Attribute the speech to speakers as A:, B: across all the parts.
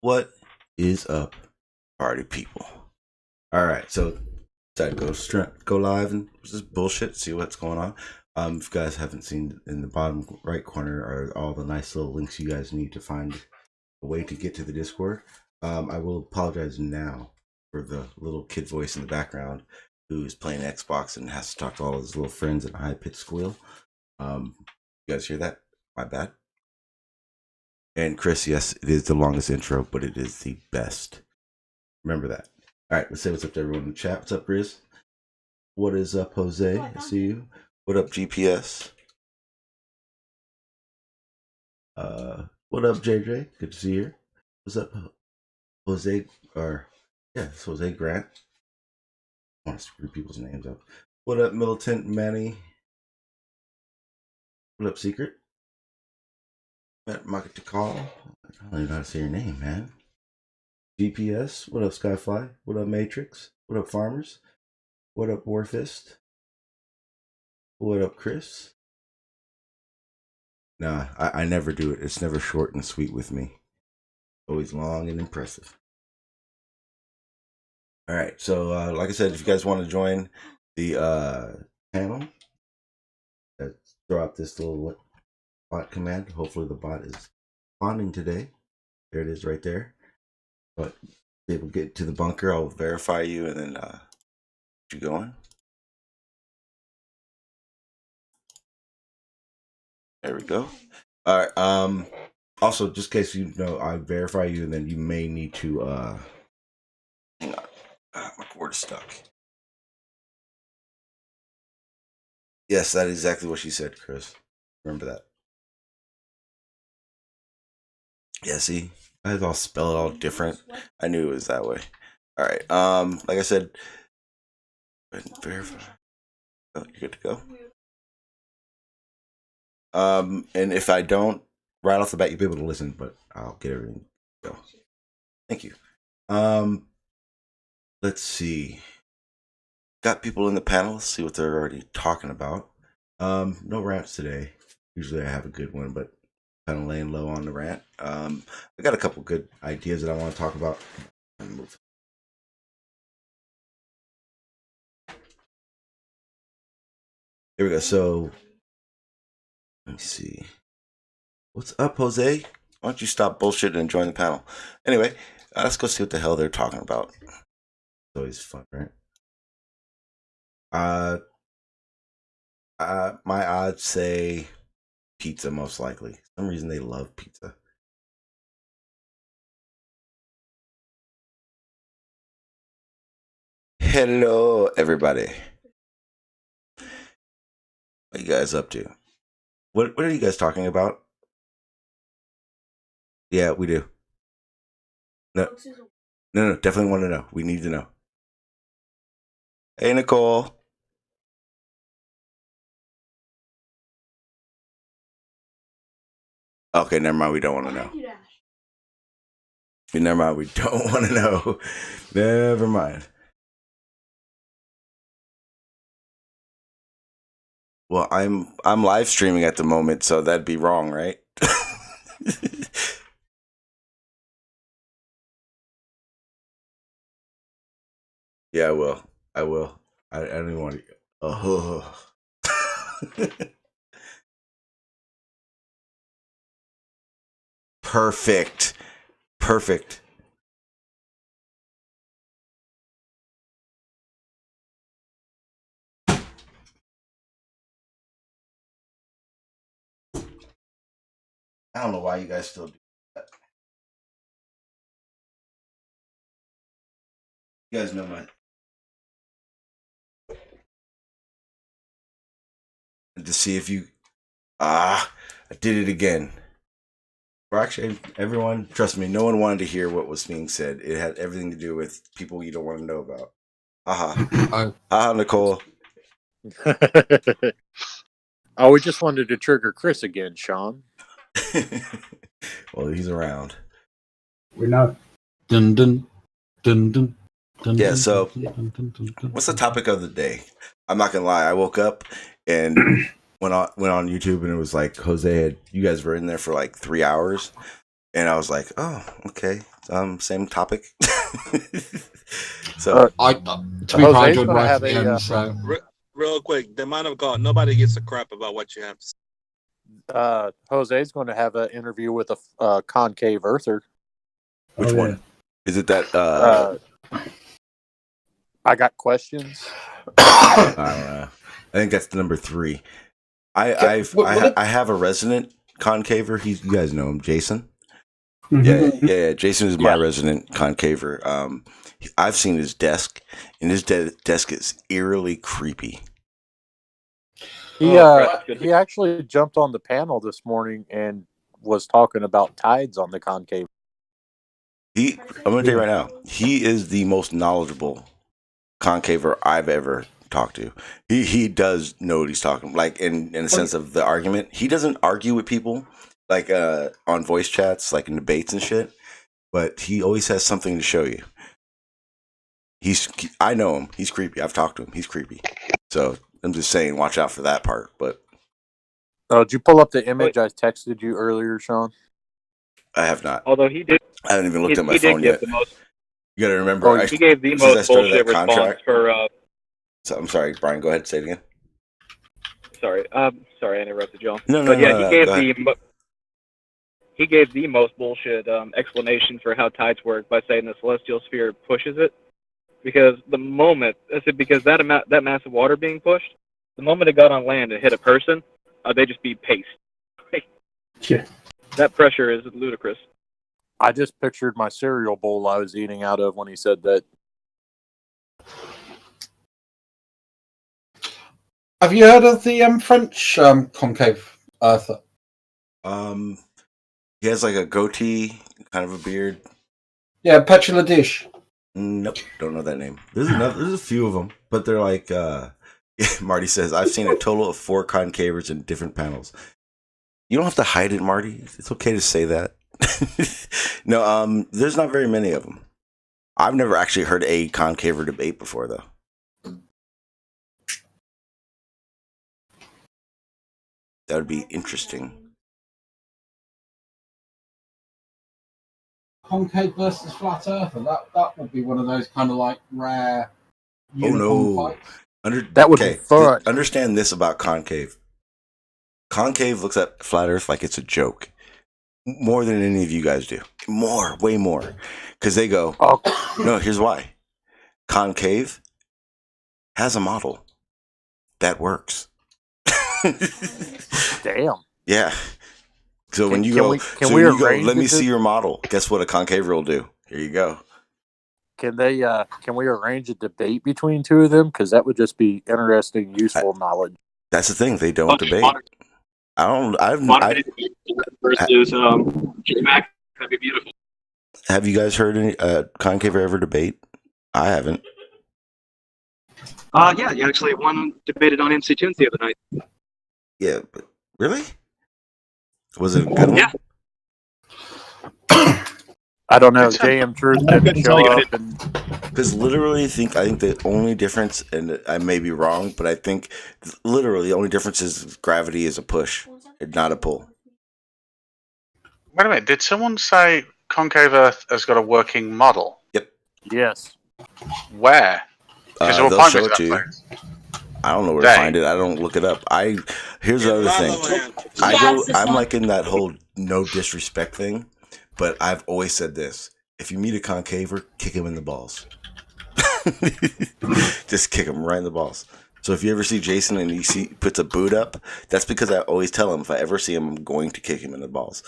A: What is up, party people? All right, so decided to go live and just bullshit, see what's going on. If you guys haven't seen, in the bottom right corner are all the nice little links you guys need to find a way to get to the Discord. I will apologize now for the little kid voice in the background who is playing Xbox and has to talk to all his little friends in a high-pitched squeal. You guys hear that? My bad. And Chris, yes, it is the longest intro, but it is the best. Remember that. All right, let's say what's up to everyone in the chat. What's up, Riz? What is up, Jose? I see you. What up, GPS? What up, JJ? Good to see you here. What's up, Jose? It's Jose Grant. I want to screw people's names up. What up, Militant Manny? What up, Secret? Market to call. I don't even know how to say your name, man. GPS. What up, Skyfly? What up, Matrix? What up, Farmers? What up, Warfist? What up, Chris? Nah, I never do it. It's never short and sweet with me. Always long and impressive. All right, so like I said, if you guys want to join the panel, let's throw out this little bot command. Hopefully the bot is responding today. There it is right there. But they will get to the bunker. I'll verify you and then get you going. There we go. All right. Also, just in case you know, I verify you and then you may need to hang on. My cord is stuck. Yes, that is exactly what she said, Chris. Remember that. Yeah, see? I had all spell it all different. I knew it was that way. All right. Like I said, go ahead and verify. Oh, you're good to go. And if I don't, right off the bat, you'll be able to listen, but I'll get everything go. Thank you. Let's see. Got people in the panel. Let's see what they're already talking about. No rants today. Usually I have a good one, but kind of laying low on the rant. I got a couple good ideas that I want to talk about. Here we go. So let me see. What's up, Jose? Why don't you stop bullshitting and join the panel? Anyway, let's go see what the hell they're talking about. It's always fun, right? My odds say pizza, most likely. For some reason they love pizza. Hello, everybody. What are you guys up to? What are you guys talking about? Yeah, we do. No, definitely want to know. We need to know. Hey, Nicole. Okay, never mind. We don't want to know. Never mind. We don't want to know. Never mind. Well, I'm live streaming at the moment, so that'd be wrong, right? Yeah, I will. I don't even want to. Perfect. I don't know why you guys still do that. You guys know my. To see if you. I did it again. Or actually, everyone, trust me, no one wanted to hear what was being said. It had everything to do with people you don't want to know about. Haha, Nicole.
B: Oh, we just wanted to trigger Chris again, Sean.
A: Well, he's around.
C: We're not.
D: Dun dun dun dun.
A: Yeah, so what's the topic of the day? I'm not gonna lie, I woke up and went on YouTube and it was like you guys were in there for like 3 hours, and I was like, oh, okay, same topic. So
D: To be fair, I
B: Jose's
D: enjoyed
B: gonna
D: working
B: have
D: with
B: a
D: him, so
C: Real quick, the amount of God, nobody gives a crap about what you have to say.
B: Jose's going to have an interview with a concave earther.
A: which one?
D: yeah.
A: Is it that?
B: I got questions.
A: I don't know. I think that's the number 3. I have a resident concaver. You guys know him, Jason. Yeah. Jason is my resident concaver. I've seen his desk, and his desk is eerily creepy.
B: He actually jumped on the panel this morning and was talking about tides on the concave.
A: I'm going to tell you right now, he is the most knowledgeable concaver I've ever talked to. He does know what he's talking, like in the sense of the argument. He doesn't argue with people like on voice chats, like in debates and shit, but he always has something to show you. I know him. He's creepy. I've talked to him. He's creepy. So I'm just saying, watch out for that part. But
B: did you pull up the image I texted you earlier, Sean?
A: I have not.
E: Although he did,
A: I haven't even looked at my
E: he
A: phone
E: did
A: yet.
E: give the most.
A: You got to remember,
E: He gave the
A: since I
E: most
A: started
E: bullshit
A: that
E: response
A: contract.
E: for.
A: So, I'm sorry, Brian. Go ahead. Say it again.
E: Sorry, I interrupted y'all.
A: No,
E: but yeah,
A: no,
E: he gave the most bullshit explanation for how tides work by saying the celestial sphere pushes it. Because because that massive water being pushed, the moment it got on land and hit a person, they just be paced.
F: Yeah.
E: That pressure is ludicrous.
B: I just pictured my cereal bowl I was eating out of when he said that.
D: Have you heard of the French concave earther?
A: He has like a goatee, kind of a beard.
D: Yeah, Petrol Dish.
A: Nope, don't know that name. There's a few of them, but they're like. Marty says, "I've seen a total of 4 concavers in different panels." You don't have to hide it, Marty. It's okay to say that. No, there's not very many of them. I've never actually heard a concaver debate before, though. That would be interesting.
D: Concave versus flat earther. That would be one of those kind of like rare.
A: Oh no!
D: Fights.
B: That would be fun.
A: Understand this about concave. Concave looks at flat Earth like it's a joke, more than any of you guys do. Way more, because they go,
B: Oh,
A: no. Here's why. Concave has a model that works.
B: damn.
A: Yeah. So when you
B: Can
A: go,
B: we arrange
A: let me
B: it
A: see your model. Guess what a concaver will do? Here you go.
B: Can we arrange a debate between two of them? Because that would just be interesting, useful knowledge.
A: That's the thing. They don't debate. I've
E: versus Mac. That'd be beautiful.
A: Have you guys heard any concaver ever debate? I haven't.
E: Yeah, actually one debated on MC Tunes the other night.
A: Yeah, but really? Was it a good one?
E: Yeah.
B: I don't know. JM Truth didn't show up,
A: Because literally, I think the only difference, and I may be wrong, but I think literally the only difference is gravity is a push, not a pull.
G: Wait a minute. Did someone say concave Earth has got a working model?
A: Yep.
B: yes.
G: Where?
A: They'll show it to you. I don't know where to find it. I don't look it up. Here's the other thing. I'm like in that whole no disrespect thing, but I've always said this: if you meet a concaver, kick him in the balls. Just kick him right in the balls. So if you ever see Jason and he puts a boot up, that's because I always tell him if I ever see him, I'm going to kick him in the balls.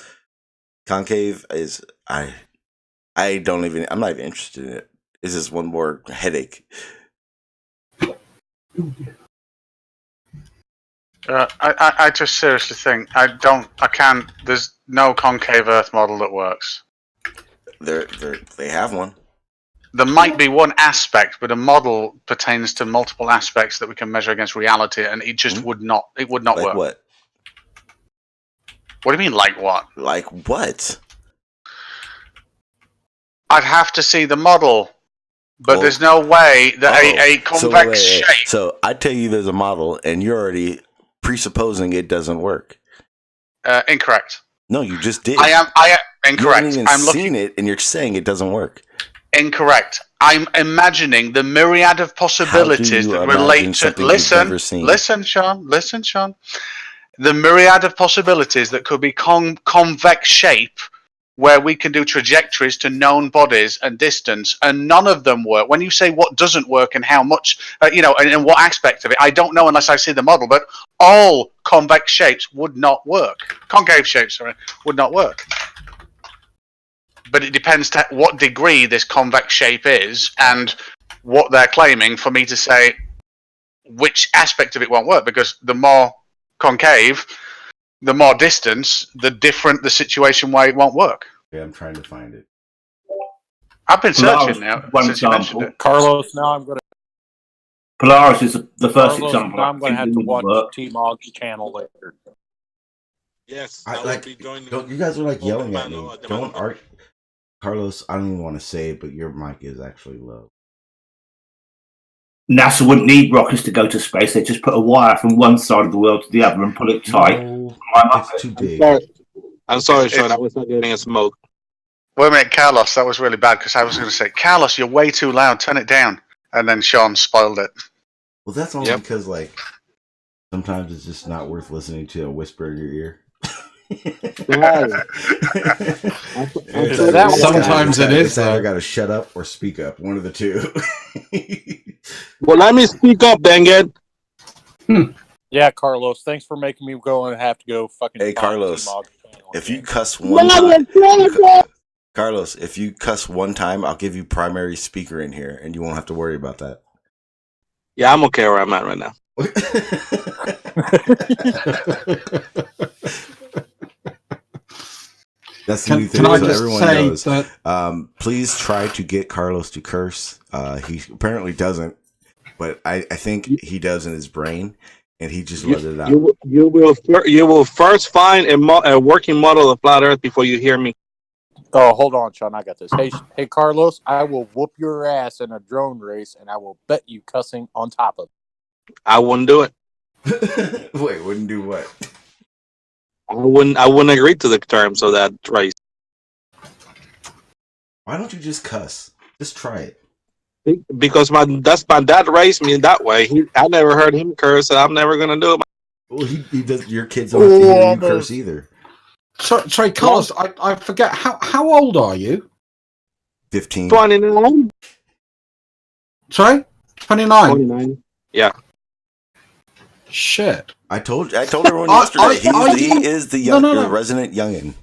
A: Concave is I'm not even interested in it. It's just one more headache.
G: I just seriously think there's no concave Earth model that works.
A: They have one.
G: There might be one aspect, but a model pertains to multiple aspects that we can measure against reality, and it just would not work.
A: Like what?
G: What do you mean, like what?
A: Like what?
G: I'd have to see the model, but there's no way that a convex shape.
A: So I tell you there's a model, and you're already presupposing it doesn't work.
G: Incorrect.
A: No, you just did.
G: Incorrect.
A: You haven't even seen it, and you're saying it doesn't work.
G: Incorrect. I'm imagining the myriad of possibilities that relate to. Listen, Sean. The myriad of possibilities that could be convex shape, where we can do trajectories to known bodies and distance, and none of them work. When you say what doesn't work and how much, and what aspect of it, I don't know unless I see the model. But all convex shapes would not work. Concave shapes, sorry, would not work. But it depends to what degree this convex shape is and what they're claiming for me to say which aspect of it won't work. Because the more concave, the more distance, the different the situation where it won't work.
A: Yeah, I'm trying to find it.
G: I've been searching now since you mentioned it.
B: Carlos, now I'm going to.
F: Polaris is the first
B: Carlos,
F: example.
B: now I'm going to have to watch T-Mog's channel later.
C: Yes,
A: I
C: I
A: like.
C: will be joining.
A: You guys are like yelling at me.
C: Demand-
A: Don't argue. Carlos, I don't even want to say it, but your mic is actually low.
F: NASA wouldn't need rockets to go to space. They just put a wire from one side of the world to the other and pull it tight.
A: No,
F: Climb up
A: it's
F: it.
A: too big.
C: I'm sorry, Sean. I was not getting a smoke.
G: Wait a minute, Carlos, that was really bad because I was going to say, Carlos, you're way too loud. Turn it down. And then Sean spoiled it.
A: Well, that's only because, like, sometimes it's just not worth listening to a whisper in your ear.
D: Sometimes it is.
A: It's either got to shut up or speak up. One of the two.
C: Well, let me speak up, dang it.
B: Yeah, Carlos, thanks for making me go and have to go fucking.
A: Hey,
B: find
A: Carlos,
B: T-Mog's channel
A: if
B: again.
A: you cuss one time, Carlos, if you cuss one time, I'll give you primary speaker in here, and you won't have to worry about that.
C: Yeah, I'm okay where I'm at right now.
A: That's the new thing.
D: Can I
A: So
D: just
A: everyone
D: say
A: knows.
D: that
A: Please try to get Carlos to curse. He apparently doesn't, but I think he does in his brain, and he just let it out.
C: You will first find a working model of flat Earth before you hear me.
B: Oh, hold on, Sean. I got this. Hey, Carlos, I will whoop your ass in a drone race, and I will bet you cussing on top of it.
C: I wouldn't do it.
A: Wait, wouldn't do what?
C: I wouldn't agree to the terms of that race.
A: Why don't you just cuss? Just try it.
C: Because my dad raised me that way. I never heard him curse, and I'm never gonna do it.
A: Well, he does. Your kids don't have to hear you curse either.
D: sorry, Carlos, I forget how old are you?
A: 15.
C: 29.
D: Sorry, 29.
C: 29. Yeah.
D: Shit.
A: I told everyone yesterday he is the resident youngin.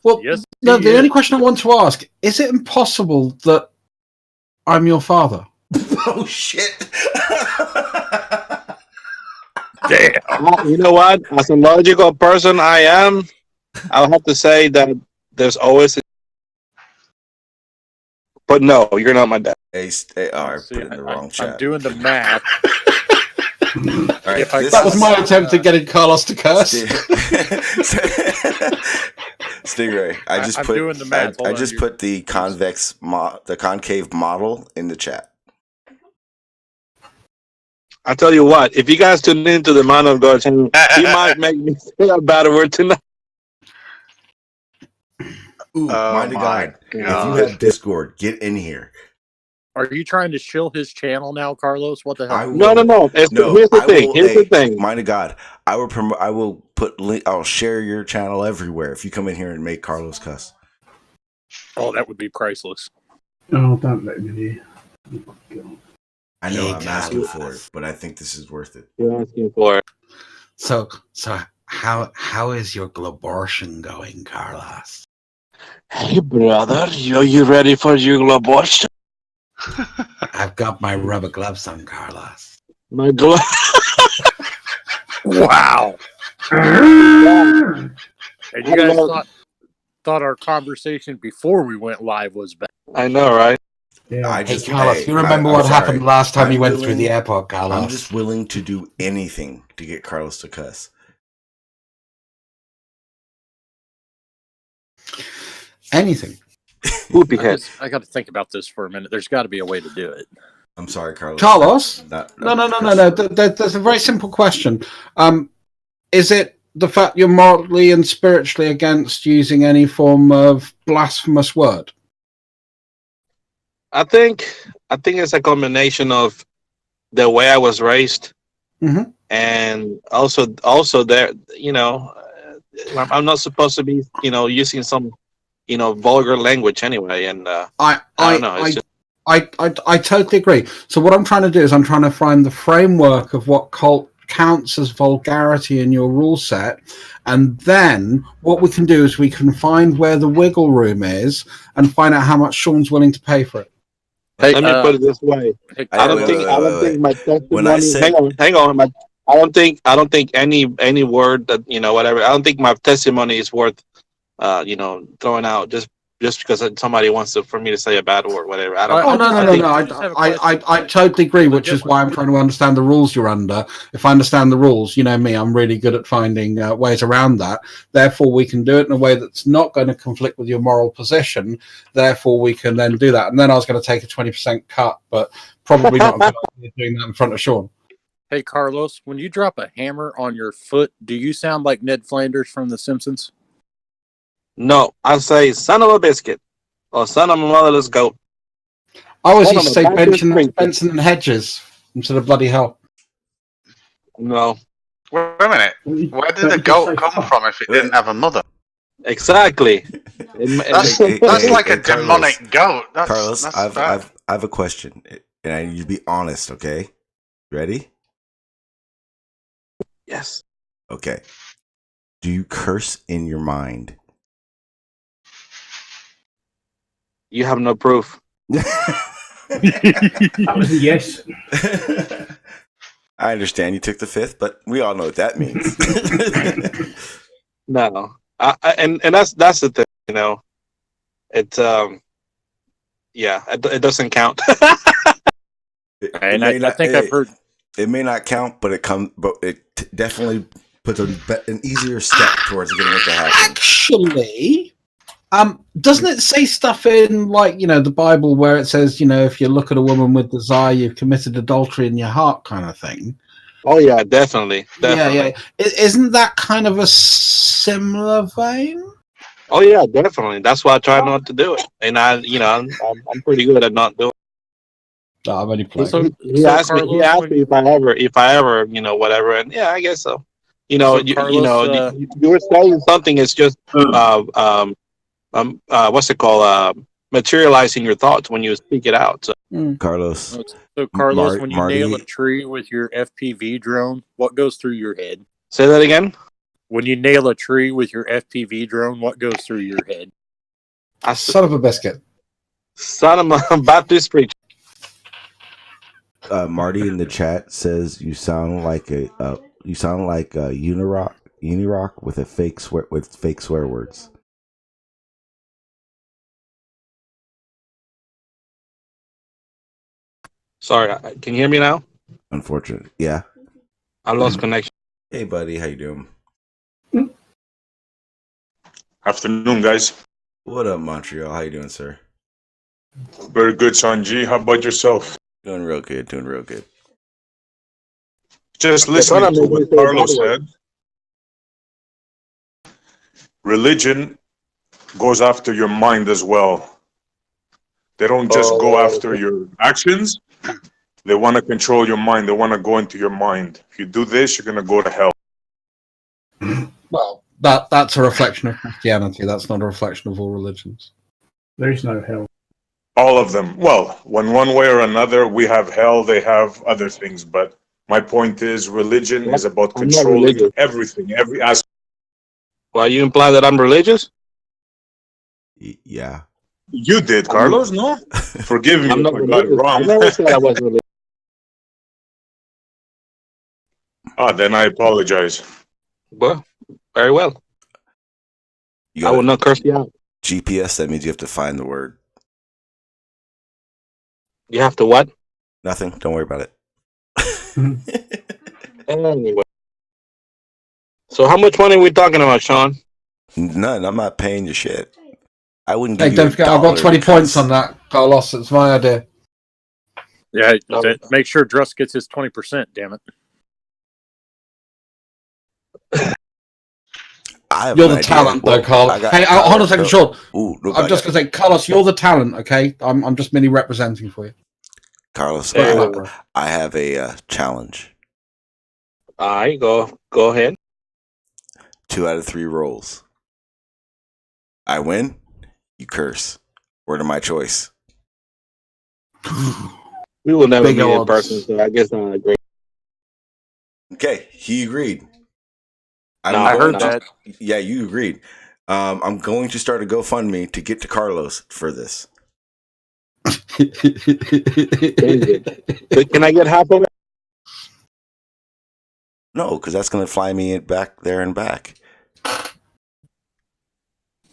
D: Well,
B: Yes,
D: no.
B: he
D: The
B: is.
D: only question I want to ask is: it impossible that I'm your father?
A: Oh shit!
B: Damn.
C: You know what? As a logical person I am, I'll have to say that there's always but no, you're not my dad.
A: I put it in the wrong chat.
B: I'm doing the math.
A: All right,
D: That was my attempt at getting Carlos to curse.
A: Stingray, I just
B: I'm
A: put
B: doing the math. Hold
A: I
B: on,
A: just put the concave model in the chat.
C: I tell you what, if you guys tune into the Man of God channel, he might make me say a bad word tonight.
A: Ooh, mind to God. If you have Discord, get in here.
B: Are you trying to shill his channel now, Carlos? What the hell?
C: No. Here's the thing.
A: Mind to God, I will I'll share your channel everywhere if you come in here and make Carlos cuss.
B: Oh, that would be priceless.
F: Oh, don't let me.
A: I know I'm asking for it, but I think this is worth it.
C: You're asking for it.
D: So how is your globortion going, Carlos?
C: Hey, brother, you ready for your abortion?
D: I've got my rubber gloves on, Carlos.
C: My glove.
B: Wow. And you guys thought our conversation before we went live was bad.
C: I know, right?
F: Yeah.
D: Hey, Carlos, you remember what happened last time you went through the airport, Carlos?
A: I'm just willing to do anything to get Carlos to cuss.
D: Anything.
C: Poopy head.
B: I got to think about this for a minute. There's got to be a way to do it.
A: I'm sorry, Carlos.
D: Carlos?
A: No.
D: No. There's a very simple question. Is it the fact you're morally and spiritually against using any form of blasphemous word?
C: I think it's a combination of the way I was raised, and also there, I'm not supposed to be, using some, vulgar language anyway, and I don't know. It's just,
D: I totally agree. So what I'm trying to do is I'm trying to find the framework of what counts as vulgarity in your rule set, and then what we can do is we can find where the wiggle room is and find out how much Sean's willing to pay for it.
C: Hey, let me put it this way. I don't think my testimony. Hang on. I don't think any word that, whatever. I don't think my testimony is worth, throwing out just because somebody wants for me to say a bad word, whatever. I don't.
D: No. I totally agree, which is why I'm trying to understand the rules you're under. If I understand the rules, you know me, I'm really good at finding ways around that. Therefore, we can do it in a way that's not going to conflict with your moral position. Therefore, we can then do that. And then I was going to take a 20% cut, but probably not a good idea doing that in front of Sean.
B: Hey, Carlos, when you drop a hammer on your foot, do you sound like Ned Flanders from The Simpsons?
C: No, I say son of a biscuit or son of a motherless goat.
D: I always used to say Benson and Hedges instead of bloody hell.
C: No.
G: Wait a minute. Where did the goat come from if it didn't have a mother?
C: Exactly.
G: That's like a demonic goat.
A: Carlos, I have a question, and I need you to be honest, okay? Ready?
C: Yes.
A: Okay. Do you curse in your mind?
C: You have no proof.
F: That was a yes.
A: I understand you took the fifth, but we all know what that means.
C: No, and that's the thing, It's it doesn't count.
B: And I think I've heard
A: it may not count, but it definitely puts an easier step towards getting it to happen.
D: Actually, doesn't it say stuff in the Bible where it says, if you look at a woman with desire, you've committed adultery in your heart, kind of thing?
C: Oh yeah, definitely.
D: Yeah. Isn't that kind of a similar vein?
C: Oh yeah, definitely. That's why I try not to do it, and I'm pretty good at not doing it.
D: I'm only playing.
C: He asked me if I ever, whatever, and yeah, I guess so. You were saying something is just what's it called? Materializing your thoughts when you speak it out. So.
A: Carlos.
B: So Carlos, when you nail a tree with your FPV drone, what goes through your head?
C: Say that again.
B: When you nail a tree with your FPV drone, what goes through your head?
D: Son of a biscuit.
C: Son of a Baptist preacher.
A: Marty in the chat says you sound like a unirock with fake swear words.
C: Sorry, can you hear me now?
A: Unfortunate. Yeah.
C: I lost connection.
A: Hey buddy, how you doing?
H: Afternoon, guys.
A: What up, Montreal? How you doing, sir?
H: Very good, Sanji. How about yourself?
A: Doing real good.
H: Just listening to what Carlos said. Religion goes after your mind as well. They don't just go after your actions. They want to control your mind. They want to go into your mind. If you do this, you're going to go to hell.
D: Well, that's a reflection of Christianity. That's not a reflection of all religions.
F: There is no hell.
H: All of them. Well, one way or another, we have hell. They have other things. But my point is, religion is about controlling everything, every aspect.
C: Well, you imply that I'm religious?
A: Yeah.
H: You did, Carlos, no? Forgive me if I got it wrong.
C: I never said I was religious.
H: Then I apologize.
C: Well, very well. I will not curse you out.
A: GPS, that means you have to find the word.
C: You have to what?
A: Nothing. Don't worry about it.
C: Anyway. So how much money are we talking about, Sean?
A: None. I'm not paying you shit. I wouldn't give
D: Hey,
A: you
D: don't forget, I've got 20 points on that, Carlos. It's my idea.
B: Yeah, make sure Druss gets his 20%, damn it.
D: You're the talent, though, Carl. Hey, hold on a second, Sean. I'm just going to say, Carlos, you're the talent, okay? I'm just merely representing for you.
A: Carlos, I have a challenge.
C: All right, go ahead.
A: 2 out of 3 rolls. I win, you curse. Word of my choice.
C: We will never meet in person, so I guess I'm agree.
A: Okay, he agreed.
B: I heard that.
A: Yeah, you agreed. I'm going to start a GoFundMe to get to Carlos for this.
C: Can I get half of it?
A: No, because that's going to fly me back there and back.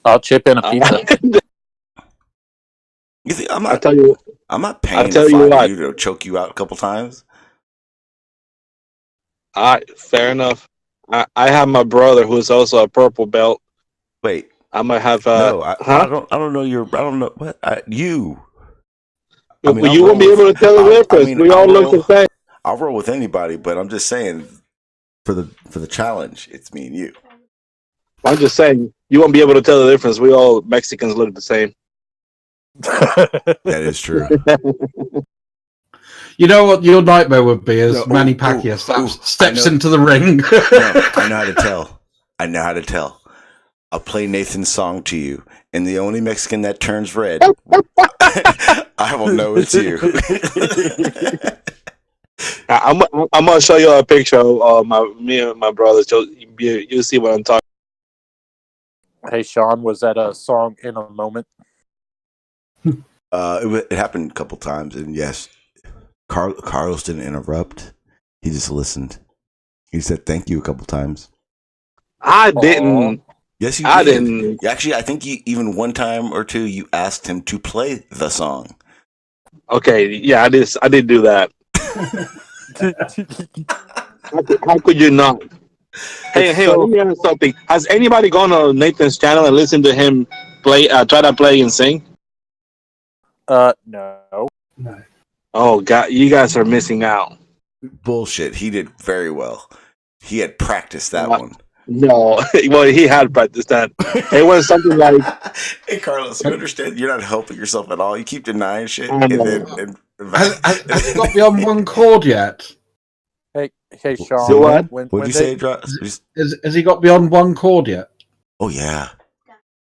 B: I'll chip in a pizza.
A: You think I'm not paying you to choke you out a couple times?
C: All right, fair enough. I have my brother who's also a purple belt.
A: Wait,
C: I might have.
A: No, I don't know your. I don't know what you.
C: I mean, you won't be able to tell the difference. We all look the same.
A: I'll roll with anybody, but I'm just saying, for the challenge, it's me and you.
C: I'm just saying, you won't be able to tell the difference. We all Mexicans look the same.
A: That is true.
D: You know what your nightmare would be is Manny Pacquiao steps into the ring.
A: I know how to tell. I'll play Nathan's song to you, and the only Mexican that turns red, I will know it's you.
C: I'm gonna show you a picture of me and my brother. So you see what I'm talking.
B: Hey, Sean, was that a song in a moment?
A: It happened a couple times, and yes, Carlos didn't interrupt. He just listened. He said thank you a couple times.
C: I didn't.
A: Yes, you did. I didn't. Actually, I think even one time or two you asked him to play the song.
C: Okay, yeah, I did do that. How could you not? Hey, let me ask something. Has anybody gone on Nathan's channel and listened to him play? Try to play and sing?
B: No.
C: Oh God, you guys are missing out.
A: Bullshit. He did very well. He had practiced that one.
C: No, well, he had practiced that. It was something like,
A: "Hey, Carlos, you understand? You're not helping yourself at all. You keep denying shit."
D: Has he got beyond one chord yet?
B: Hey, Sean.
C: So what?
A: What'd you say?
D: Has he got beyond one chord yet?
A: Oh yeah,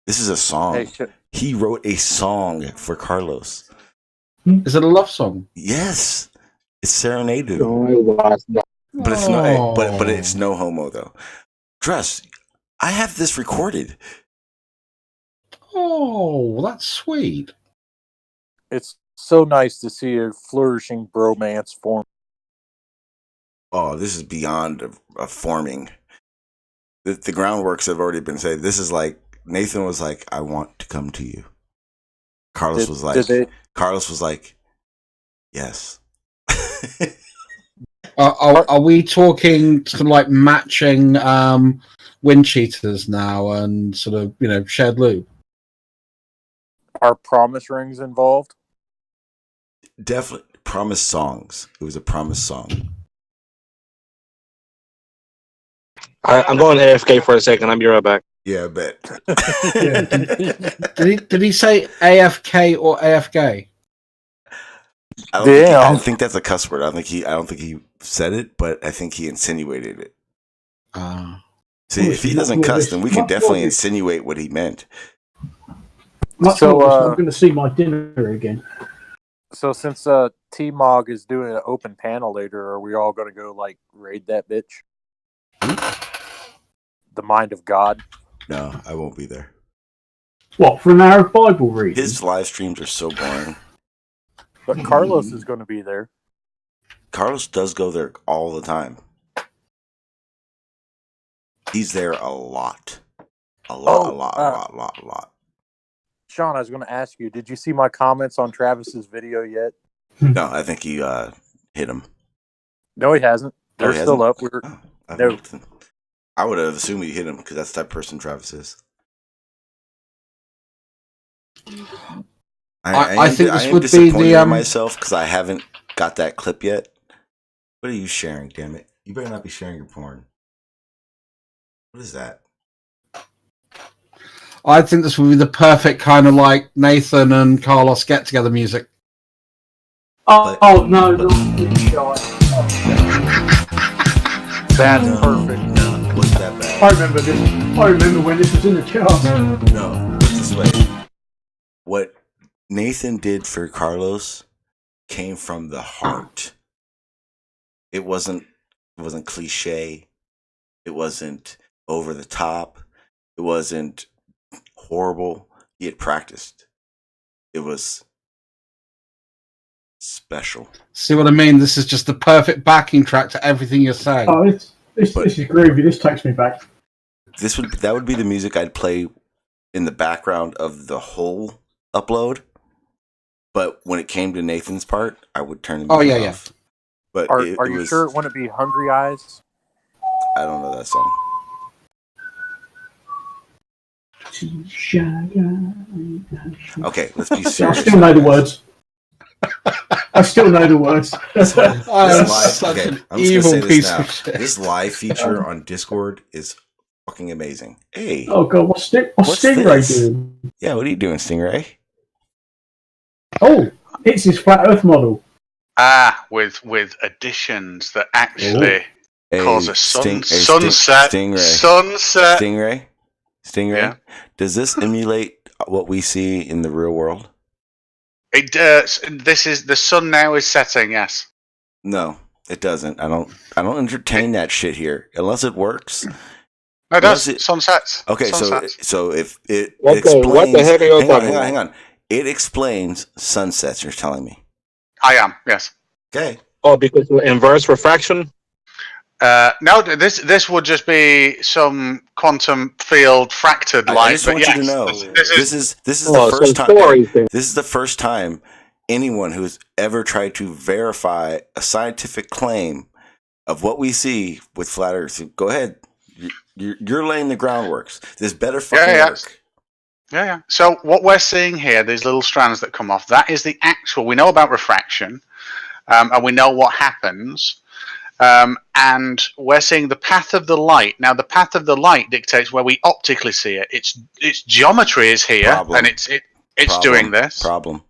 A: this is a song. He wrote a song for Carlos.
D: Is it a love song?
A: Yes, it's serenaded. But it's not. But it's no homo though. Dress. I have this recorded.
D: Oh, that's sweet.
B: It's so nice to see a flourishing bromance form.
A: Oh, this is beyond a forming. The groundworks have already been said. This is like Nathan was like, "I want to come to you." Carlos was like, "Yes."
D: Are we talking sort of like matching wind cheaters now and sort of shared lube?
B: Are promise rings involved?
A: Definitely promise songs. It was a promise song.
C: I'm going AFK for a second. I'll be right back.
A: Yeah, I bet.
D: Did he say AFK or AFK?
A: I think that's a cuss word. I don't think he said it, but I think he insinuated it. See, if he doesn't cuss, then we can definitely insinuate what he meant.
I: So I'm going to see my dinner again.
B: So since T-Mog is doing an open panel later, are we all going to go raid that bitch? The Mind of God?
A: No, I won't be there.
I: What, for an hour of Bible reading?
A: His live streams are so boring.
B: But Carlos is going to be there.
A: Carlos does go there all the time. He's there a lot. A lot.
B: Sean, I was going to ask you, did you see my comments on Travis's video yet?
A: No, I think he hit him.
B: No, he hasn't. They're still up. No.
A: I would have assumed he hit him because that's the type of person Travis is.
D: I think this would be
A: disappointed in myself because I haven't got that clip yet. What are you sharing? Damn it! You better not be sharing your porn. What is that?
D: I think this would be the perfect kind of like Nathan and Carlos get together music.
I: No,
B: That's perfect.
A: No, it wasn't that bad.
I: I remember this. I remember when this was in the charts.
A: No, put it this way. What Nathan did for Carlos came from the heart. It wasn't cliche. It wasn't over the top. It wasn't horrible. He had practiced. It was special.
D: See what I mean? This is just the perfect backing track to everything you're saying.
I: Oh, this is groovy. This takes me back.
A: That would be the music I'd play in the background of the whole upload. But when it came to Nathan's part, I would turn the music off. But
B: are you sure it wouldn't be Hungry Eyes?
A: I don't know that song. Okay, let's be serious.
I: I still know the words. I still know the words.
D: I'm such an evil piece of shit.
A: This live feature on Discord is fucking amazing. Hey.
I: Oh god, what's Stingray doing?
A: Yeah, what are you doing, Stingray?
I: Oh, it's his flat Earth model.
G: With additions that actually cause a sunset.
A: Stingray.
G: Sunset.
A: Stingray.
G: Yeah.
A: Does this emulate what we see in the real world?
G: It does. This is the sun now is setting. Yes.
A: No, it doesn't. I don't entertain that shit here unless it works.
G: No, it does. Sunsets.
A: Okay,
G: sunsets.
A: so if it
C: explains, what the heck are you talking about?
A: Hang on. It explains sunsets. You're telling me.
G: I am. Yes.
A: Okay.
C: Oh, because of inverse refraction.
G: No, this would just be some quantum field fractured light.
A: I just want you to know this is the first time. This is the first time anyone who's ever tried to verify a scientific claim of what we see with flat Earth. Go ahead, you're laying the groundworks. This better fucking work.
G: Yeah. So what we're seeing here, these little strands that come off, that is the actual. We know about refraction, and we know what happens. And we're seeing the path of the light. Now, the path of the light dictates where we optically see it. Its geometry is here, and it's doing this.
A: Problem.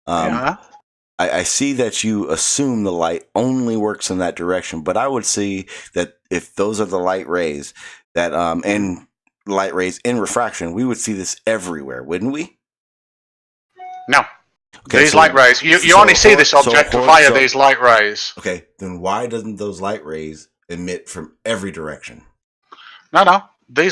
A: I see that you assume the light only works in that direction, but I would see that if those are the light rays that and light rays in refraction, we would see this everywhere, wouldn't we?
G: No. Okay, these light rays, you only see this object via these light rays.
A: Okay, then why doesn't those light rays emit from every direction?
G: No. They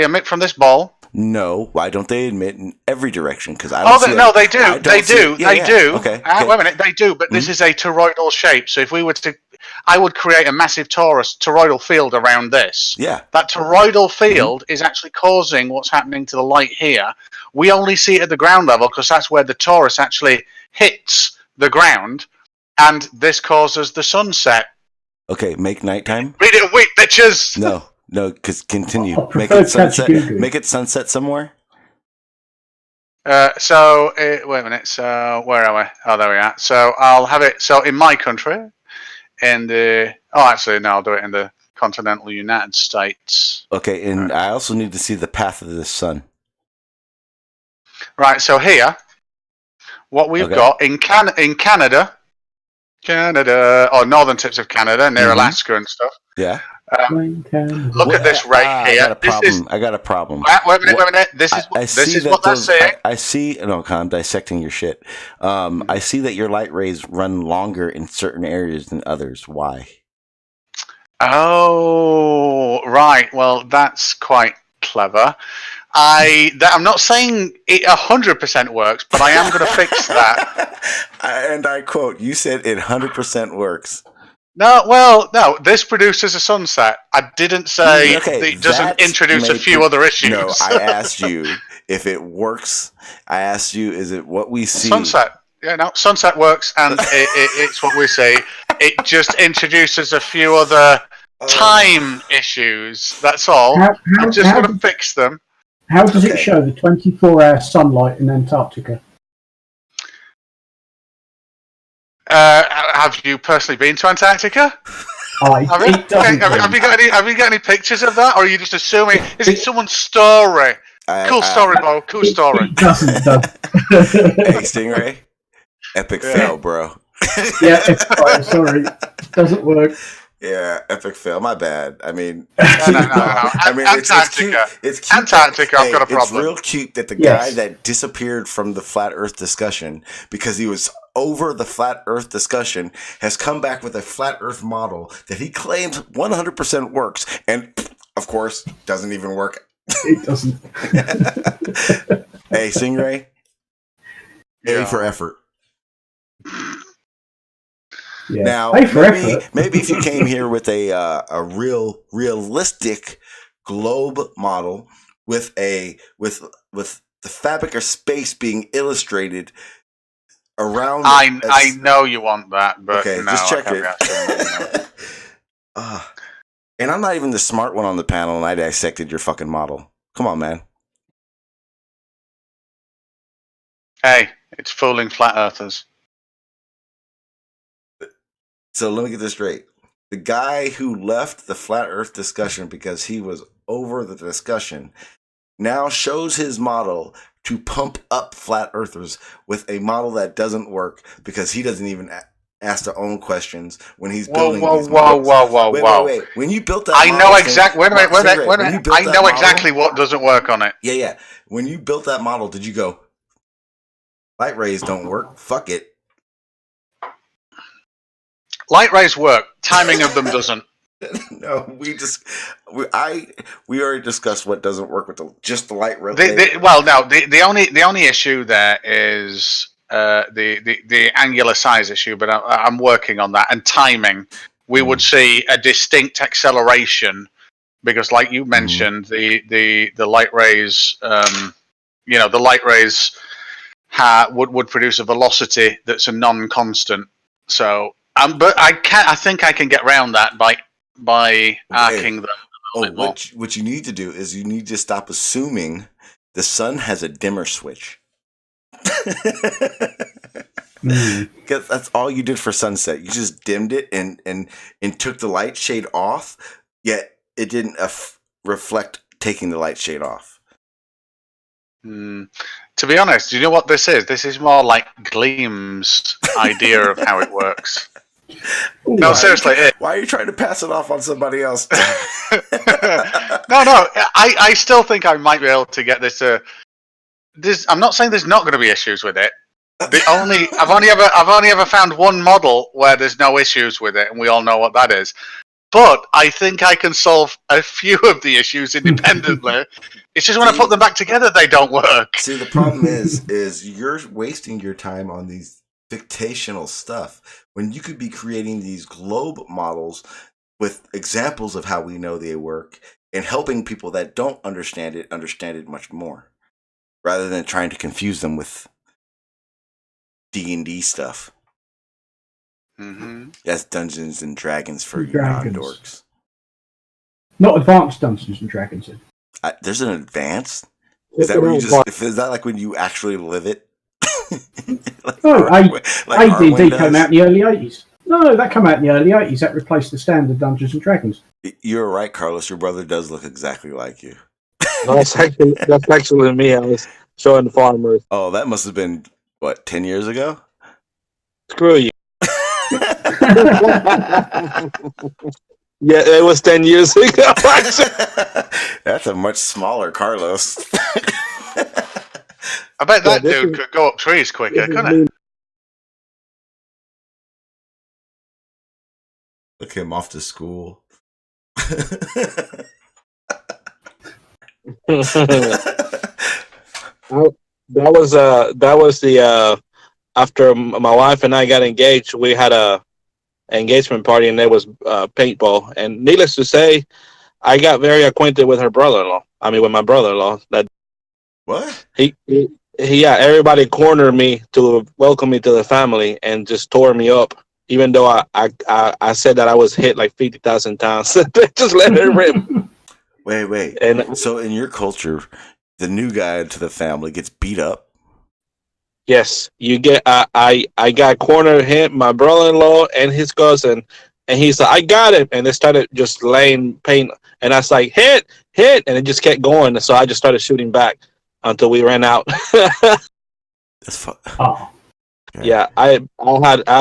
G: emit from this ball.
A: No, why don't they emit in every direction? Because I don't see
G: no, they do. They do.
A: Okay.
G: Wait a minute, they do. But this is a toroidal shape. So if we were to, I would create a massive toroidal field around this.
A: Yeah.
G: That toroidal field is actually causing what's happening to the light here. We only see it at the ground level because that's where the torus actually hits the ground, and this causes the sunset.
A: Okay, make nighttime.
G: Read it a week, bitches.
A: No, because continue. Make it sunset. Make it sunset somewhere.
G: Wait a minute. So where are we? Oh, there we are. So I'll have it. So in my country, I'll do it in the continental United States.
A: Okay, and I also need to see the path of the sun.
G: Right. So here, what we've got in Canada, or northern tips of Canada, near Alaska and stuff.
A: Yeah.
G: Look at this right here.
A: I got a problem.
G: Wait a minute. This is what they're saying.
A: I see. No, I'm dissecting your shit. I see that your light rays run longer in certain areas than others. Why?
G: Oh, right. Well, that's quite clever. I'm not saying it 100% works, but I am going to fix that.
A: And I quote: "You said it 100% works."
G: No. This produces a sunset. I didn't say it doesn't introduce a few other issues.
A: No, I asked you if it works. I asked you, is it what we see?
G: Sunset. Yeah, no, sunset works, and it's what we see. It just introduces a few other time issues. That's all. I just want to fix them.
I: How does it show the 24-hour sunlight in Antarctica?
G: Have you personally been to Antarctica? Have you got any pictures of that, or are you just assuming? Is it someone's story Cool story, Bo. Cool story.
I: It doesn't.
A: Hey, Stingray. Epic fail, bro.
I: Yeah, sorry. Doesn't work.
A: Yeah, epic fail. My bad. I mean,
G: No. I mean,
A: it's cute. It's cute.
G: Antarctica, I've got a problem.
A: It's real cute that the guy that disappeared from the flat Earth discussion because he was over the flat Earth discussion has come back with a flat Earth model that he claims 100% works, and of course, doesn't even work.
I: It doesn't.
A: Hey, Stingray. A for effort.
I: Yeah.
A: Now, maybe if you came here with a realistic globe model with the fabric of space being illustrated around.
G: I know you want that, but
A: okay,
G: no,
A: just check it. And I'm not even the smart one on the panel, and I dissected your fucking model. Come on, man.
G: Hey, it's fooling flat earthers.
A: So let me get this straight. The guy who left the flat earth discussion because he was over the discussion now shows his model to pump up flat earthers with a model that doesn't work because he doesn't even ask their own questions when he's building these models. Wait. When you built that
G: I know exactly. Wait a minute. I know exactly what doesn't work on it.
A: Yeah. When you built that model, did you go, light rays don't work? Fuck it.
G: Light rays work. Timing of them doesn't.
A: No, we already discussed what doesn't work with just the light ray.
G: The only issue there is the angular size issue, but I'm working on that. And timing, we would see a distinct acceleration because, like you mentioned, the light rays, the light rays would produce a velocity that's a non-constant. So. But I think I can get around that by arcing them a little bit more.
A: What you need to do is you need to stop assuming the sun has a dimmer switch. Because that's all you did for sunset. You just dimmed it and took the light shade off, yet it didn't reflect taking the light shade off.
G: To be honest, do you know what this is? This is more like Gleam's idea of how it works. No, seriously.
A: Why are you trying to pass it off on somebody else?
G: No. I still think I might be able to get this. I'm not saying there's not going to be issues with it. I've only ever found one model where there's no issues with it, and we all know what that is. But I think I can solve a few of the issues independently. It's just when I put them back together, they don't work.
A: See, the problem is you're wasting your time on these fictional stuff when you could be creating these globe models with examples of how we know they work and helping people that don't understand it much more, rather than trying to confuse them with D&D stuff.
G: Mm-hmm.
A: That's Dungeons and Dragons for you non-dorks.
I: Not advanced Dungeons and Dragons.
A: There's an advanced? Is that where you is that like when you actually live it?
I: AD&D came out in the early 80s. No, that came out in the early 80s. That replaced the standard Dungeons and Dragons.
A: You're right, Carlos. Your brother does look exactly like you.
C: That's actually me. I was showing the farmers.
A: Oh, that must have been, 10 years ago?
C: Screw you. Yeah, it was 10 years ago.
A: That's a much smaller Carlos.
G: I bet that dude could go up trees quicker, couldn't it?
A: Look him off to school. That was the after my wife and I got engaged, we had a engagement party and there was paintball. And needless to say, I got very acquainted with her brother-in-law. I mean, with my brother-in-law. What?
C: Everybody cornered me to welcome me to the family and just tore me up. Even though I said that I was hit like 50,000 times. They just let it rip.
A: Wait. And so in your culture, the new guy to the family gets beat up?
C: Yes. You get I got cornered, him, my brother-in-law and his cousin And he's like, I got it. And they started just laying paint. And I was like, hit. And it just kept going. So I just started shooting back until we ran out.
A: That's fun.
I: Oh.
A: Okay.
C: Yeah, I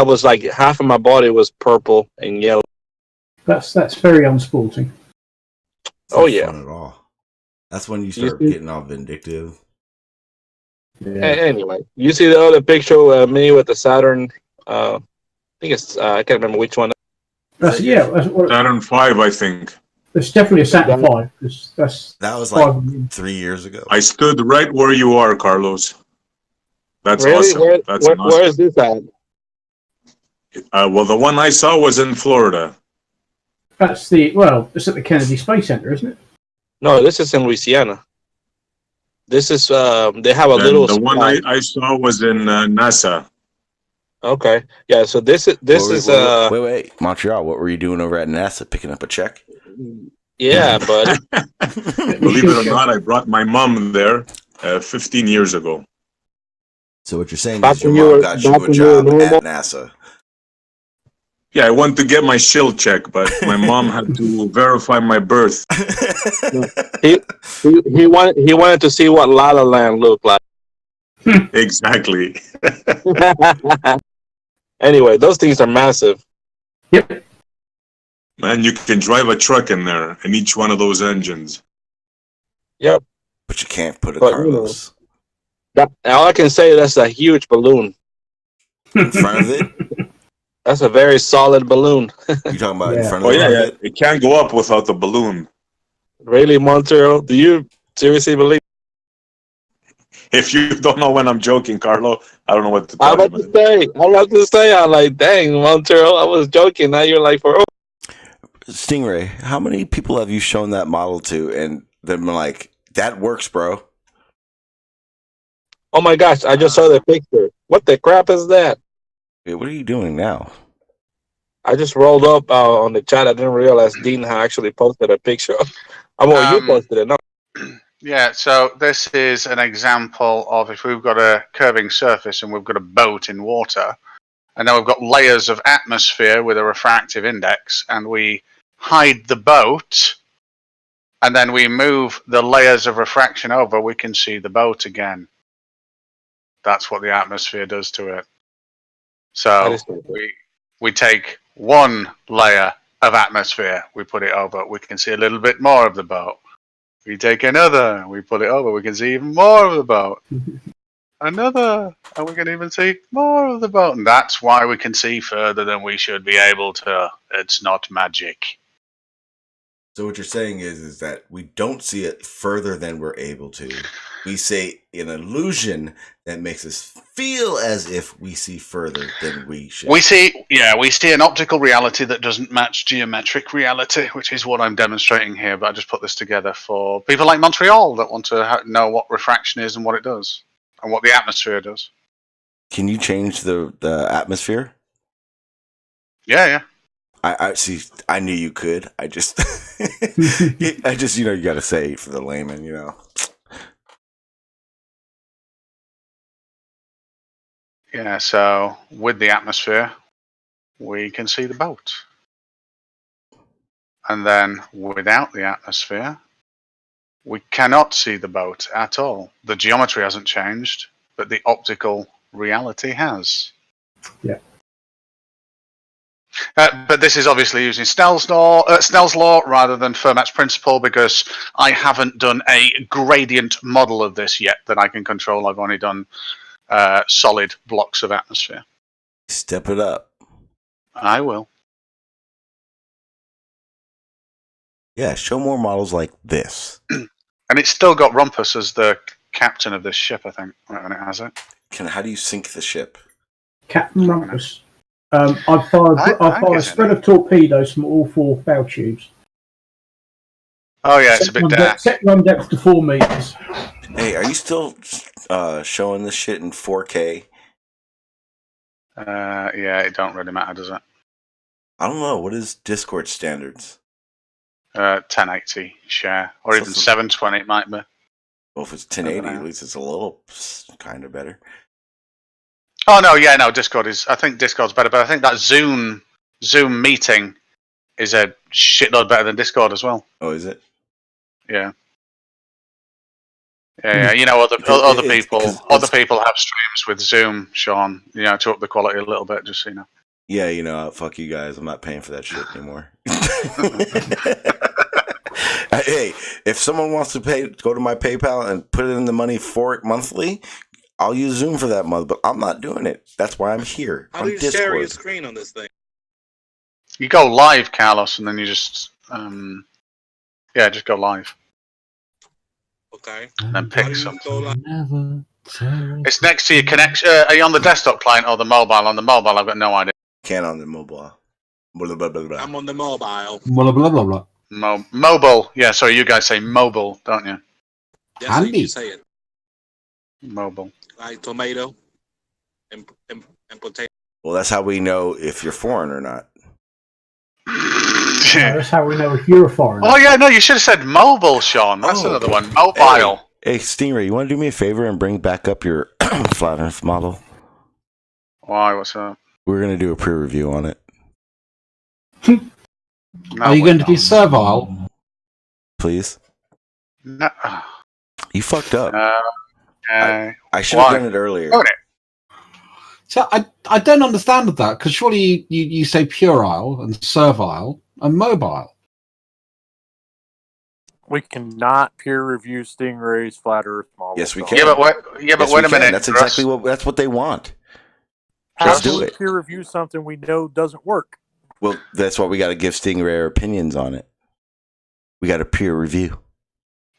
C: was like, half of my body was purple and yellow.
I: That's very unsporting.
A: It's not
C: Oh, yeah.
A: fun at all. That's when you start getting all vindictive.
I: Yeah.
C: Anyway, you see the other picture of me with the Saturn. I think it's I can't remember which one.
I: That's
H: Saturn V, I think.
I: It's definitely a Saturn V.
A: That was like 3 years ago.
H: I stood right where you are, Carlos. That's
C: Really?
H: awesome. That's awesome.
C: Where is this at?
H: Well, the one I saw was in Florida.
I: It's at the Kennedy Space Center, isn't it?
C: No, this is in Louisiana. This is they have a little.
H: The one I saw was in NASA.
C: Okay, yeah. So this is
A: wait, Montreal. What were you doing over at NASA? Picking up a check?
C: Yeah, but
H: believe it or not, I brought my mom there 15 years ago.
A: So what you're saying is your mom got you a job at NASA?
H: Yeah, I went to get my shill check, but my mom had to verify my birth.
C: he wanted to see what La La Land looked like.
H: Exactly.
C: Anyway, those things are massive.
I: Yep.
H: Man, you can drive a truck in there in each one of those engines.
C: Yep.
A: But you can't put a Carlos.
C: All I can say, that's a huge balloon.
A: In front of it?
C: That's a very solid balloon.
A: You talking about in front of it?
H: It can't go up without the balloon.
C: Really, Montreal? Do you seriously believe?
H: If you don't know when I'm joking, Carlo, I don't know what to tell
C: I'm about to say, I'm like, dang, Montreal, I was joking. Now you're like, for
A: Stingray, how many people have you shown that model to and they're like, that works, bro?
C: Oh my gosh, I just saw the picture. What the crap is that?
A: Hey, what are you doing now?
C: I just rolled up on the chat. I didn't realize Dean had actually posted a picture. You posted it, no?
G: Yeah, so this is an example of if we've got a curving surface and we've got a boat in water, and then we've got layers of atmosphere with a refractive index, and we hide the boat, and then we move the layers of refraction over, we can see the boat again. That's what the atmosphere does to it. So we take one layer of atmosphere, we put it over, we can see a little bit more of the boat. We take another, we put it over, we can see even more of the boat. Another, and we can even see more of the boat. And that's why we can see further than we should be able to. It's not magic.
A: So what you're saying is that we don't see it further than we're able to. We say an illusion that makes us feel as if we see further than we should.
G: We see an optical reality that doesn't match geometric reality, which is what I'm demonstrating here. But I just put this together for people like Montreal that want to know what refraction is and what it does, and what the atmosphere does.
A: Can you change the atmosphere?
G: Yeah.
A: I see. I knew you could. I just you got to say for the layman,
G: Yeah, so with the atmosphere, we can see the boat. And then without the atmosphere, we cannot see the boat at all. The geometry hasn't changed, but the optical reality has.
I: Yeah.
G: But this is obviously using Snell's law rather than Fermat's principle, because I haven't done a gradient model of this yet that I can control. I've only done solid blocks of atmosphere.
A: Step it up.
G: I will.
A: Yeah, show more models like this.
G: And it's still got Rumpus as the captain of this ship, I think, when it has it.
A: How do you sink the ship?
I: Captain Rumpus. I fire a spread of torpedoes from all 4 bow tubes.
G: Oh yeah, it's a bit dark.
I: Set run depth to 4 meters.
A: Hey, are you still showing this shit in 4K?
G: Yeah, it don't really matter, does it?
A: I don't know. What is Discord standards?
G: 1080 share, or even 720 it might be.
A: Well, if it's 1080, at least it's a little kind of better.
G: Oh no, Discord is. I think Discord's better, but I think that Zune Zoom meeting is a shitload better than Discord as well.
A: Oh, is it?
G: Yeah. Yeah, you know, other people have streams with Zoom, Sean. You know, to up the quality a little bit, just so you know.
A: Yeah, you know, fuck you guys. I'm not paying for that shit anymore. Hey, if someone wants to pay, go to my PayPal and put in the money for it monthly, I'll use Zoom for that month, but I'm not doing it. That's why I'm here.
C: How do you share your screen on this thing?
G: You go live, Carlos, and then you just just go live.
C: Okay.
G: And then pick something. It's next to your connection. Are you on the desktop client or the mobile? On the mobile, I've got no idea.
A: Can't on the mobile. Blah, blah, blah, blah.
C: I'm on the mobile.
D: Blah blah blah blah.
G: Mobile. Yeah, sorry, you guys say mobile, don't you?
C: That's how you say it.
G: Mobile.
C: Like tomato and potato.
A: Well, that's how we know if you're foreign or not.
I: That's how we know if you're a foreigner.
G: Oh yeah, no, you should have said mobile, Sean. That's another one. Mobile.
A: Hey, Stingray, you want to do me a favor and bring back up your flat Earth model?
G: Why? What's up?
A: We're gonna do a pre-review on it.
G: No,
D: Are you going to be servile?
A: Please.
G: No.
A: You fucked up.
G: I
A: should have done it earlier.
D: So I don't understand that, because surely you say puerile and servile and mobile.
B: We cannot peer review Stingray's flat Earth model.
A: Yes, we can.
G: Yeah, but wait a minute.
A: That's exactly that's what they want.
B: How do we peer review something we know doesn't work?
A: Well, that's why we got to give Stingray our opinions on it. We got to peer review.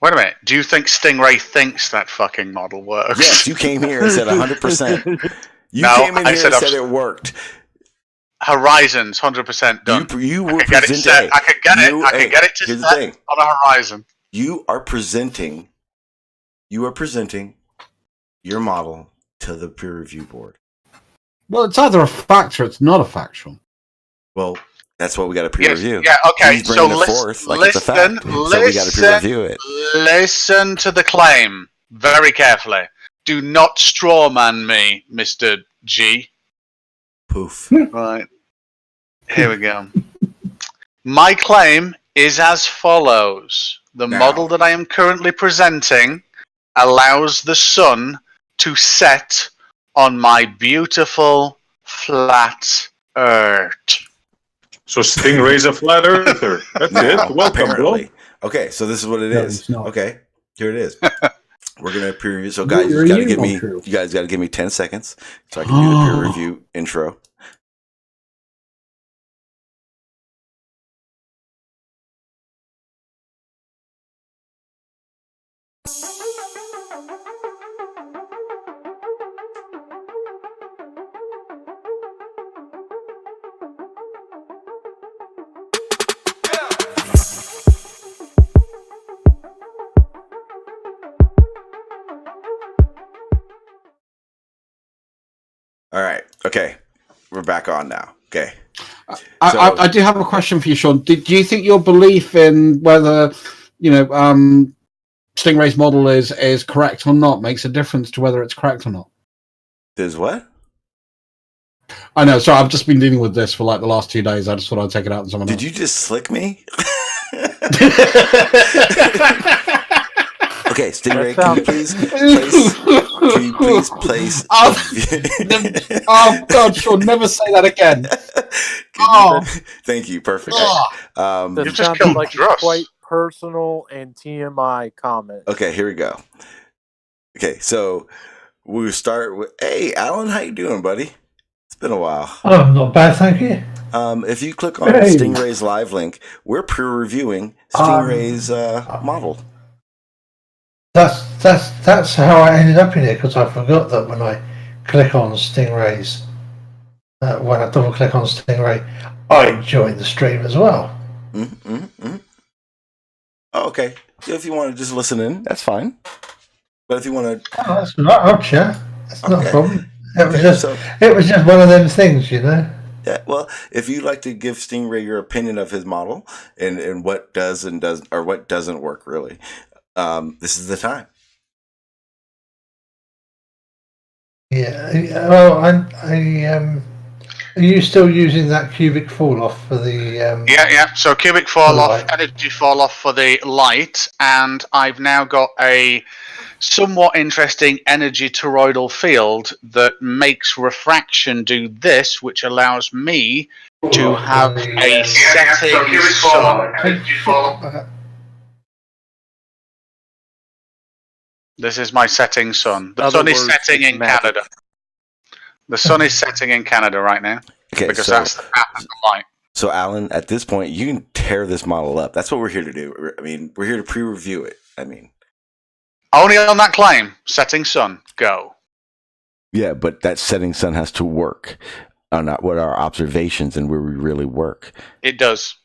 G: Wait a minute. Do you think Stingray thinks that fucking model works?
A: Yes, you came here and said 100%. You came in here and said it worked.
G: Horizons, 100% done.
A: You were
G: I could
A: presenting.
G: I could get it. I could get it to
A: here's
G: set
A: the thing.
G: on a horizon.
A: You are presenting your model to the peer review board.
D: Well, it's either a fact or it's not a factual.
A: Well, that's what we got to peer review.
G: Yeah, okay.
A: He's bringing it forth like it's a fact. So we got to peer review it.
G: Listen to the claim very carefully. Do not strawman me, Mr. G.
A: Poof.
G: Right. Here we go. My claim is as follows. The model that I am currently presenting allows the sun to set on my beautiful flat Earth.
H: So Stingray's a flat earther. That's it. Welcome,
A: apparently. Okay, so this is what it is. Okay, here it is. We're gonna peer review. So guys, you guys got to give me 10 seconds so I can do the peer review intro. All right. Okay. We're back on now. Okay.
D: I do have a question for you, Sean. Do you think your belief in whether, Stingray's model is correct or not makes a difference to whether it's correct or not?
A: Does what?
D: I know. Sorry, I've just been dealing with this for like the last 2 days. I just thought I'd take it out on someone else.
A: Did you just slick me? Okay, Stingray, can you please place?
D: Oh God, Sean, never say that again.
A: Thank you, perfect.
B: That sounded like a quite personal and TMI comment.
A: Okay, here we go. Okay, so we'll start with, hey, Alan, how you doing, buddy? It's been a while.
J: Oh, not bad, thank you.
A: If you click on Stingray's live link, we're pre-reviewing Stingray's model.
J: That's how I ended up in it, because I forgot that when I click on Stingray's, when I double click on Stingray, I joined the stream as well.
A: Oh, okay. If you want to just listen in, that's fine. But if you want to,
J: that's right. I'll chat. That's not a problem. It was just one of them things, Yeah.
A: Well, if you'd like to give Stingray your opinion of his model and what does and doesn't, or what doesn't work really, this is the time.
J: Yeah. Well, Are you still using that cubic fall off for the?
G: Yeah. So cubic fall off,
J: light.
G: energy fall off for the light, and I've now got a somewhat interesting energy toroidal field that makes refraction do this, which allows me to have a setting sun. This is my setting sun. The sun is setting in Canada. The sun is setting in Canada right now.
A: Okay,
G: because that's the path of the light.
A: So, Alan, at this point, you can tear this model up. That's what we're here to do. I mean, we're here to pre-review it. I mean,
G: only on that claim, setting sun, go.
A: Yeah, but that setting sun has to work on what our observations and where we really work.
G: It does.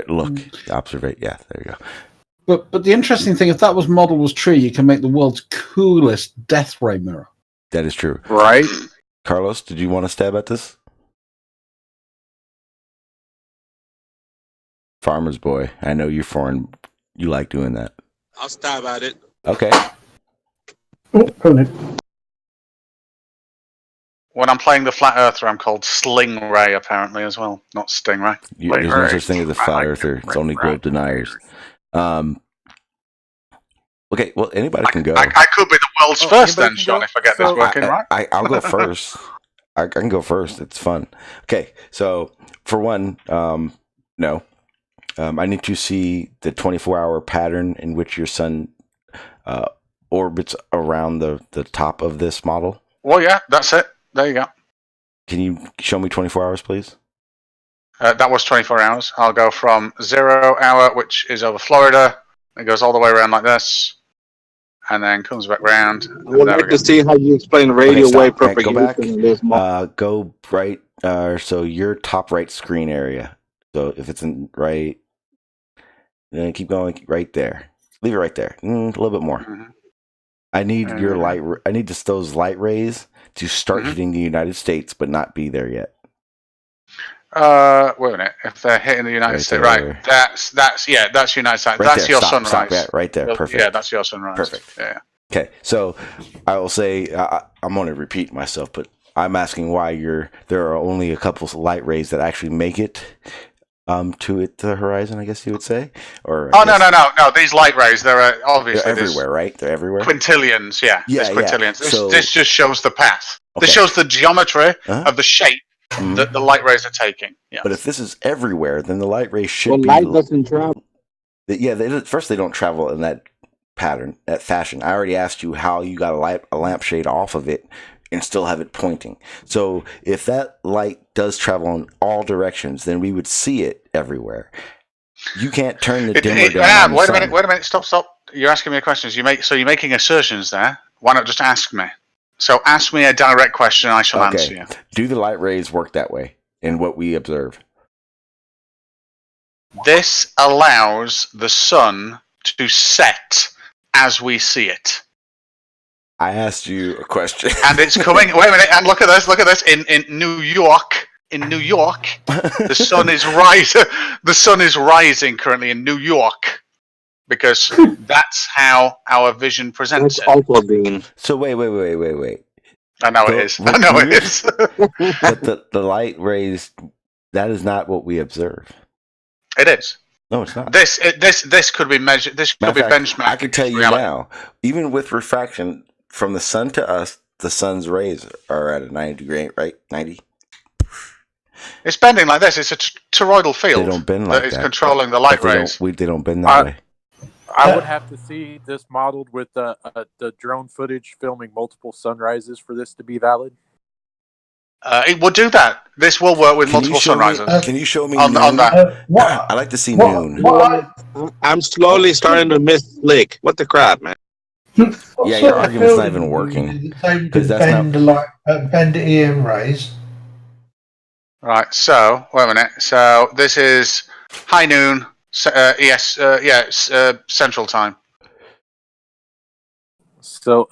A: Look, observe. Yeah, there you
D: go. But the interesting thing, if that model was true, you can make the world's coolest death ray mirror.
A: That is true.
B: Right?
A: Carlos, did you want to stab at this? Farmer's boy. I know you're foreign. You like doing that.
C: I'll stab at it.
A: Okay.
I: Oh, hold it.
G: When I'm playing the Flat Earther, I'm called Sling Ray, apparently, as well. Not Stingray.
A: There's no such thing as a Flat Earther. It's only growth deniers. Okay, well, anybody can go.
G: I could be the world's first then, Sean, if I get this working right.
A: I'll go first. I can go first. It's fun. Okay, so for one, no. I need to see the 24-hour pattern in which your sun orbits around the top of this model.
G: Well, yeah, that's it. There you go.
A: Can you show me 24 hours, please?
G: That was 24 hours. I'll go from 0 hour, which is over Florida. It goes all the way around like this, and then comes back round.
C: I would like to see how you explain radio wave propagation.
A: Go back. In this model. Go right. So your top right screen area. So if it's in right, then keep going right there. Leave it right there. A little bit more.
G: Mm-hmm.
A: I need your light. I need those light rays to start hitting the United States, but not be there yet.
G: Wait a minute. If they're hitting the United States, right? That's United States.
A: Right
G: that's
A: there.
G: your
A: Stop,
G: sunrise.
A: Stop, right there. Perfect.
G: Yeah, that's your sunrise.
A: Perfect.
G: Yeah.
A: Okay, so I will say I'm going to repeat myself, but I'm asking why there are only a couple of light rays that actually make it to the horizon, I guess you would say. Or
G: no. These light rays, they're obviously
A: everywhere, right? They're everywhere.
G: Quintillions, yeah.
A: Yeah,
G: there's quintillions.
A: Yeah.
G: This just shows the path. Okay. This shows the geometry of the shape that the light rays are taking. Yeah.
A: But if this is everywhere, then the light rays should be.
C: Light doesn't travel.
A: Yeah, they don't travel in that pattern, that fashion. I already asked you how you got a lampshade off of it and still have it pointing. So if that light does travel in all directions, then we would see it everywhere. You can't turn the dimmer down.
G: Wait a minute. Stop. You're asking me questions. You're making assertions there. Why not just ask me? So ask me a direct question and I shall answer you.
A: Do the light rays work that way in what we observe?
G: This allows the sun to set as we see it.
A: I asked you a question.
G: And it's coming. Wait a minute. And look at this. In New York, the sun is rising. The sun is rising currently in New York because that's how our vision presents it.
A: So wait.
G: I know it is.
A: But the light rays, that is not what we observe.
G: It is.
A: No, it's not.
G: This could be measured. This could be benchmarked.
A: I can tell you now, even with refraction from the sun to us, the sun's rays are at a 90 degree, right? 90.
G: It's bending like this. It's a toroidal field.
A: They don't bend like that.
G: It's controlling the light rays.
A: They don't bend that way.
B: I would have to see this modeled with the drone footage filming multiple sunrises for this to be valid.
G: It will do that. This will work with multiple sunrises.
A: Can you show me
G: on that?
A: I like to see noon.
C: I'm slowly starting to miss Slick. What the crap, man?
A: Yeah, your argument's not even working.
J: Because that's not bend EM rays.
G: Right. So wait a minute. So this is high noon. Central time.
B: So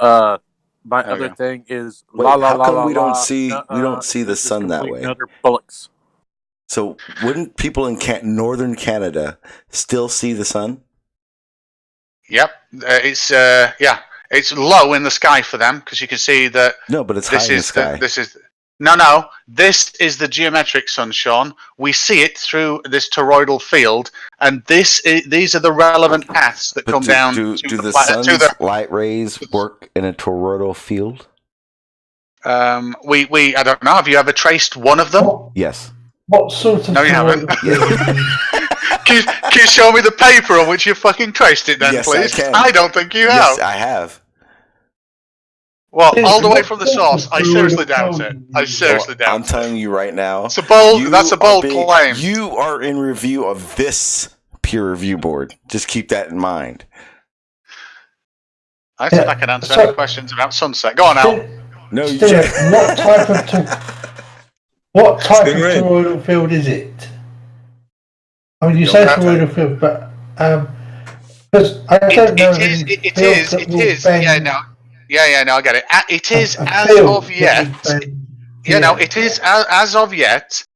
B: my other thing is
A: how come we don't see the sun that way?
B: Bullocks.
A: So wouldn't people in northern Canada still see the sun?
G: Yep, it's low in the sky for them because you can see that.
A: No, but it's high in the sky.
G: No. This is the geometric sun, Sean. We see it through this toroidal field, and these are the relevant paths that come down.
A: Do the sun's light rays work in a toroidal field?
G: I don't know. Have you ever traced one of them?
A: Yes.
J: What sort of?
G: No, you haven't. Can you show me the paper on which you fucking traced it, then,
A: yes,
G: please?
A: I can.
G: I don't think you have.
A: Yes, I have.
G: Well, all the way from the source. I seriously doubt it. I seriously doubt it.
A: I'm telling you right now.
G: It's a bold. That's a bold claim.
A: You are in review of this peer review board. Just keep that in mind.
G: I said I can answer any questions about sunset. Go on, Al.
A: No, you
J: what type of toroidal field is it? I mean, you say toroidal field, but because I don't know.
G: It is. Yeah, no. I get it. It is as of yet. It is as of yet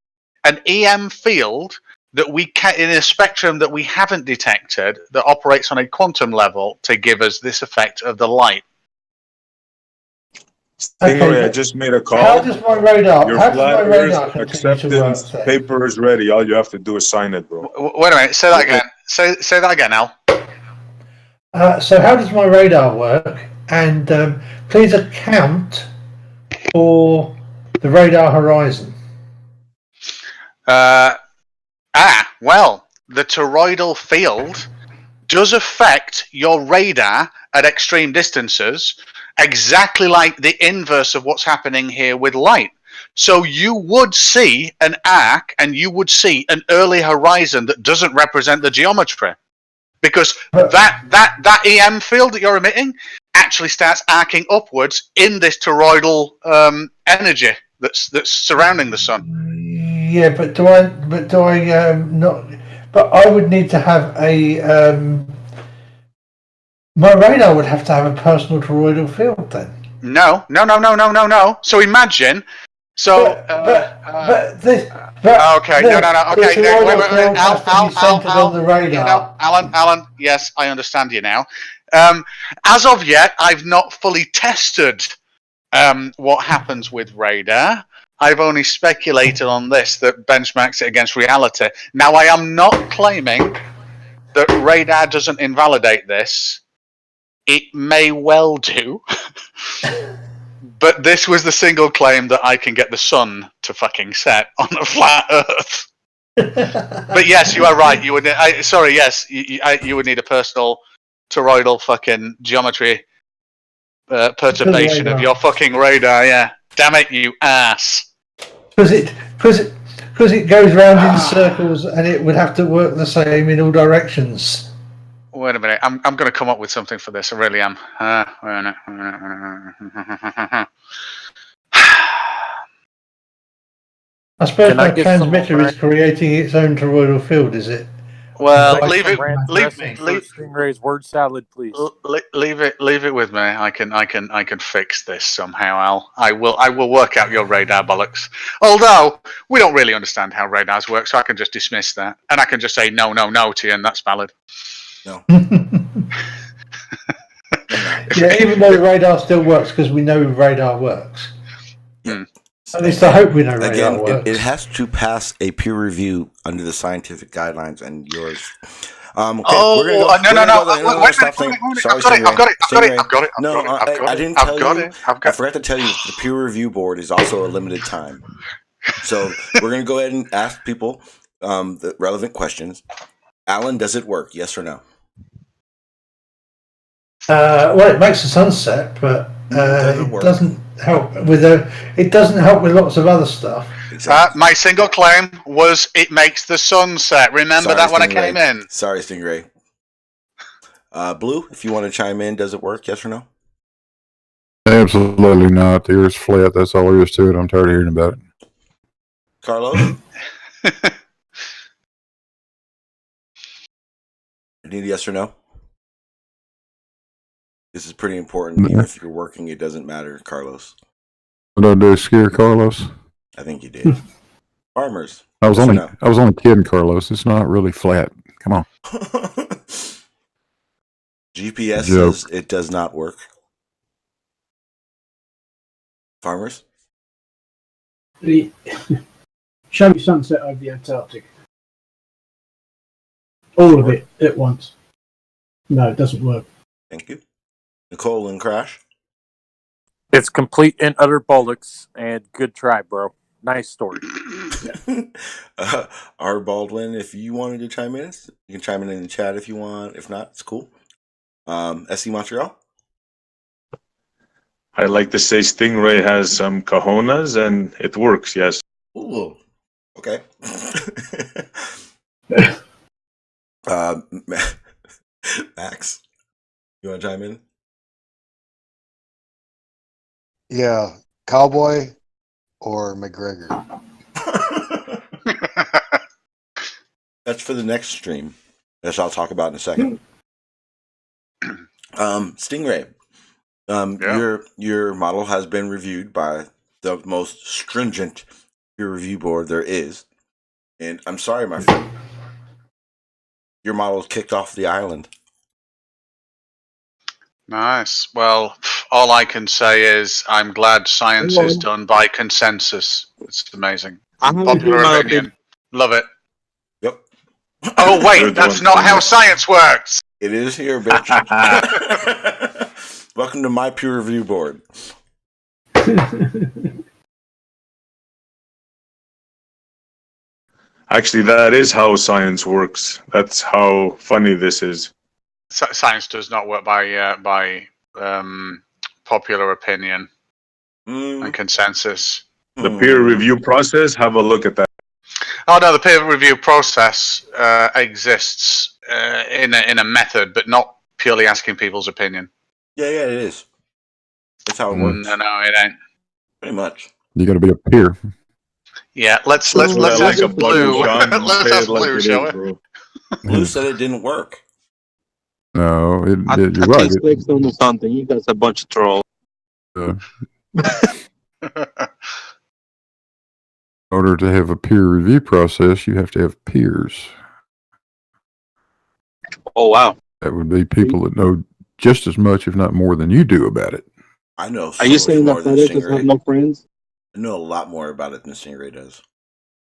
G: an EM field that we can, in a spectrum that we haven't detected, that operates on a quantum level to give us this effect of the light.
H: Stingray, I just made a call.
J: How does my radar?
H: Your flat Earth acceptance paper is ready. All you have to do is sign it, bro.
G: Wait a minute. Say that again. Say that again, Al.
J: So how does my radar work? And please account for the radar horizon.
G: Well, the toroidal field does affect your radar at extreme distances, exactly like the inverse of what's happening here with light. So you would see an arc and you would see an early horizon that doesn't represent the geometry. Because that EM field that you're emitting actually starts arcing upwards in this toroidal energy that's surrounding the sun.
J: Yeah, but I would need to have my radar would have to have a personal toroidal field then.
G: No. So imagine. So. Okay. No. Okay. Wait. Alan. Yes, I understand you now. As of yet, I've not fully tested what happens with radar. I've only speculated on this that benchmarks it against reality. Now, I am not claiming that radar doesn't invalidate this. It may well do. But this was the single claim that I can get the sun to fucking set on a flat Earth. But yes, you are right. You would. You would need a personal toroidal fucking geometry perturbation of your fucking radar. Yeah. Damn it, you ass.
J: Because it goes round in circles, and it would have to work the same in all directions.
G: Wait a minute, I'm going to come up with something for this. I really am.
J: I suppose my transmitter is creating its own toroidal field, is it?
G: Well, leave
B: Stingray's word salad, please.
G: Leave it with me. I can fix this somehow, Al. I will work out your radar bollocks. Although we don't really understand how radars work, so I can just dismiss that, and I can just say no to you, and that's valid.
A: No.
J: Yeah, even though radar still works because we know radar works. At least I hope we know radar works.
A: It has to pass a peer review under the scientific guidelines and yours. Okay,
G: no. I've got it.
A: No, I didn't tell you. I forgot to tell you the peer review board is also a limited time. So we're going to go ahead and ask people the relevant questions. Alan, does it work? Yes or no?
J: Well, it makes the sunset, but it doesn't help with it doesn't help with lots of other stuff.
A: Exactly.
G: My single claim was it makes the sunset. Remember that when I came in.
A: Sorry, Stingray. Blue, if you want to chime in, does it work? Yes or no?
K: Absolutely not. The Earth's flat. That's all there is to it. I'm tired of hearing about it.
A: Carlos? I need a yes or no? This is pretty important. Even if you're working, it doesn't matter, Carlos.
K: What did I do? Scare Carlos?
A: I think you did. Farmers.
K: I was only kidding, Carlos. It's not really flat. Come on.
A: GPS says it does not work. Farmers?
I: Show me sunset over the Antarctic. All of it at once. No, it doesn't work.
A: Thank you. Nicole and Crash.
B: It's complete and utter bollocks, and good try, bro. Nice story.
A: R. Baldwin, if you wanted to chime in, you can chime in the chat if you want. If not, it's cool. SC Montreal.
H: I like to say Stingray has some cojones and it works, yes.
A: Ooh, okay. Max, you want to chime in?
L: Yeah, Cowboy or McGregor.
A: That's for the next stream. That's I'll talk about in a second. Stingray, your model has been reviewed by the most stringent peer review board there is, and I'm sorry, my friend, your model is kicked off the island.
G: Nice. Well, all I can say is I'm glad science is done by consensus. It's amazing. Popular opinion. Love it.
A: Yep.
G: Oh, wait, that's not how science works.
A: It is here, bitch. Welcome to my peer review board.
H: Actually, that is how science works. That's how funny this is.
G: Science does not work by popular opinion and consensus.
H: The peer review process, have a look at that.
G: Oh no, the peer review process exists in a method, but not purely asking people's opinion.
A: Yeah, it is. That's how it works.
G: No, it ain't.
A: Pretty much.
K: You got to be a peer.
G: Yeah, let's ask Blue. Let's ask Blue, shall we?
A: Blue said it didn't work.
K: No, you're
C: I
K: right.
C: think Slick's on something. You guys a bunch of trolls.
K: In order to have a peer review process, you have to have peers.
C: Oh, wow.
K: That would be people that know just as much, if not more, than you do about it.
A: I know.
C: Are you saying that Stingray have no friends?
A: I know a lot more about it than Stingray does.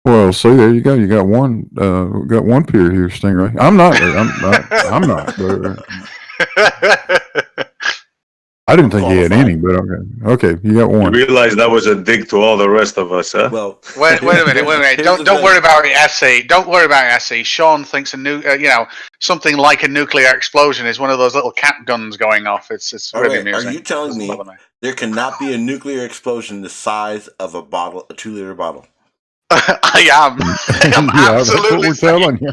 K: Well, see, there you go. You got one. Got one peer here, Stingray. I'm not. I'm not. I didn't think he had any, but okay. You got one.
H: You realize that was a dig to all the rest of us, huh?
A: Well,
G: wait a minute. Don't worry about it, SE. Don't worry about it, SE. Sean thinks something like a nuclear explosion is one of those little cat guns going off. It's really amusing.
A: Are you telling me there cannot be a nuclear explosion the size of a bottle, a 2-liter bottle?
G: I am absolutely
K: that's what we're telling you.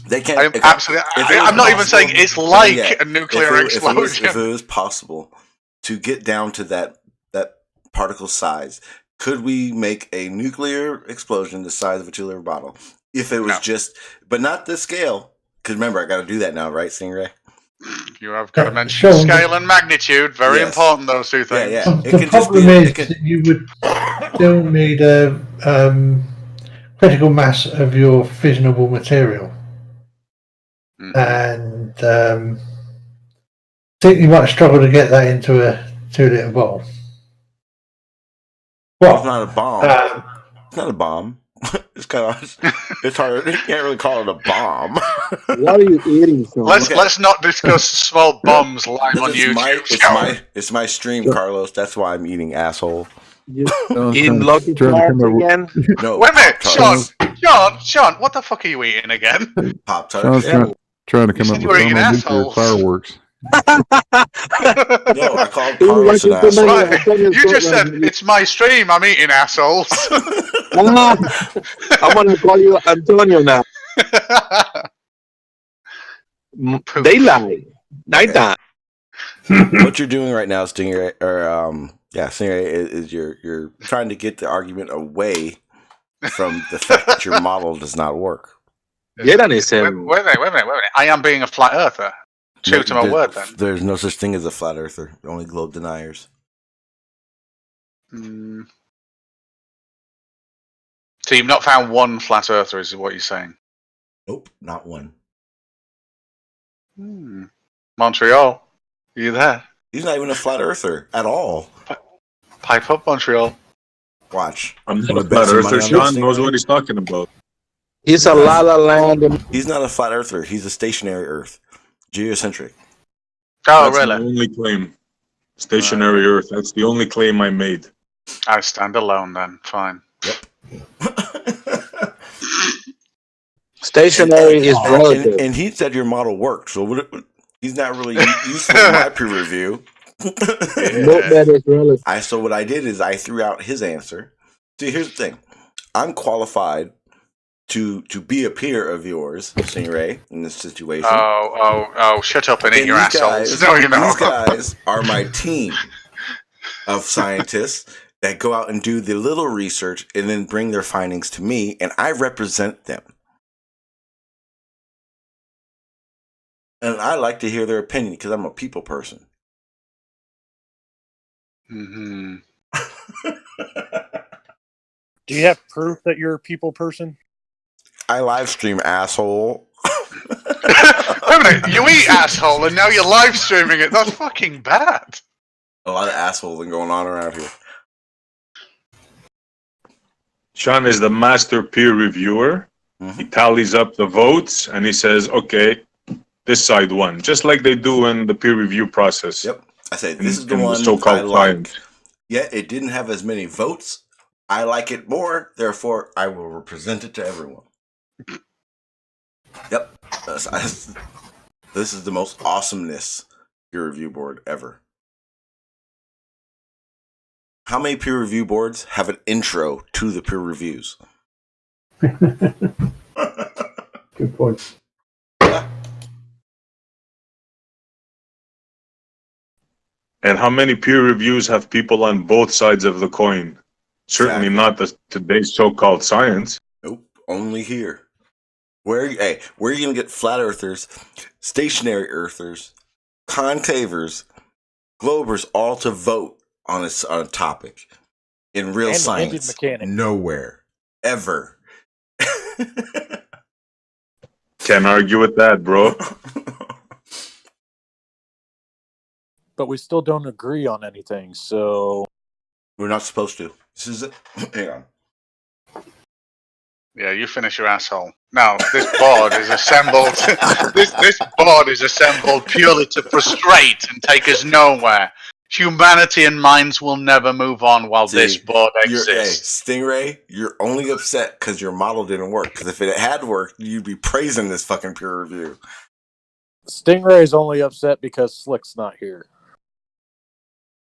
A: They can't.
G: I'm not even saying it's like a nuclear explosion.
A: If it was possible to get down to that particle size, could we make a nuclear explosion the size of a 2-liter bottle? If it was but not the scale. Because remember, I got to do that now, right, Stingray?
G: You have got to mention scale and magnitude. Very important, those two things.
A: Yeah.
J: The problem is that you would still need a critical mass of your fissionable material. And I think you might struggle to get that into a 2-liter bottle.
A: Well, it's not a bomb. It's not a bomb. It's kind of it's hard. You can't really call it a bomb.
C: What are you eating?
G: Let's not discuss small bombs live on YouTube.
A: It's my stream, Carlos. That's why I'm eating, asshole.
C: Eating Lucky Charms again?
A: No.
G: Wait a minute, Sean. What the fuck are you eating again?
A: Pop-Tarts.
K: Trying to come up with some fireworks.
A: No, I called Carlos an asshole.
G: You just said it's my stream. I'm eating assholes.
C: I'm gonna call you Antonio now. They lie. Nighttime.
A: What you're doing right now, Stingray, Stingray, is you're trying to get the argument away from the fact that your model does not work.
G: Wait a minute. I am being a flat earther. True to my word, then.
A: There's no such thing as a flat earther. Only globe deniers.
G: So you've not found one flat earther, is what you're saying?
A: Nope, not one.
G: Montreal, are you there?
A: He's not even a flat earther at all.
G: Pipe up, Montreal.
A: Watch.
H: I'm not a flat earther. Sean knows what he's talking about.
C: He's a la la land.
A: He's not a flat earther. He's a stationary Earth, geocentric.
G: Oh,
H: That's
G: really?
H: my only claim. Stationary Earth. That's the only claim I made.
G: I stand alone then. Fine.
A: Yep.
C: Stationary is relative.
A: And he said your model worked, so he's not really useful in my peer review.
C: That is relative.
A: So what I did is I threw out his answer. See, here's the thing. I'm qualified to be a peer of yours, Stingray, in this situation.
G: Oh, shut up and eat your assholes. No, you know.
A: These guys are my team of scientists that go out and do the little research and then bring their findings to me, and I represent them. And I like to hear their opinion because I'm a people person.
G: Mm-hmm.
B: Do you have proof that you're a people person?
A: I live stream, asshole.
G: Wait a minute, you eat asshole and now you're live streaming it. That's fucking bad.
A: A lot of assholes going on around here.
H: Sean is the master peer reviewer. Mm-hmm. He tallies up the votes and he says, okay, this side won. Just like they do in the peer review process.
A: Yep. I say, this is the one
H: so-called
A: I like. Yet it didn't have as many votes. I like it more. Therefore, I will represent it to everyone. Yep. This is the most awesomeness peer review board ever. How many peer review boards have an intro to the peer reviews?
I: Good point.
H: And how many peer reviews have people on both sides of the coin? Certainly not today's so-called science.
A: Nope, only here. Where are you going to get flat earthers, stationary earthers, concavers, globers all to vote on a topic in real
B: and
A: science? Nowhere. Ever.
H: Can't argue with that, bro.
B: But we still don't agree on anything, so...
A: We're not supposed to. This is it. Hang on.
G: Yeah, you finish your asshole. Now, this board is assembled. this board is assembled purely to frustrate and take us nowhere. Humanity and minds will never move on while this board exists.
A: Stingray, you're only upset because your model didn't work. Because if it had worked, you'd be praising this fucking peer review.
B: Stingray's only upset because Slick's not here.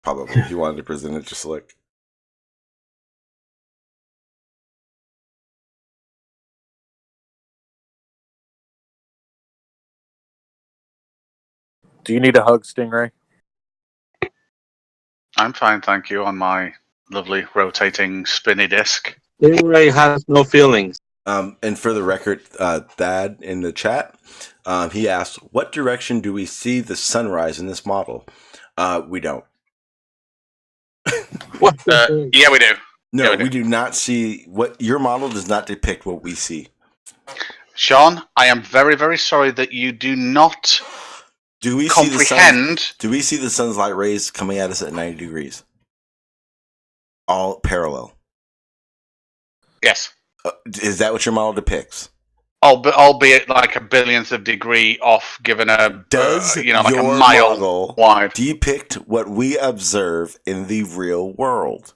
A: Probably. He wanted to present it to Slick.
B: Do you need a hug, Stingray?
G: I'm fine, thank you, on my lovely rotating spinny disc.
C: Stingray has no feelings.
A: And for the record, Thad in the chat, he asked, what direction do we see the sunrise in this model? We don't.
C: What?
G: Yeah, we do.
A: No,
G: yeah,
A: we do not see what your model does not depict what we see.
G: Sean, I am very, very sorry that you do not comprehend.
A: Do we see the sun's light rays coming at us at 90 degrees? All parallel.
G: Yes.
A: Is that what your model depicts?
G: Albeit like a billionth of degree off, given a like a mile wide.
A: Depict what we observe in the real world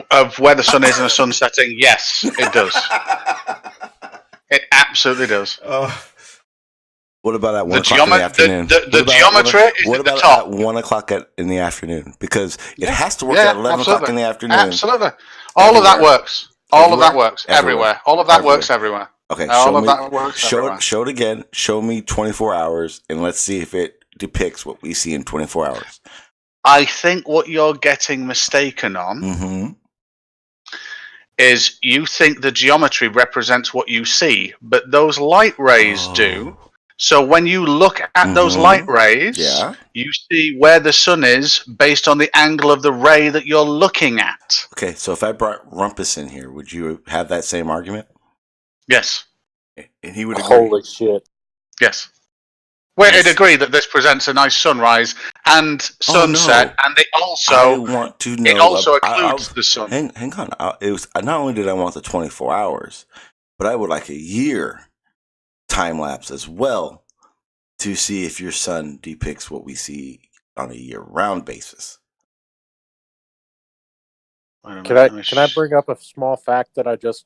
G: of where the sun is in a sun setting. Yes, it does. It absolutely does.
A: What about at 1 o'clock in the afternoon?
G: The geometry is
A: what
G: at the
A: about
G: top.
A: at 1 o'clock in the afternoon? Because it has to work at 11 o'clock in the afternoon.
G: Absolutely. All of that works. All of that works everywhere. All of that works everywhere.
A: Okay,
G: that works
A: show it again. Show me 24 hours, and let's see if it depicts what we see in 24 hours.
G: I think what you're getting mistaken on is you think the geometry represents what you see, but those light rays do. So when you look at those light rays, you see where the sun is based on the angle of the ray that you're looking at.
A: Okay, so if I brought Rumpus in here, would you have that same argument?
G: Yes.
A: And he would agree.
B: Holy shit.
G: Yes. We'd agree that this presents a nice sunrise and sunset, and it also
A: I want to know.
G: It also includes the sun.
A: Hang on. It was not only did I want the 24 hours, but I would like a year time lapse as well to see if your sun depicts what we see on a year-round basis.
B: Can I bring up a small fact that I just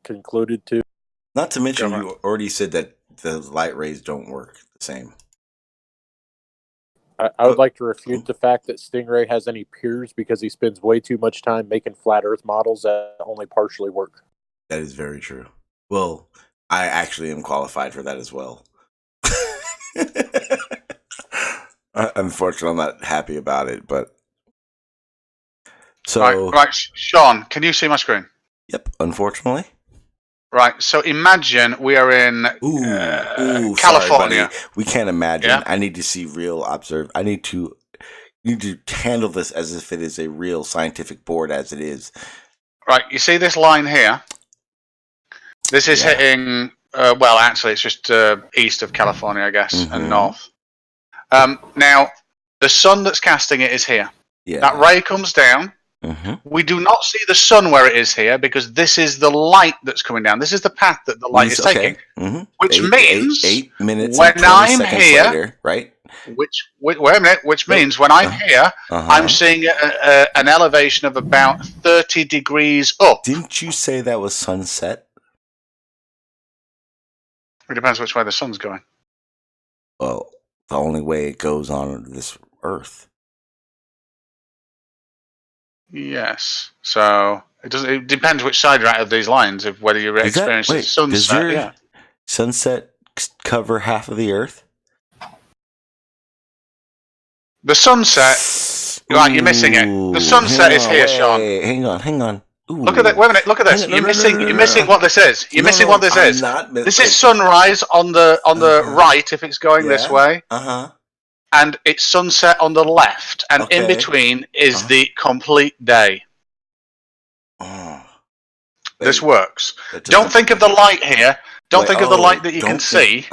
B: concluded to?
A: Not to mention, you already said that the light rays don't work the same.
B: I would like to refute the fact that Stingray has any peers because he spends way too much time making flat Earth models that only partially work.
A: That is very true. Well, I actually am qualified for that as well. Unfortunately, I'm not happy about it, but so
G: right, Sean, can you see my screen?
A: Yep. Unfortunately.
G: Right. So imagine we are in California.
A: Sorry, we can't imagine. Yeah? I need to see real observe. I need to handle this as if it is a real scientific board, as it is.
G: Right. You see this line here? This is hitting. Well, actually, it's just east of California, I guess, and north. Now, the sun that's casting it is here.
A: Yeah.
G: That ray comes down. We do not see the sun where it is here because this is the light that's coming down. This is the path that the light is taking. Which means
A: 8 minutes
G: when
A: and 20
G: I'm
A: seconds
G: here,
A: later, right?
G: Wait a minute. Which means when I'm here, I'm seeing an elevation of about 30 degrees up.
A: Didn't you say that was sunset?
G: It depends which way the sun's going.
A: Well, the only way it goes on this Earth.
G: Yes. So it depends which side you're at of these lines of whether you're experiencing sunset.
A: Does your sunset cover half of the Earth?
G: The sunset. Right, you're missing it. The sunset is here, Sean.
A: Hang on. Ooh.
G: Look at that. Wait a minute. Look at this. You're missing what this is. You're missing what this is. This is sunrise on the right if it's going this way. And it's sunset on the left, and in between is the complete day. This works. Don't think of the light here. Don't think of the light that you can see.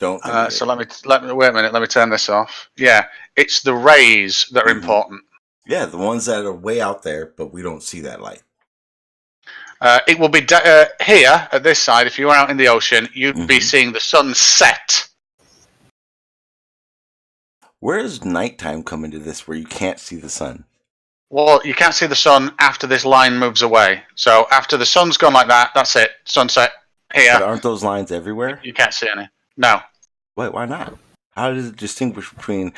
A: Don't.
G: So let me wait a minute. Let me turn this off. Yeah, it's the rays that are important.
A: Yeah, the ones that are way out there, but we don't see that light.
G: It will be here at this side. If you were out in the ocean, you'd be seeing the sun set.
A: Where does nighttime come into this where you can't see the sun?
G: Well, you can't see the sun after this line moves away. So after the sun's gone like that, that's it. Sunset here.
A: But aren't those lines everywhere?
G: You can't see any. No.
A: Wait, why not? How does it distinguish between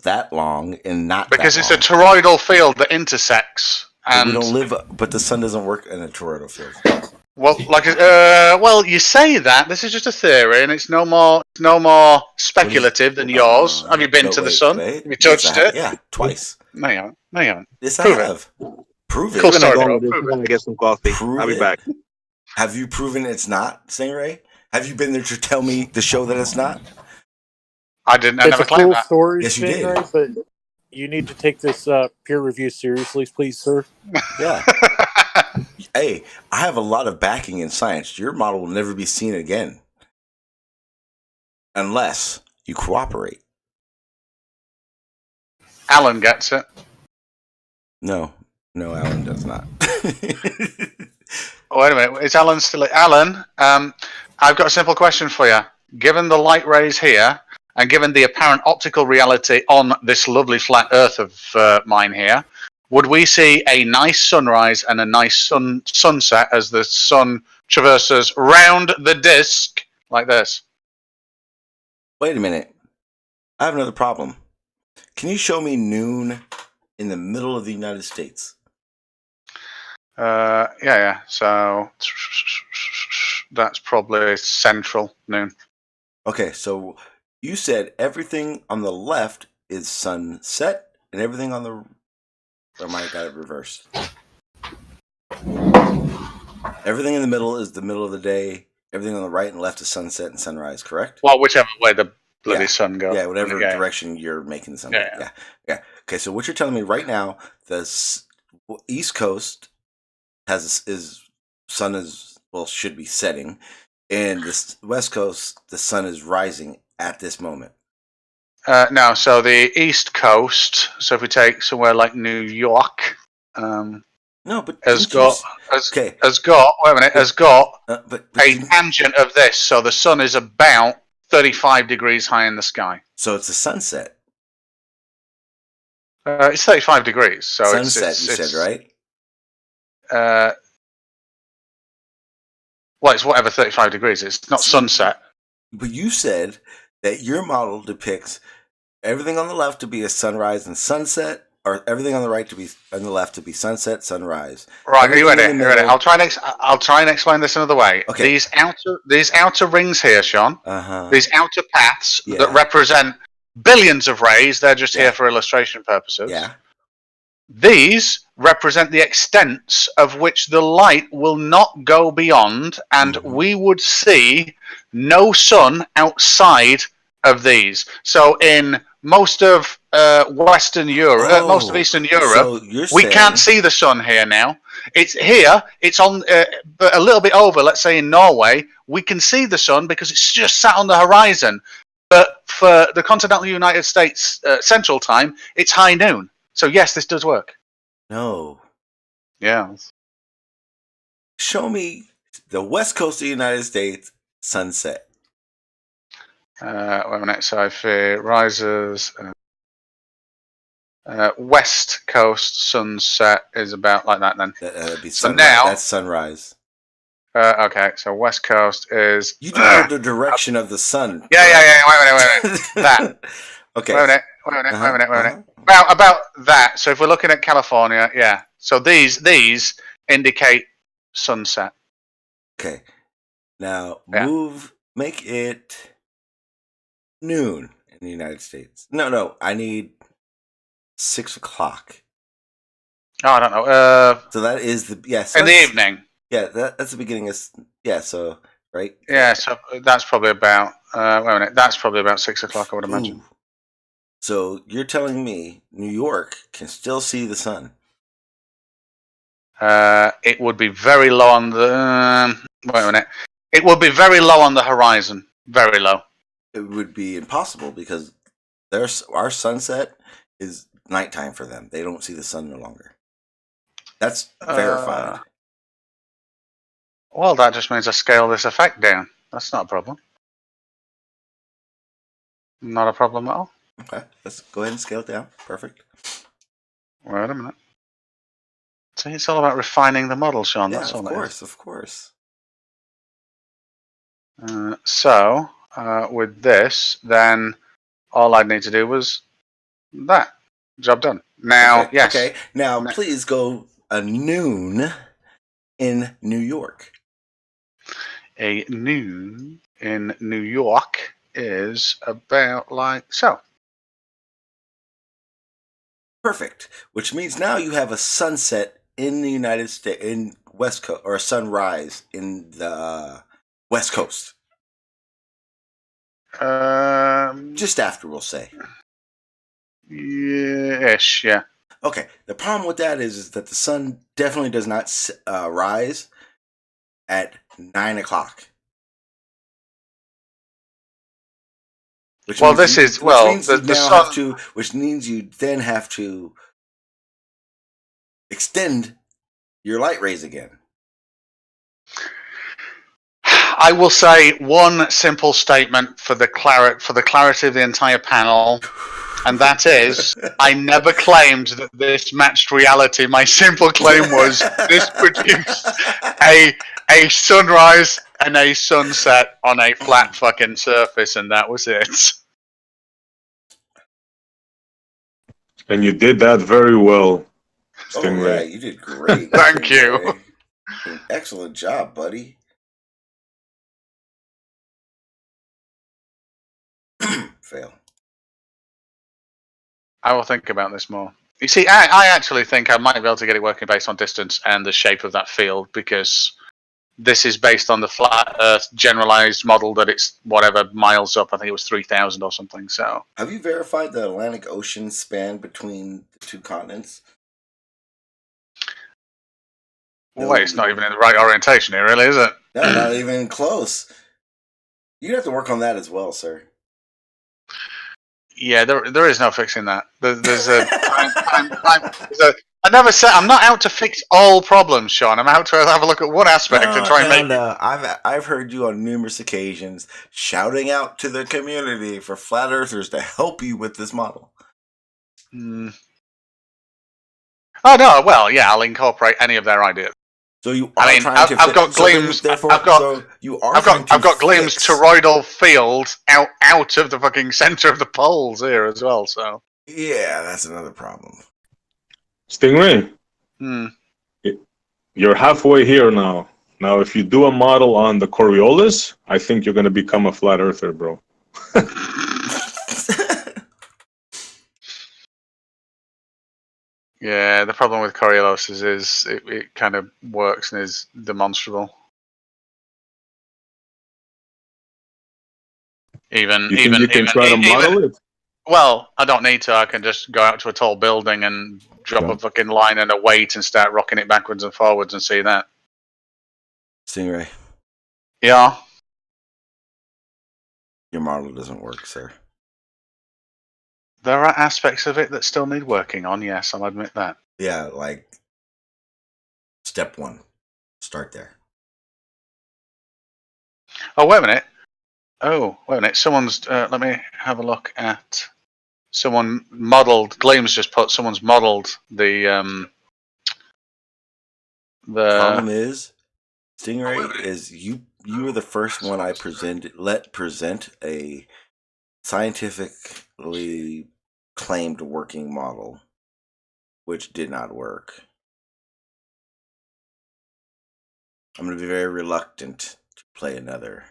A: that long and not
G: because
A: that
G: it's
A: long?
G: A toroidal field that intersects. And
A: we don't live, but the sun doesn't work in a toroidal field.
G: Well, well, you say that. This is just a theory, and it's no more speculative than yours. Have you been to the sun? Have you touched it?
A: Yeah, twice.
G: No, you haven't.
A: Yes, I have. Prove it.
G: Cool story, bro.
C: I'm gonna get some coffee. I'll be back.
A: Have you proven it's not, Stingray? Have you been there to tell me to show that it's not?
G: I didn't. I never claimed that.
B: Story,
A: yes, you
B: Stingray,
A: did.
B: But you need to take this peer review seriously, please, sir.
A: Yeah. Hey, I have a lot of backing in science. Your model will never be seen again. Unless you cooperate.
G: Alan gets it.
A: No, Alan does not.
G: Oh, wait a minute. Is Alan still... Alan, I've got a simple question for you. Given the light rays here, and given the apparent optical reality on this lovely flat Earth of mine here, would we see a nice sunrise and a nice sunset as the sun traverses round the disk like this?
A: Wait a minute. I have another problem. Can you show me in the middle of the United States?
G: Yeah. So that's probably central noon.
A: Okay, so you said everything on the left is sunset, and everything on the... Or I might have got it reversed. Everything in the middle is the middle of the day. Everything on the right and left is sunset and sunrise, correct?
G: Well, whichever way the bloody sun goes.
A: Yeah, whatever direction you're making the sun go. Yeah. Okay, so what you're telling me right now, the East Coast should be setting, In the West Coast, the sun is rising at this moment.
G: No, so the East Coast. So if we take somewhere like New York,
A: no, but
G: has got wait a minute, has got a tangent of this. So the sun is about 35 degrees high in the sky.
A: So it's a sunset.
G: It's 35 degrees. So
A: sunset,
G: it's
A: you said, right?
G: Well, it's whatever 35 degrees is. It's not sunset.
A: But you said that your model depicts everything on the left to be a sunrise and sunset, or everything on the right to be on the left to be sunset, sunrise.
G: Right, are you ready? I'll try and explain this another way.
A: Okay.
G: These outer rings here, Sean. These outer paths that represent billions of rays. They're just here for illustration purposes.
A: Yeah.
G: These represent the extents of which the light will not go beyond, and we would see no sun outside of these. So in most of Western Europe, most of Eastern Europe, we can't see the sun here now. It's here, it's on, but a little bit over, let's say in Norway, we can see the sun because it's just sat on the horizon. But for the continental United States Central Time, it's high noon. So yes, this does work.
A: No.
G: Yeah.
A: Show me the West Coast of the United States sunset.
G: Wait a minute. So if it rises, West Coast sunset is about like that. Then
A: that'd be
G: so
A: sunrise.
G: now
A: That's sunrise.
G: Okay, so West Coast is.
A: You do know the direction of the sun.
G: Yeah. Wait a minute. That.
A: Okay.
G: Wait a minute. About that. So if we're looking at California, yeah. So these indicate sunset.
A: Okay. Now make it noon in the United States. No. I need 6 o'clock.
G: Oh, I don't know.
A: So that is in
G: the evening.
A: Yeah, that's the beginning of so right.
G: Yeah, so that's probably about. Wait a minute. That's probably about 6 o'clock, I would imagine.
A: Ooh. So you're telling me New York can still see the sun?
G: It would be very low on the. Wait a minute. It would be very low on the horizon. Very low.
A: It would be impossible because our sunset is nighttime for them. They don't see the sun no longer. That's verified.
G: Well, that just means I scale this effect down. That's not a problem. Not a problem at all.
A: Okay, let's go ahead and scale it down. Perfect.
G: Wait a minute. See, it's all about refining the model, Sean.
A: Yeah,
G: that's all.
A: Of course.
G: So, with this, then all I'd need to do was that. Job done. Now,
A: okay.
G: yes.
A: Okay. Now, please go a noon in New York.
G: A noon in New York is about like so.
A: Perfect. Which means now you have a sunset in the United States, in West Coast, or a sunrise in the West Coast. Just after, we'll say.
G: Ish, yeah.
A: Okay. The problem with that is that the sun definitely does not rise at 9 o'clock. Which means you then have to extend your light rays again.
G: I will say one simple statement for the clarity of the entire panel, and that is, I never claimed that this matched reality. My simple claim was this produced a sunrise and a sunset on a flat fucking surface, and that was it.
H: And you did that very well, Stingray.
A: Oh, yeah, you did great.
G: Thank you.
A: Excellent job, buddy. Fail.
G: I will think about this more. You see, I actually think I might be able to get it working based on distance and the shape of that field, because this is based on the flat Earth generalized model that it's whatever miles up. I think it was 3,000 or something. So,
A: have you verified the Atlantic Ocean span between the two continents?
G: Wait, it's not even in the right orientation here, really, is it?
A: No, not even close. You have to work on that as well, sir.
G: Yeah, there is no fixing that. There's a I never said I'm not out to fix all problems, Sean. I'm out to have a look at one aspect and try and make.
A: No. I've heard you on numerous occasions shouting out to the community for flat earthers to help you with this model.
G: Oh no, well, yeah, I'll incorporate any of their ideas.
A: So you are I've got
G: Gleam's. I've got Gleam's toroidal field out of the fucking center of the poles here as well. So
A: yeah, that's another problem.
H: Stingray, you're halfway here now. Now, if you do a model on the Coriolis, I think you're going to become a flat earther, bro.
G: Yeah, the problem with Coriolis is it kind of works and is demonstrable. Even
H: you can try to model it.
G: Well, I don't need to. I can just go out to a tall building and drop a fucking line and a weight and start rocking it backwards and forwards and see that.
A: Stingray.
G: Yeah.
A: Your model doesn't work, sir.
G: There are aspects of it that still need working on, yes, I'll admit that.
A: Yeah, like step 1. Start there.
G: Oh, wait a minute. Someone's, let me have a look at, someone modeled, Gleam's just put, someone's modeled the
A: problem is, Stingray, is you were the first one I present a scientifically claimed working model, which did not work. I'm going to be very reluctant to play another.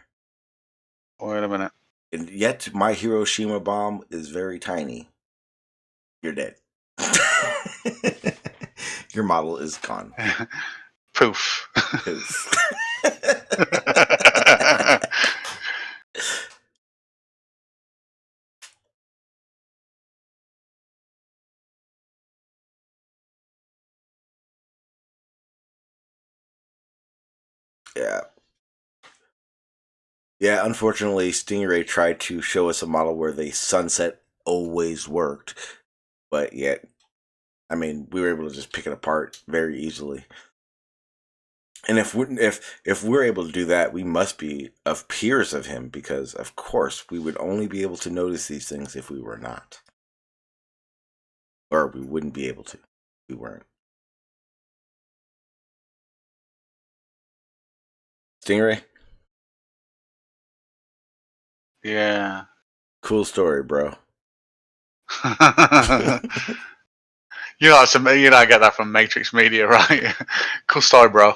G: Wait a minute.
A: And yet, my Hiroshima bomb is very tiny. You're dead. Your model is gone.
G: Poof.
A: Poof. Yeah. Yeah, unfortunately, Stingray tried to show us a model where the sunset always worked, but yet, I mean, we were able to just pick it apart very easily. And if we're able to do that, we must be of peers of him, because of course we would only be able to notice these things if we were not, or we wouldn't be able to. If we weren't. Stingray.
G: Yeah.
A: Cool story, bro.
G: You know, I get that from Matrix Media, right? Cool story, bro.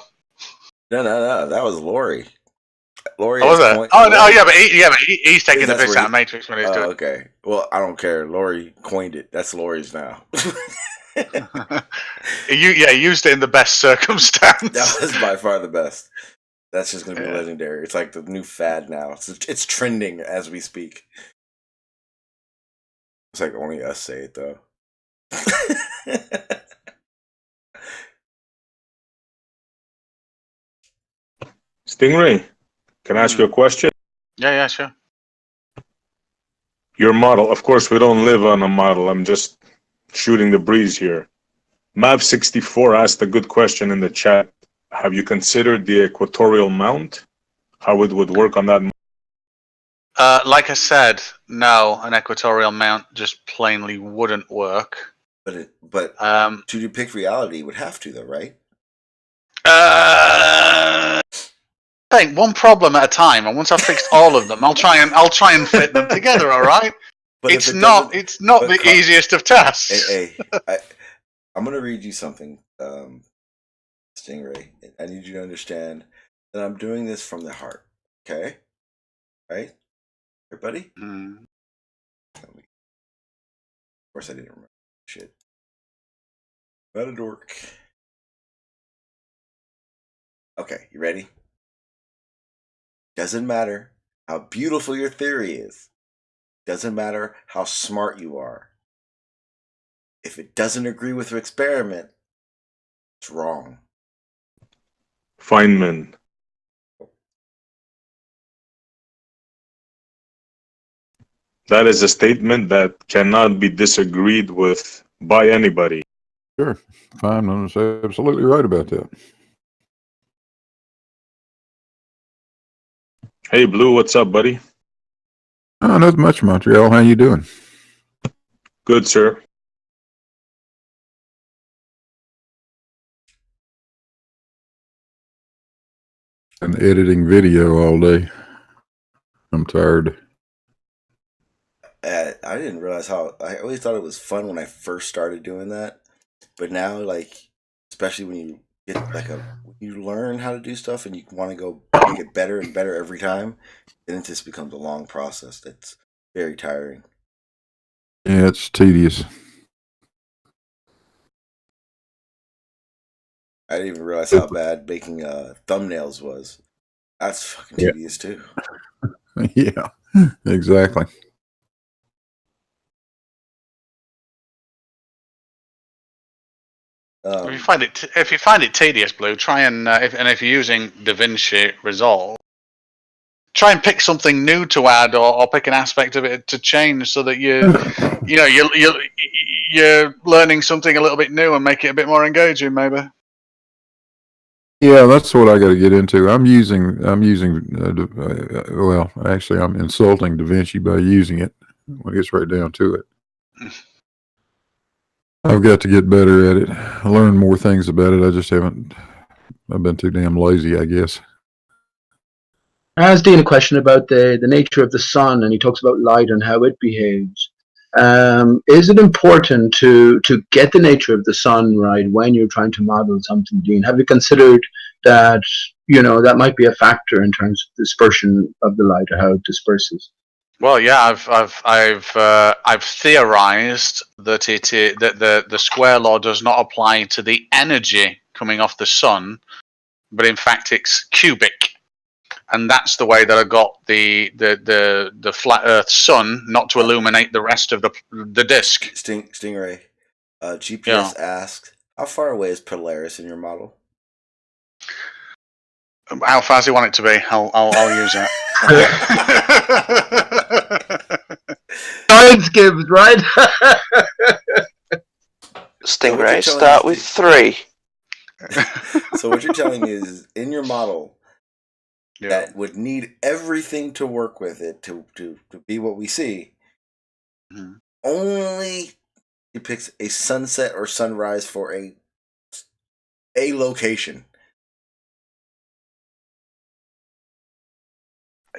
A: No. That was Lori. Lori.
G: Oh, was it? But he's taking the piss out of Matrix when he's doing.
A: Okay. Well, I don't care. Lori coined it. That's Lori's now.
G: He used it in the best circumstance.
A: That was by far the best. That's just going to be legendary. It's like the new fad now. It's trending as we speak. It's like only us say it, though.
H: Stingray, can I ask you a question?
G: Yeah, sure.
H: Your model, of course, we don't live on a model. I'm just shooting the breeze here. Mav64 asked a good question in the chat. Have you considered the equatorial mount? How it would work on that?
G: Like I said, no, an equatorial mount just plainly wouldn't work.
A: But to depict reality, it would have to, though, right?
G: I think one problem at a time, and once I've fixed all of them, I'll try and fit them together. All right. But it's not the easiest of tasks.
A: Hey, I'm gonna read you something, Stingray. I need you to understand that I'm doing this from the heart. Okay, right, everybody. Of course, I didn't remember shit. Not a dork. Okay, you ready? Doesn't matter how beautiful your theory is. Doesn't matter how smart you are. If it doesn't agree with your experiment, it's wrong.
H: Feynman. That is a statement that cannot be disagreed with by anybody.
K: Sure. Feynman is absolutely right about that.
H: Hey, Blue, what's up, buddy?
K: Oh, not much, Montreal. How you doing?
H: Good, sir.
K: And editing video all day. I'm tired.
A: I didn't realize how. I always thought it was fun when I first started doing that, but now, like, especially when you get when you learn how to do stuff and you want to go make it better and better every time, then it just becomes a long process. It's very tiring.
K: Yeah, it's tedious.
A: I didn't even realize how bad making thumbnails was. That's fucking tedious too.
K: Yeah, exactly.
G: If you find it tedious, Blue, try and if you're using DaVinci Resolve, try and pick something new to add, or pick an aspect of it to change, so that you're learning something a little bit new and make it a bit more engaging, maybe.
K: Yeah, that's what I got to get into. I'm using. Well, actually, I'm insulting DaVinci by using it when it gets right down to it. I've got to get better at it, learn more things about it. I just haven't. I've been too damn lazy, I guess.
M: I asked Dean a question about the nature of the sun, and he talks about light and how it behaves. Is it important to get the nature of the sun right when you're trying to model something, Dean? Have you considered that that might be a factor in terms of dispersion of the light or how it disperses?
G: Well, yeah, I've theorized that that the square law does not apply to the energy coming off the sun, but in fact it's cubic, and that's the way that I got the flat Earth sun not to illuminate the rest of the disk.
A: Stingray, GPS asks, how far away is Polaris in your model?
G: How far does he want it to be? I'll use that.
M: Science gives, right?
N: Stingray, start with 3.
A: So what you're telling me is, in your model, that would need everything to work with it to be what we see.
G: Mm-hmm.
A: Only he picks a sunset or sunrise for a location.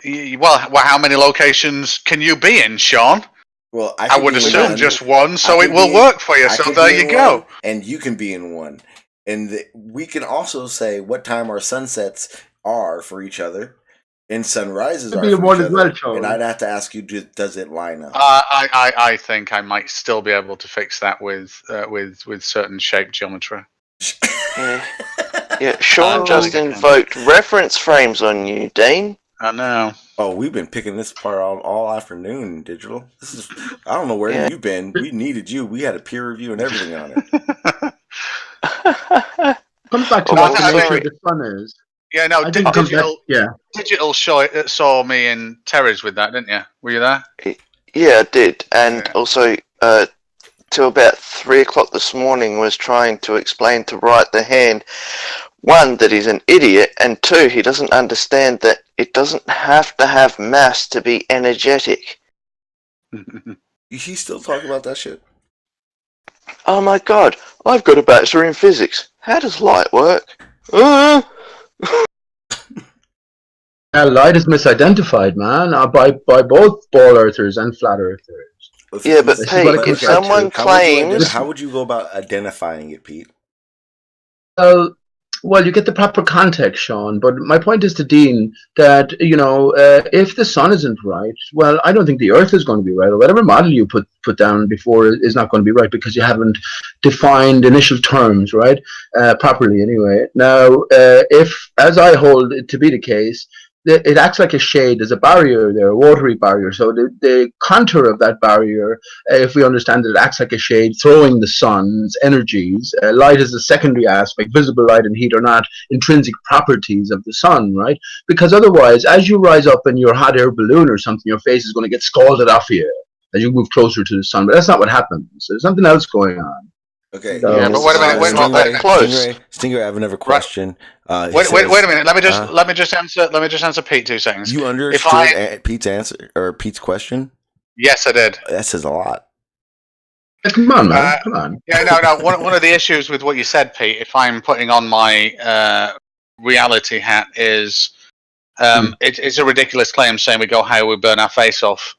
G: Well, how many locations can you be in, Sean?
A: Well,
G: I would assume just one, so it will work for you. So there you go.
A: And you can be in one. And we can also say what time our sunsets are for each other and sunrises are for each other. And I'd have to ask you, does it line up?
G: I think I might still be able to fix that with certain shape geometry.
N: Yeah, Sean just invoked reference frames on you, Dean.
G: I know.
A: Oh, we've been picking this part all afternoon, Digital. I don't know where you've been. We needed you. We had a peer review and everything on it.
M: Comes back to what the nature of the sun is.
G: Yeah, no, Digital saw me in Terry's with that, didn't you? Were you there?
N: Yeah, I did. And also, till about 3 o'clock this morning, was trying to explain to Right the Hand, 1, that he's an idiot, and 2, he doesn't understand that it doesn't have to have mass to be energetic.
A: He's still talking about that shit?
N: Oh my god, I've got a bachelor in physics. How does light work?
M: Light is misidentified, man, by both ball earthers and flat earthers.
N: Yeah, but Pete, if someone claims...
A: How would you go about identifying it, Pete?
M: Well, you get the proper context, Sean, but my point is to Dean that, if the sun isn't right, well, I don't think the earth is going to be right, or whatever model you put down before is not going to be right, because you haven't defined initial terms, right, properly anyway. Now, if, as I hold it to be the case, it acts like a shade. There's a barrier there, a watery barrier. So the contour of that barrier, if we understand it, it acts like a shade, throwing the sun's energies. Light is a secondary aspect. Visible light and heat are not intrinsic properties of the sun, right? Because otherwise, as you rise up in your hot air balloon or something, your face is going to get scalded off you as you move closer to the sun. But that's not what happens. There's something else going on.
A: Okay.
M: So,
G: yeah, but wait a minute. Wait a minute. Close.
A: Stingray, I have another question.
G: Wait a minute. Let me just answer Pete 2 seconds.
A: You understood Pete's answer or Pete's question?
G: Yes, I did.
A: That says a lot.
M: Come on, man. Come on.
G: Yeah, no. One of the issues with what you said, Pete, if I'm putting on my reality hat, is it's a ridiculous claim saying we go higher, we burn our face off.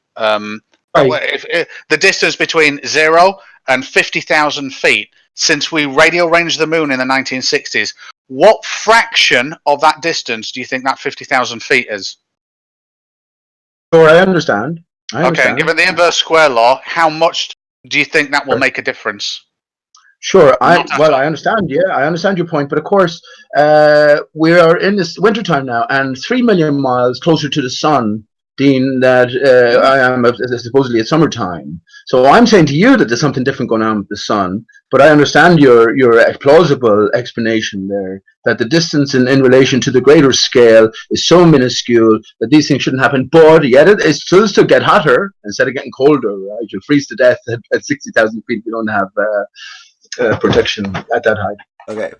G: If the distance between 0 and 50,000 feet, since we radio ranged the moon in the 1960s, what fraction of that distance do you think that 50,000 feet is?
M: Sure, I understand.
G: Okay, given the inverse square law, how much do you think that will make a difference?
M: Sure, I understand. Yeah, I understand your point. But of course, we are in this wintertime now, and 3 million miles closer to the sun, Dean, that I am supposedly at summertime. So I'm saying to you that there's something different going on with the sun. But I understand your plausible explanation there, that the distance in relation to the greater scale is so minuscule that these things shouldn't happen. But yet it still get hotter instead of getting colder, right? You'll freeze to death at 60,000 feet if you don't have protection at that height.
A: Okay.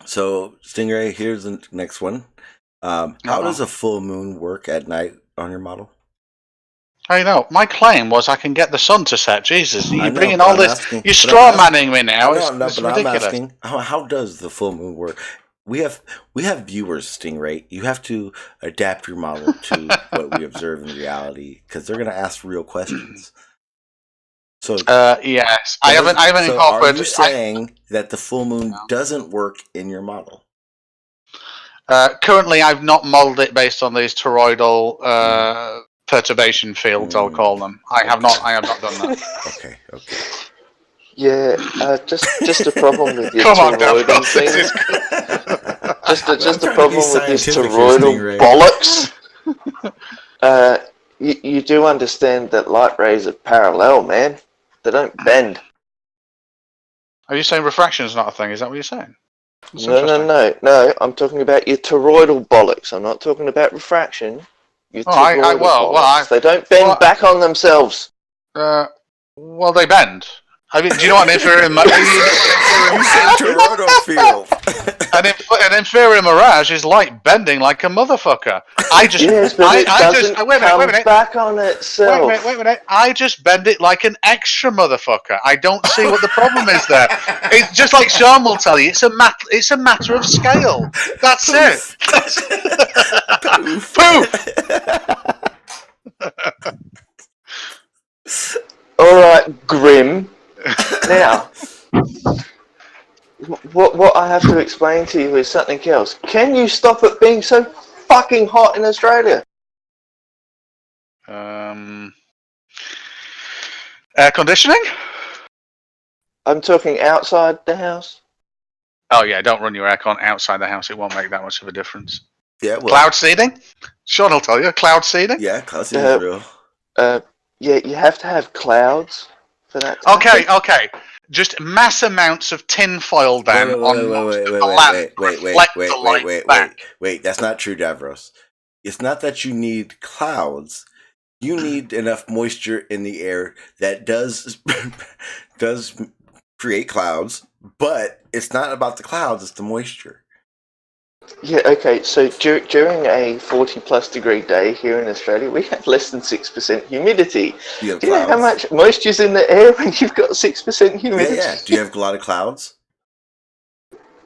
A: So, Stingray, here's the next one. How does a full moon work at night on your model?
G: I know. My claim was I can get the sun to set. Jesus, you're bringing all this. You're straw manning me now. It's ridiculous.
A: I'm asking, how does the full moon work? We have viewers, Stingray. You have to adapt your model to what we observe in reality, because they're going to ask real questions. So
G: yes, I haven't incorporated.
A: Are you saying that the full moon doesn't work in your model?
G: Currently, I've not modeled it based on these toroidal perturbation fields. I'll call them. I have not done that.
A: Okay.
N: Yeah, just a problem with your toroidal thing. Just a problem with this toroidal bollocks. You do understand that light rays are parallel, man. They don't bend.
G: Are you saying refraction is not a thing? Is that what you're saying?
N: No. I'm talking about your toroidal bollocks. I'm not talking about refraction. Your toroidal bollocks. They don't bend back on themselves.
G: Well, they bend. I mean, do you know what an inferior an inferior mirage is like bending like a motherfucker. Wait a minute.
N: Back on itself.
G: Wait a minute. I just bend it like an extra motherfucker. I don't see what the problem is there. It's just like Sean will tell you. It's a matter of scale. That's it.
N: Poof. All right, Grim. Now, what I have to explain to you is something else. Can you stop it being so fucking hot in Australia?
G: Air conditioning?
N: I'm talking outside the house.
G: Oh yeah, don't run your aircon outside the house. It won't make that much of a difference.
A: Yeah, well,
G: cloud seeding? Sean will tell you. Cloud seeding?
A: Yeah, cloud seeding is real.
N: Yeah, you have to have clouds for that.
G: Okay. Just mass amounts of tin foil down on the land.
A: Wait. That's not true, Davros. It's not that you need clouds. You need enough moisture in the air that does create clouds, but it's not about the clouds, it's the moisture.
N: Yeah, okay, so during a 40-plus degree day here in Australia, we have less than 6% humidity. Do you know how much moisture's in the air when you've got 6% humidity?
A: Yeah. Do you have a lot of clouds?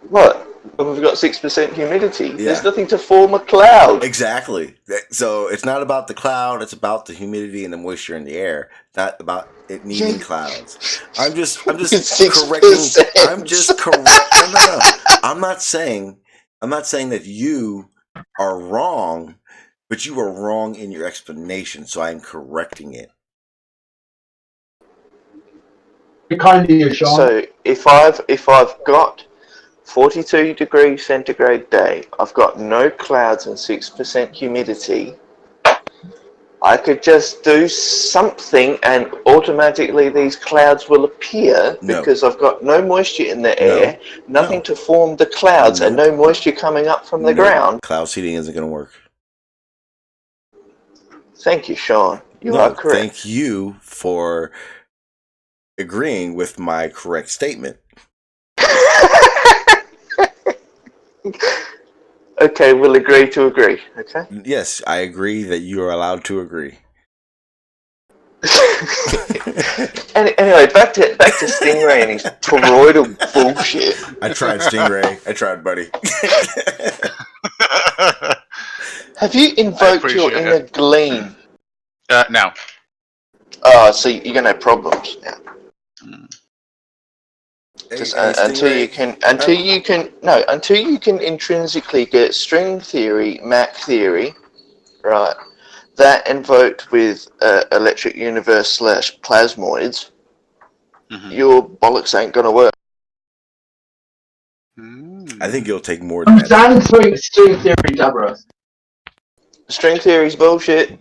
N: What? When we've got 6% humidity? Yeah. There's nothing to form a cloud.
A: Exactly. So it's not about the cloud, it's about the humidity and the moisture in the air, not about it needing clouds. I'm just correcting. No. I'm not saying that you are wrong, but you are wrong in your explanation, so I'm correcting it.
M: Kind of you, Sean.
N: So if I've got 42 degrees centigrade day. I've got no clouds and 6% humidity. I could just do something and automatically these clouds will appear because I've got no moisture in the air, nothing to form the clouds, and no moisture coming up from the ground.
A: Cloud seeding isn't going to work.
N: Thank you, Sean. You are correct.
A: Thank you for agreeing with my correct statement.
N: Okay, we'll agree to agree. Okay.
A: Yes, I agree that you are allowed to agree.
N: Anyway, back to Stingray and his toroidal bullshit.
A: I tried, Stingray. I tried, buddy.
N: Have you invoked your inner gleam?
G: No.
N: Oh, so you're gonna have problems now. Until you can intrinsically get string theory, Mach theory, right? That invoked with electric universe / plasmoids, your bollocks ain't gonna work.
A: I think it'll take more than that.
M: I'm standing string theory, Deborah.
N: String theory's bullshit.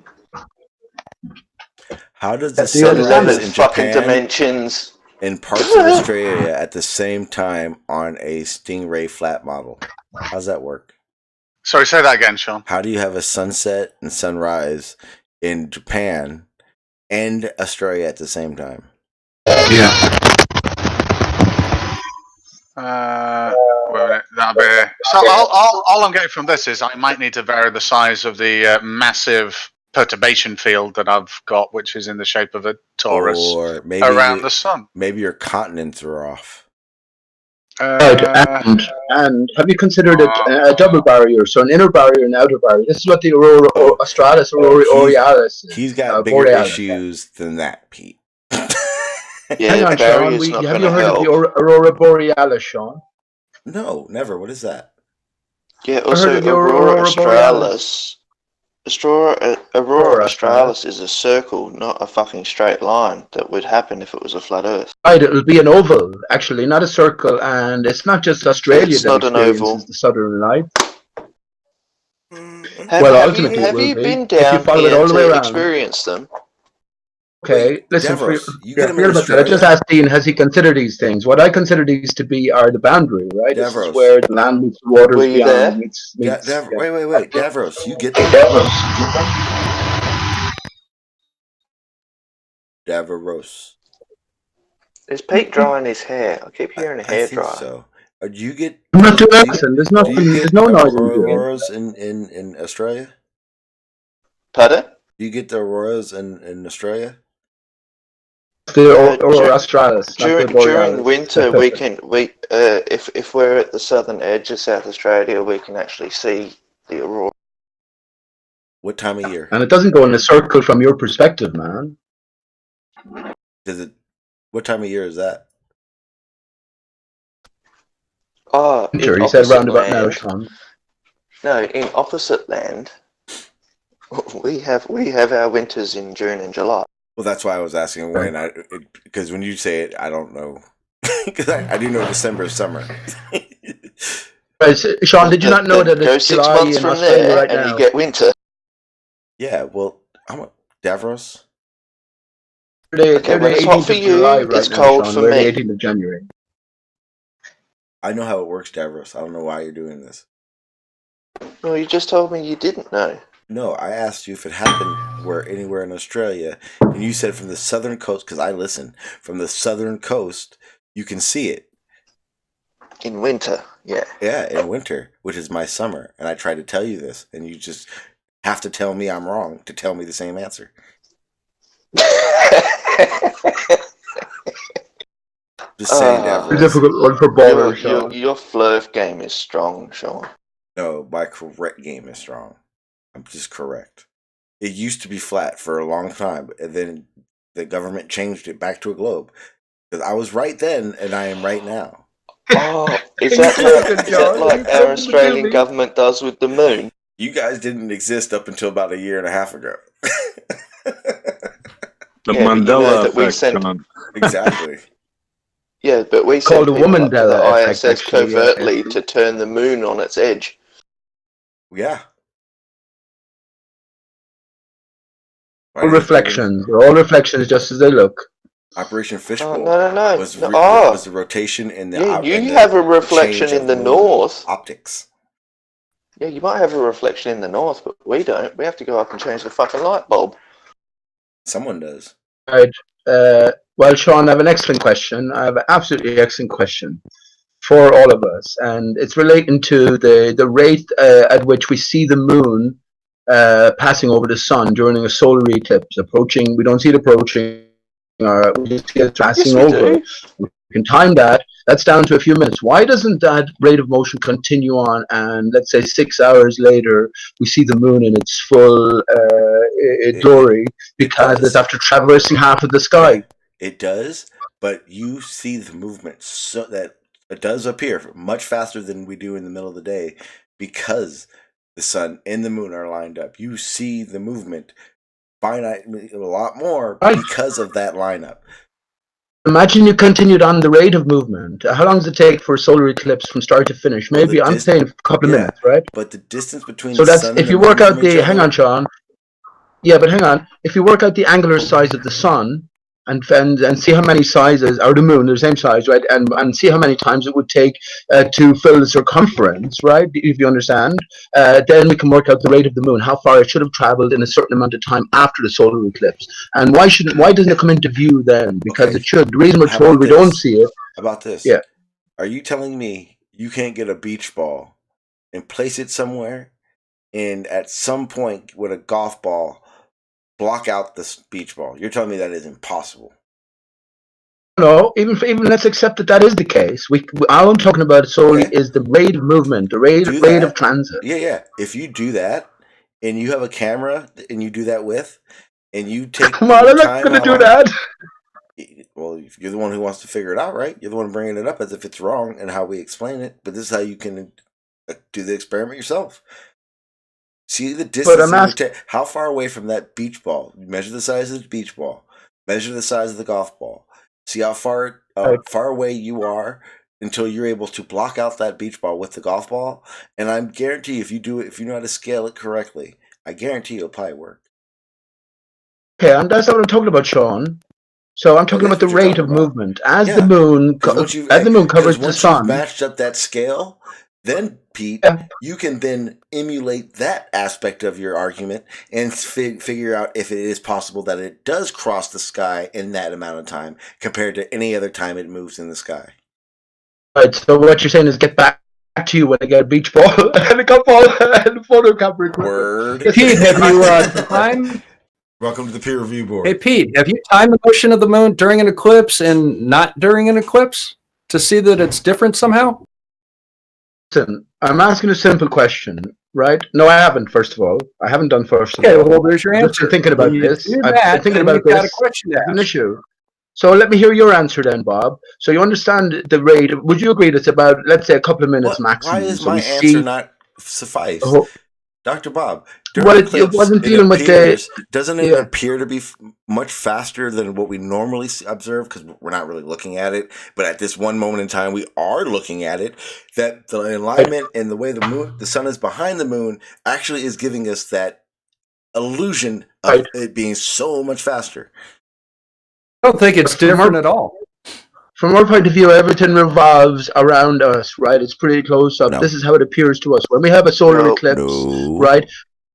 A: How does the sun rise in
N: fucking
A: Japan
N: dimensions
A: in parts of Australia at the same time on a Stingray flat model? How's that work?
G: Sorry, say that again, Sean.
A: How do you have a sunset and sunrise in Japan and Australia at the same time?
D: Yeah.
G: Well, that'll be... So all I'm getting from this is I might need to vary the size of the massive perturbation field that I've got, which is in the shape of a torus
A: or maybe
G: around the sun.
A: Maybe your continents are off.
M: Right, and have you considered a double barrier, so an inner barrier and outer barrier? This is what the Aurora Australis, Aurora Borealis.
A: He's got bigger issues than that, Pete.
M: Hang on, Sean. Have you heard of the Aurora Borealis, Sean?
A: No, never. What is that?
N: Yeah, also Aurora Australis. Aurora Australis is a circle, not a fucking straight line that would happen if it was a flat Earth.
M: Right, it'll be an oval, actually, not a circle, and it's not just Australia that experiences the Southern Lights.
N: Have you been down here to experience them?
M: Okay, listen, I just asked Dean, has he considered these things? What I consider these to be are the boundary, right? This is where the land meets the water beyond meets.
A: Wait. Davros, you get that? Davros.
N: Is Pete drying his hair? I keep hearing a hair dryer.
A: So. Do you get?
M: I'm not doing accent. There's nothing. There's no noise.
A: Auroras in Australia?
N: Pardon?
A: Do you get the auroras in Australia?
M: The Aurora Australis.
N: During winter, if we're at the southern edge of South Australia, we can actually see the aurora.
A: What time of year?
M: And it doesn't go in a circle from your perspective, man.
A: Does it? What time of year is that?
N: Oh,
M: sure. You said roundabout now, Sean.
N: No, in opposite land, we have our winters in June and July.
A: Well, that's why I was asking when. Because when you say it, I don't know. Because I do know December is summer.
M: Right, so, Sean, did you not know that it's
N: July 6 months from there right and now? You get winter?
A: Yeah, well, Davros.
N: Okay, when it's hot for you, it's cold for me.
M: 18th of January.
A: I know how it works, Davros. I don't know why you're doing this.
N: Well, you just told me you didn't know.
A: No, I asked you if it happened anywhere in Australia, and you said from the southern coast, because I listen, from the southern coast, you can see it.
N: In winter, yeah.
A: Yeah, in winter, which is my summer, and I tried to tell you this, and you just have to tell me I'm wrong to tell me the same answer. Just saying that.
M: It's a difficult one for ballers, Sean.
N: Your flurf game is strong, Sean.
A: No, my correct game is strong. I'm just correct. It used to be flat for a long time, and then the government changed it back to a globe. Because I was right then, and I am right now.
N: Oh, is that like our Australian government does with the moon?
A: You guys didn't exist up until about a year and a half ago.
H: The Mandela effect, Sean.
A: Exactly.
N: Yeah, but we
M: called
N: send
M: a
N: people up to the
M: effect,
N: ISS
M: actually,
N: covertly to turn the moon on its edge.
A: Yeah.
M: All reflections. They're all reflections just as they look.
A: Operation Fishbowl
N: No.
A: was the rotation in the
N: you have a reflection in the north.
A: Optics.
N: Yeah, you might have a reflection in the north, but we don't. We have to go up and change the fucking light bulb.
A: Someone does.
M: Right. Well, Sean, I have an excellent question. I have an absolutely excellent question for all of us, and it's relating to the rate at which we see the moon passing over the sun during a solar eclipse approaching. We don't see it approaching, or we just see it passing over. We can time that. That's down to a few minutes. Why doesn't that rate of motion continue on, and let's say 6 hours later we see the moon in its full glory, because it's after traversing half of the sky?
A: It does, but you see the movement so that it does appear much faster than we do in the middle of the day, because the sun and the moon are lined up. You see the movement finite a lot more because of that lineup.
M: Imagine you continued on the rate of movement. How long does it take for a solar eclipse from start to finish? Maybe I'm saying a couple of minutes, right?
A: But the distance between
M: so
A: the
M: that's
A: sun
M: if
A: and
M: you
A: the
M: work
A: moon
M: out the hang on, Sean. Yeah, but hang on. If you work out the angular size of the sun and see how many sizes, or the moon, they're the same size, right? And see how many times it would take to fill the circumference, right? If you understand, then we can work out the rate of the moon, how far it should have traveled in a certain amount of time after the solar eclipse. And why doesn't it come into view then? Because it should. The reason we're told we don't see it.
A: How about this?
M: Yeah.
A: Are you telling me you can't get a beach ball and place it somewhere, and at some point with a golf ball block out this beach ball? You're telling me that is impossible?
M: No, even let's accept that is the case. All I'm talking about solely is the rate of movement, the rate of transit.
A: Yeah. If you do that, and you have a camera, and you do that with, and you take
M: Come on, I'm not going to do that.
A: Well, you're the one who wants to figure it out, right? You're the one bringing it up as if it's wrong and how we explain it. But this is how you can do the experiment yourself. See the distance. How far away from that beach ball? Measure the size of the beach ball. Measure the size of the golf ball. See how far away you are until you're able to block out that beach ball with the golf ball. And I guarantee if you know how to scale it correctly, I guarantee it'll probably work.
M: Okay, and that's not what I'm talking about, Sean. So I'm talking about the rate of movement as the moon covers the sun.
A: Once you've matched up that scale, then Pete, you can then emulate that aspect of your argument and figure out if it is possible that it does cross the sky in that amount of time compared to any other time it moves in the sky.
M: Right. So what you're saying is get back to you when I get a beach ball and a golf ball and a photo camera.
A: Word.
O: Pete, have you timed?
A: Welcome to the peer review board.
O: Hey Pete, have you timed the motion of the moon during an eclipse and not during an eclipse to see that it's different somehow?
M: Listen, I'm asking a simple question, right? No, I haven't. First of all, I haven't done first.
O: Okay, well, there's your answer.
M: I've been thinking about this.
O: I've been thinking about this. Got a question to ask.
M: An issue. So let me hear your answer then, Bob. So you understand the rate. Would you agree that's about, let's say, a couple of minutes maximum?
A: Why is my answer not suffice? Dr. Bob,
M: it wasn't dealing with
A: doesn't it appear to be much faster than what we normally observe, because we're not really looking at it, but at this one moment in time we are looking at it, that the alignment and the way the sun is behind the moon actually is giving us that illusion of it being so much faster.
O: I don't think it's different at all.
M: From our point of view, everything revolves around us, right? It's pretty close up. No. This is how it appears to us. When we have a solar eclipse, right?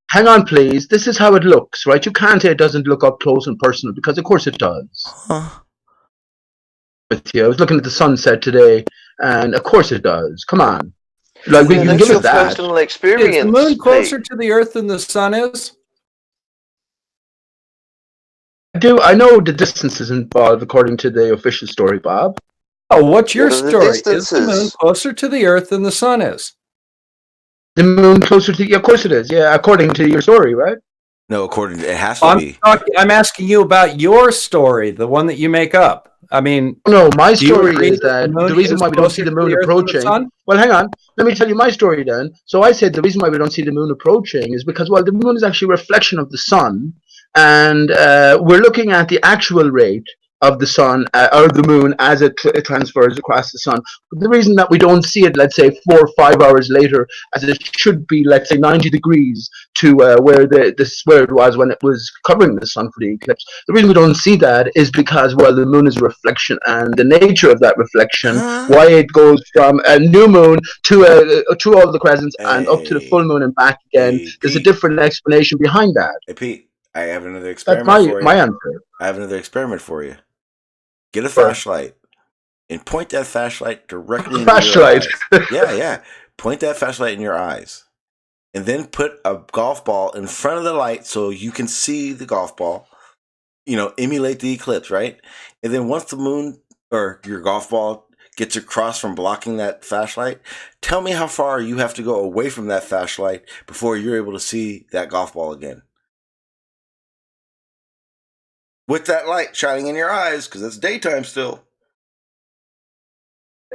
M: Hang on, please. This is how it looks, right? You can't say it doesn't look up close and personal, because of course it does. With you, I was looking at the sunset today, and of course it does. Come on. Like, we can give it that.
N: Personal experience.
O: Is the moon closer to the Earth than the sun is?
M: I know the distances involved according to the official story, Bob.
O: Oh, what's your story? Is the moon closer to the Earth than the sun is?
M: The moon closer to, of course it is. Yeah, according to your story, right?
A: No, according to, it has to be.
O: I'm asking you about your story, the one that you make up. I mean,
M: no, my story is that the reason why we don't see the moon approaching. Well, hang on. Let me tell you my story then. So I said the reason why we don't see the moon approaching is because, well, the moon is actually a reflection of the sun. And we're looking at the actual rate of the sun or the moon as it transfers across the sun. But the reason that we don't see it, let's say 4 or 5 hours later, as it should be, let's say 90 degrees to where where it was when it was covering the sun for the eclipse. The reason we don't see that is because, well, the moon is a reflection, and the nature of that reflection, why it goes from a new moon to all the crescents and up to the full moon and back again. There's a different explanation behind that.
A: Hey Pete, I have another experiment for you.
M: My answer.
A: I have another experiment for you. Get a flashlight and point that flashlight directly into your eyes. Yeah. Point that flashlight in your eyes. And then put a golf ball in front of the light so you can see the golf ball. Emulate the eclipse, right? And then once the moon or your golf ball gets across from blocking that flashlight, tell me how far you have to go away from that flashlight before you're able to see that golf ball again. With that light shining in your eyes, because it's daytime still.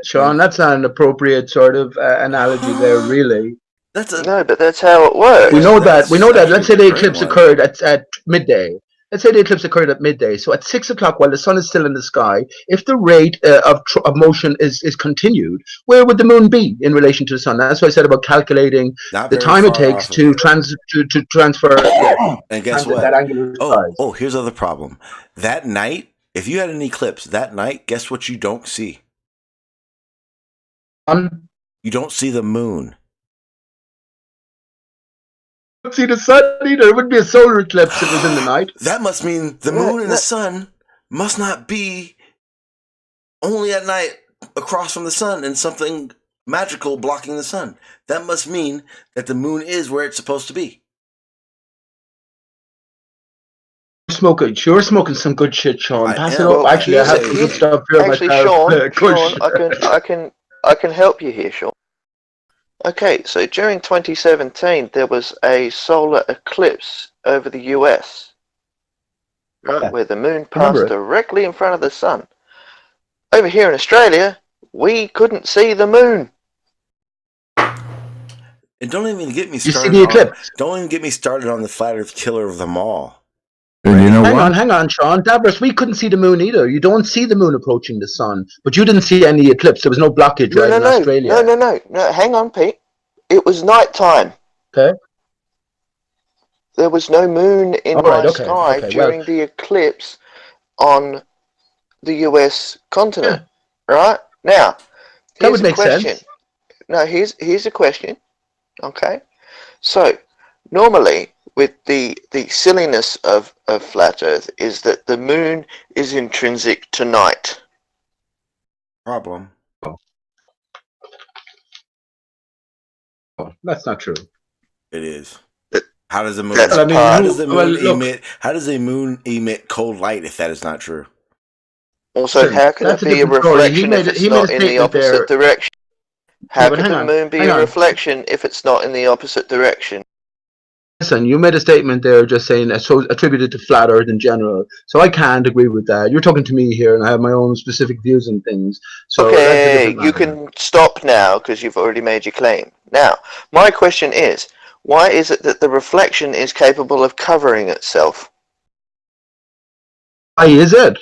M: Sean, that's not an appropriate sort of analogy there, really.
N: No, but that's how it works.
M: We know that. Let's say the eclipse occurred at midday. Let's say the eclipse occurred at midday. So at 6 o'clock, while the sun is still in the sky, if the rate of motion is continued, where would the moon be in relation to the sun? That's what I said about calculating the time it takes to transfer.
A: And guess what?
M: That angular size.
A: Oh, here's the other problem. That night, if you had an eclipse that night, guess what you don't see? You don't see the moon.
M: See the sun either. It wouldn't be a solar eclipse if it was in the night.
A: That must mean the moon and the sun must not be only at night across from the sun and something magical blocking the sun. That must mean that the moon is where it's supposed to be.
M: You're smoking some good shit, Sean. Pass it up. Actually, I have some good stuff here.
N: Actually, Sean, I can help you here, Sean. Okay, so during 2017, there was a solar eclipse over the US, right, where the moon passed directly in front of the sun. Over here in Australia, we couldn't see the moon.
A: And don't even get me started. Don't even get me started on the flat Earth killer of them all.
K: And you know
M: hang on, Sean. Davros, we couldn't see the moon either. You don't see the moon approaching the sun, but you didn't see any eclipse. There was no blockage in Australia.
N: No. Hang on, Pete. It was nighttime.
M: Okay.
N: There was no moon in my sky during the eclipse on the US continent. Yeah. Right? Now, here's a question. No, here's a question. Okay. So, normally, with the silliness of flat Earth is that the moon is intrinsic to night.
A: Problem.
M: Oh, that's not true.
A: It is. How does the moon? How does the moon emit cold light if that is not true?
N: Also, how can it be a reflection if it's not in the opposite direction? How can the moon be a reflection if it's not in the opposite direction?
M: Listen, you made a statement there just saying attributed to flat Earth in general. So I can't agree with that. You're talking to me here, and I have my own specific views and things. So
N: okay, you can stop now because you've already made your claim. Now, my question is, why is it that the reflection is capable of covering itself?
M: Why is it?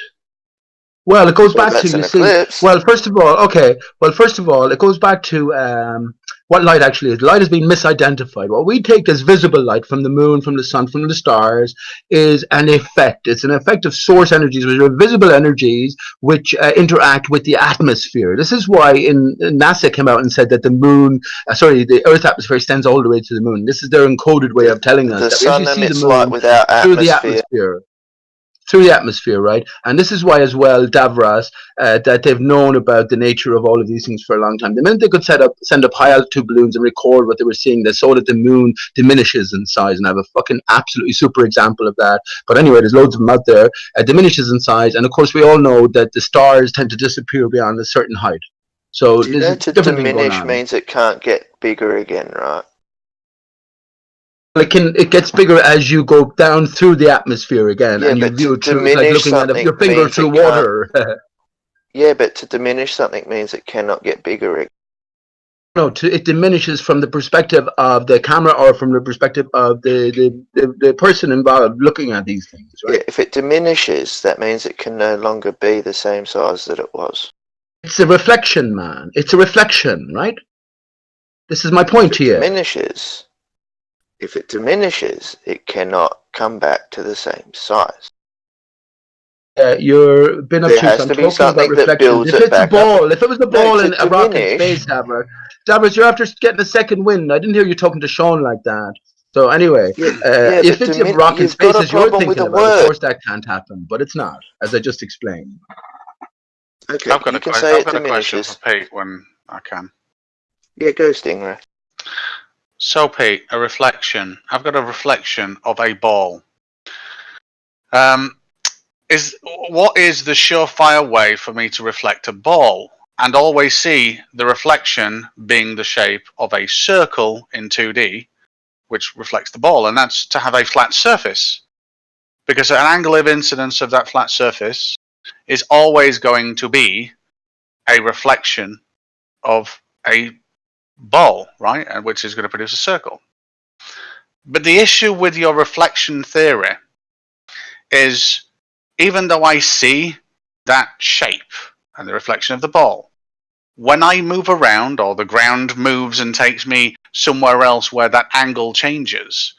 M: Well, it goes back to, you see, first of all, it goes back to what light actually is. Light has been misidentified. What we take as visible light from the moon, from the sun, from the stars is an effect. It's an effect of source energies, which are visible energies which interact with the atmosphere. This is why NASA came out and said that the Earth's atmosphere extends all the way to the moon. This is their encoded way of telling us
N: that we actually see the moon without
M: through the atmosphere. Through the atmosphere, right? And this is why, as well, Davros, that they've known about the nature of all of these things for a long time. The minute they could send up high-altitude balloons and record what they were seeing, they saw that the moon diminishes in size. And I have a fucking absolutely super example of that. But anyway, there's loads of them out there. Diminishes in size. And, of course, we all know that the stars tend to disappear beyond a certain height. So
N: to diminish means it can't get bigger again, right?
M: It gets bigger as you go down through the atmosphere again, and you view it through, like looking at your finger through water.
N: Yeah, but to diminish something means it cannot get bigger again.
M: No, it diminishes from the perspective of the camera or from the perspective of the person involved looking at these things, right?
N: Yeah, if it diminishes, that means it can no longer be the same size that it was.
M: It's a reflection, man. It's a reflection, right? This is my point to you.
N: If it diminishes, it cannot come back to the same size.
M: You're been
N: There
M: obtuse.
N: has
M: I'm
N: to be
M: talking about
N: something that
M: reflection.
N: builds
M: If
N: it
M: it's a
N: back
M: ball,
N: up.
M: if it was the
N: No,
M: ball
N: to
M: in a rock in
N: diminish-
M: space, Dabbers, you're after getting a second wind. I didn't hear you talking to Sean like that. So anyway, if it's a rock in
N: you've
M: space
N: got a
M: as you're
N: problem with
M: thinking
N: the
M: about, of
N: word.
M: course that can't happen, but it's not, as I just explained.
N: Okay,
G: I've got
N: you
G: a
N: can
G: question.
N: say
G: I've
N: it
G: got a question
N: diminishes.
G: for Pete when I can.
N: Yeah, go Stingray.
G: So, Pete, a reflection. I've got a reflection of a ball. What is the surefire way for me to reflect a ball and always see the reflection being the shape of a circle in 2D, which reflects the ball, and that's to have a flat surface, because an angle of incidence of that flat surface is always going to be a reflection of a ball, right? And which is going to produce a circle. But the issue with your reflection theory is, even though I see that shape and the reflection of the ball, when I move around or the ground moves and takes me somewhere else where that angle changes,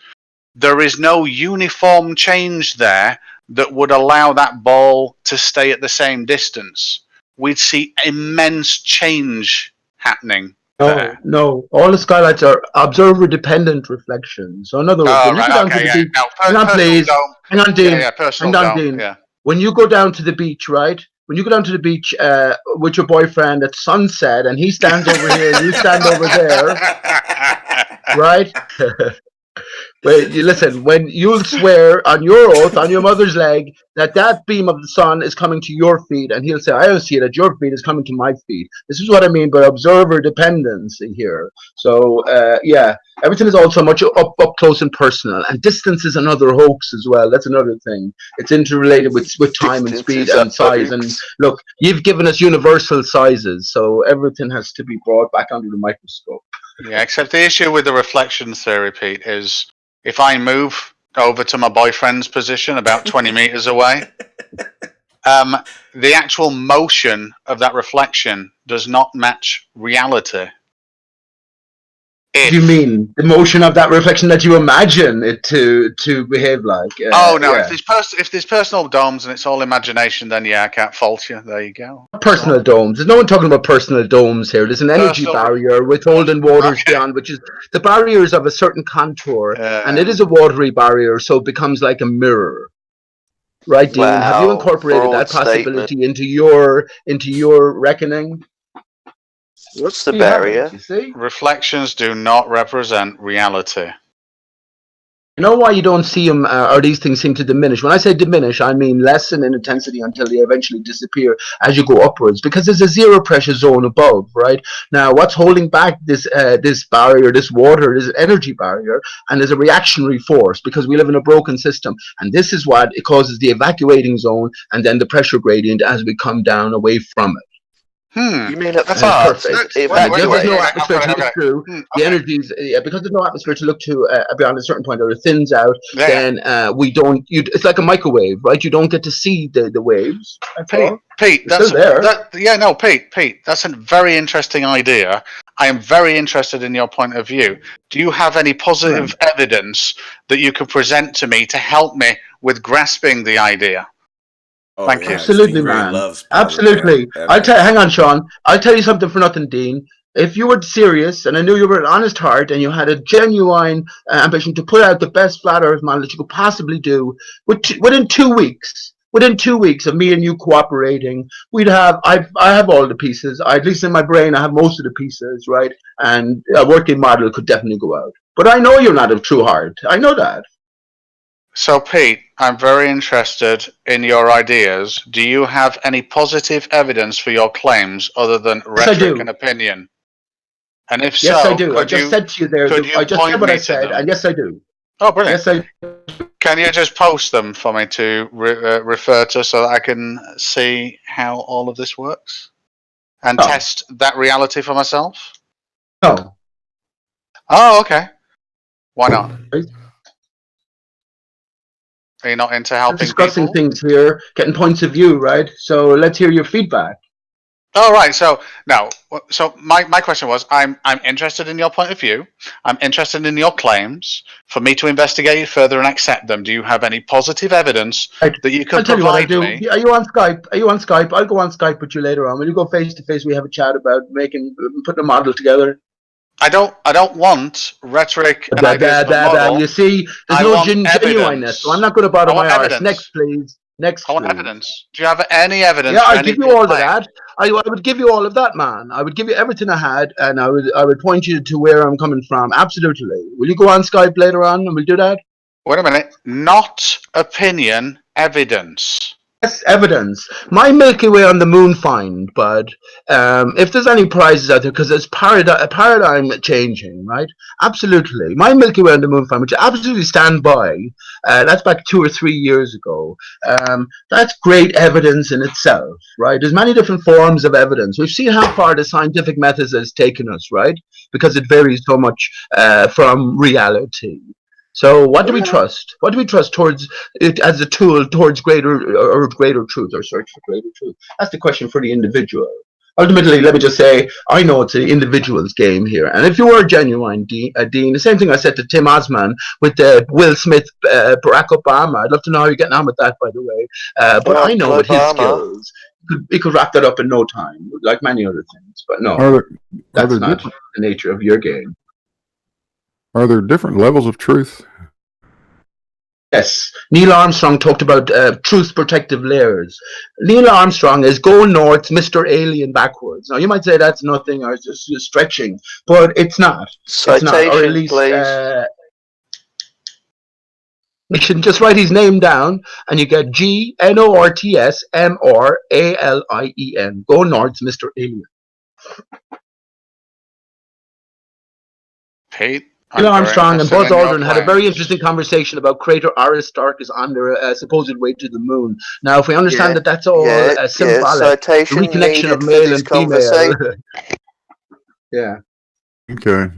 G: there is no uniform change there that would allow that ball to stay at the same distance. We'd see immense change happening there.
M: No. All the skylights are observer-dependent reflections. So in other words, when you go down to the beach, hang on, please. Hang on, Dean. Hang on, Dean. When you go down to the beach, right? When you go down to the beach with your boyfriend at sunset, and he stands over here and you stand over there, right? Wait, you listen. When you'll swear on your oath, on your mother's leg, that beam of the sun is coming to your feet, and he'll say, "I don't see it at your feet; it's coming to my feet." This is what I mean by observer dependency here. So, yeah, everything is also much up close and personal, and distance is another hoax as well. That's another thing. It's interrelated with time and speed and size. And look, you've given us universal sizes, so everything has to be brought back under the microscope.
G: Yeah, except the issue with the reflection theory, Pete, is if I move over to my boyfriend's position about 20 meters away, the actual motion of that reflection does not match reality.
M: What do you mean? The motion of that reflection that you imagine it to behave like?
G: Oh no!
M: Yeah.
G: If there's personal domes and it's all imagination, then yeah, I can't fault you. There you go.
M: Personal domes. There's no one talking about personal domes here. There's an energy barrier withholding waters beyond, which is the barriers of a certain contour, and it is a watery barrier, so it becomes like a mirror. Right, Dean? Have you incorporated that possibility into your reckoning?
N: What's the barrier?
M: You see?
G: Reflections do not represent reality.
M: You know why you don't see them, or these things seem to diminish? When I say diminish, I mean lessen in intensity until they eventually disappear as you go upwards, because there's a zero pressure zone above, right? Now, what's holding back this barrier, this water, this energy barrier, and there's a reactionary force, because we live in a broken system, and this is what it causes the evacuating zone and then the pressure gradient as we come down away from it.
N: You mean at
G: that's
N: first?
M: Perfect. Because there's no atmosphere to look through, the energies, because there's no atmosphere to look to beyond a certain point, or it thins out, then we don't, it's like a microwave, right? You don't get to see the waves.
G: Pete, that's
M: still there.
G: Pete, that's a very interesting idea. I am very interested in your point of view. Do you have any positive evidence that you could present to me to help me with grasping the idea?
A: Oh,
G: Thank you.
M: Absolutely, man. Absolutely. Hang on, Sean. I'll tell you something for nothing, Dean. If you were serious, and I knew you were an honest heart, and you had a genuine ambition to put out the best flat Earth model that you could possibly do, within 2 weeks, of me and you cooperating, we'd have. I have all the pieces. At least in my brain, I have most of the pieces, right? And a working model could definitely go out. But I know you're not a true heart. I know that.
G: So, Pete, I'm very interested in your ideas. Do you have any positive evidence for your claims other than rhetoric and opinion? And if
M: yes,
G: so,
M: I do. I just said to you there. I just said what I said, and yes, I do.
G: Oh, brilliant!
M: Yes, I.
G: Can you just post them for me to refer to so that I can see how all of this works and test that reality for myself?
M: No.
G: Oh, okay. Why not? Are you not into helping
M: discussing
G: people?
M: things here, getting points of view, right? So let's hear your feedback.
G: Oh, right. So no. So my question was, I'm interested in your point of view. I'm interested in your claims. For me to investigate it further and accept them, do you have any positive evidence that you could
M: I'll tell you what I'll
G: provide
M: do.
G: me?
M: Are you on Skype? Are you on Skype? I'll go on Skype with you later on. Will you go face to face? We have a chat about putting a model together.
G: I don't want rhetoric and ideas of a model.
M: You see, there's
G: I
M: no
G: want
M: genuineness, so I'm
G: evidence.
M: not going to bother
G: I want
M: my arse.
G: evidence.
M: Next, please. Next,
G: I want
M: please.
G: evidence. Do you have any evidence?
M: Yeah,
G: for
M: I'll
G: any
M: give
G: of
M: you
G: your
M: all of
G: claims?
M: that. I would give you all of that, man. I would give you everything I had, and I would point you to where I'm coming from. Absolutely. Will you go on Skype later on, and we'll do that?
G: Wait a minute. Not opinion, evidence.
M: Yes, evidence. My Milky Way on the moon find, bud. If there's any prizes out there, because it's paradigm changing, right? Absolutely. My Milky Way on the moon find, which I absolutely stand by. That's back 2 or 3 years ago. That's great evidence in itself, right? There's many different forms of evidence. We've seen how far the scientific methods has taken us, right? Because it varies so much from reality. So what do we trust? What do we trust towards it as a tool towards greater truth or search for greater truth? That's the question for the individual. Ultimately, let me just say, I know it's an individual's game here. And if you were a genuine Dean, the same thing I said to Tim Osman with Will Smith, Barack Obama. I'd love to know how you're getting on with that, by the way. But I know with his skills, he could wrap that up in no time, like many other things. But no, that's not the nature of your game.
K: Are there different levels of truth?
M: Yes. Neil Armstrong talked about truth protective layers. Neil Armstrong is go north, Mr. Alien backwards. Now, you might say that's nothing or just stretching, but it's not.
N: Citation,
M: it's not. Or at least,
N: please.
M: you should just write his name down and you get GNORTSMRALIEN. Go north, Mr. Alien.
G: Pete?
M: Neil Armstrong and Buzz Aldrin had a very interesting conversation about Crater Aristarchus on their supposed way to the moon. Now, if we understand that that's all symbolic, reconnection of male and female. Yeah.
K: Okay.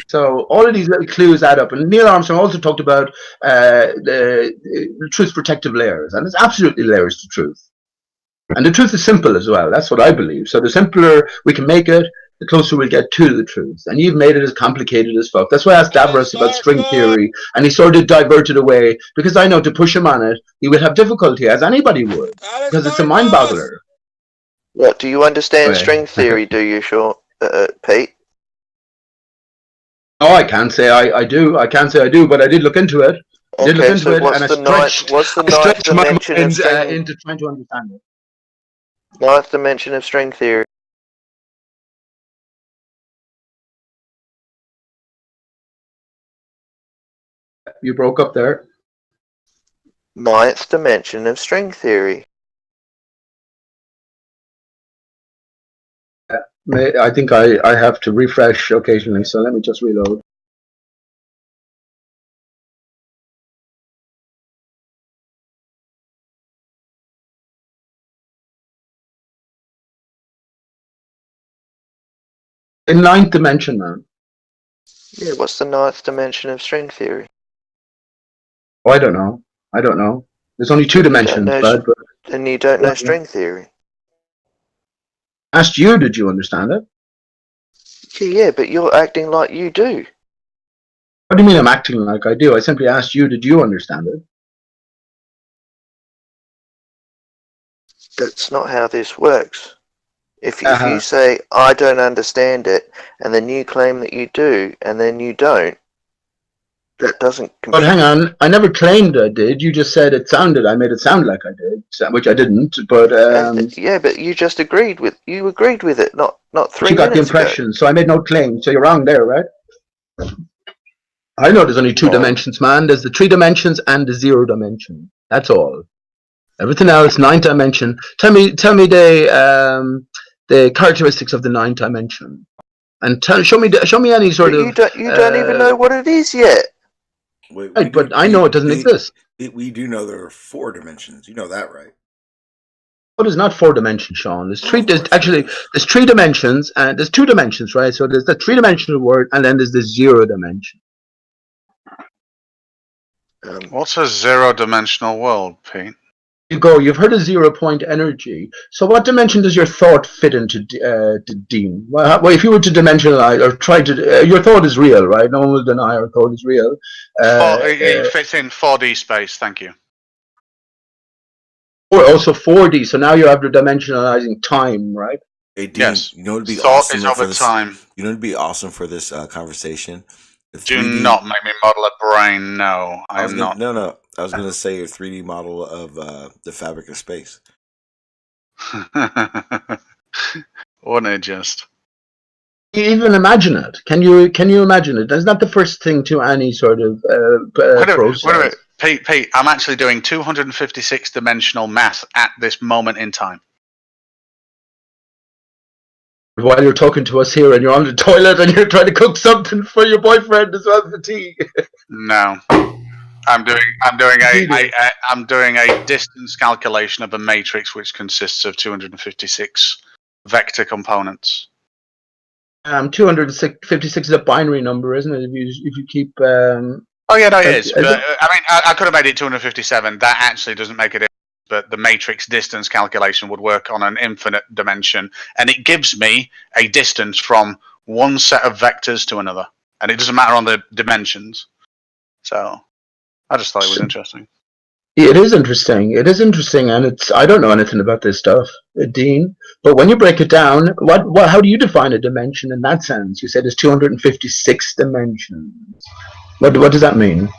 M: So all of these little clues add up. And Neil Armstrong also talked about the truth protective layers. And there's absolutely layers to truth. And the truth is simple as well. That's what I believe. So the simpler we can make it, the closer we'll get to the truth. And you've made it as complicated as fuck. That's why I asked Davros about string theory, and he sort of diverted away, because I know to push him on it, he would have difficulty, as anybody would, because it's a mind-boggler.
N: What, do you understand string theory, do you, Pete?
M: Oh, I can't say I do. I can't say I do, but I did look into it.
N: What's the ninth dimension of string
M: into trying to understand it.
N: Ninth dimension of string theory.
M: You broke up there.
N: Ninth dimension of string theory.
M: I think I have to refresh occasionally, so let me just reload. In ninth dimension, man.
N: Yeah, what's the ninth dimension of string theory?
M: Oh, I don't know. I don't know. There's only two dimensions, bud.
N: And you don't know string theory?
M: Asked you, did you understand it?
N: Yeah, but you're acting like you do.
M: What do you mean I'm acting like I do? I simply asked you, did you understand it?
N: That's not how this works. If you say, I don't understand it, and then you claim that you do, and then you don't, that doesn't compute.
M: But hang on, I never claimed I did. You just said it sounded, I made it sound like I did, which I didn't, but...
N: yeah, but you just agreed with it, not 3 minutes ago.
M: You got the impression, so I made no claim, so you're wrong there, right? I know there's only two dimensions, man. There's the 3 dimensions and the 0 dimension. That's all. Everything else, 9th dimension. Tell me the characteristics of the 9th dimension, and show me any sort of.
N: You don't even know what it is yet.
M: Right, but I know it doesn't exist.
A: We do know there are 4 dimensions. You know that, right?
M: But it's not 4 dimensions, Sean. There's three dimensions, and there's 2 dimensions, right? So there's the 3-dimensional world, and then there's the 0 dimension.
G: What's a 0-dimensional world, Pete?
M: You've heard of 0-point energy. So what dimension does your thought fit into, Dean? Well, if you were to dimensionalize or try to, your thought is real, right? No one will deny our thought is real.
G: It fits in 4D space, thank you.
M: Or also 4D, so now you're after dimensionalizing time, right?
A: Hey, Dean,
G: yes.
A: You know it'd be
G: Thought
A: awesome
G: is over
A: this,
G: time.
A: You know it'd be awesome for this conversation.
G: Do not make me model a brain. No, I am not.
A: No. I was gonna say a 3D model of the fabric of space.
G: Wouldn't it just?
M: Even imagine it. Can you imagine it? That's not the first thing to any sort of process.
G: Wait a minute. Pete, I'm actually doing 256-dimensional math at this moment in time.
M: While you're talking to us here and you're on the toilet and you're trying to cook something for your boyfriend as well for tea.
G: No. I'm doing a distance calculation of a matrix which consists of 256 vector components.
M: 256 is a binary number, isn't it? If you keep
G: Oh yeah, no, it is. But, I mean, I could have made it 257. That actually doesn't make it. But the matrix distance calculation would work on an infinite dimension, and it gives me a distance from one set of vectors to another, and it doesn't matter on the dimensions. So, I just thought it was interesting.
M: It is interesting. It is interesting, and I don't know anything about this stuff, Dean. But when you break it down, how do you define a dimension in that sense? You said there's 256 dimensions. What does that mean?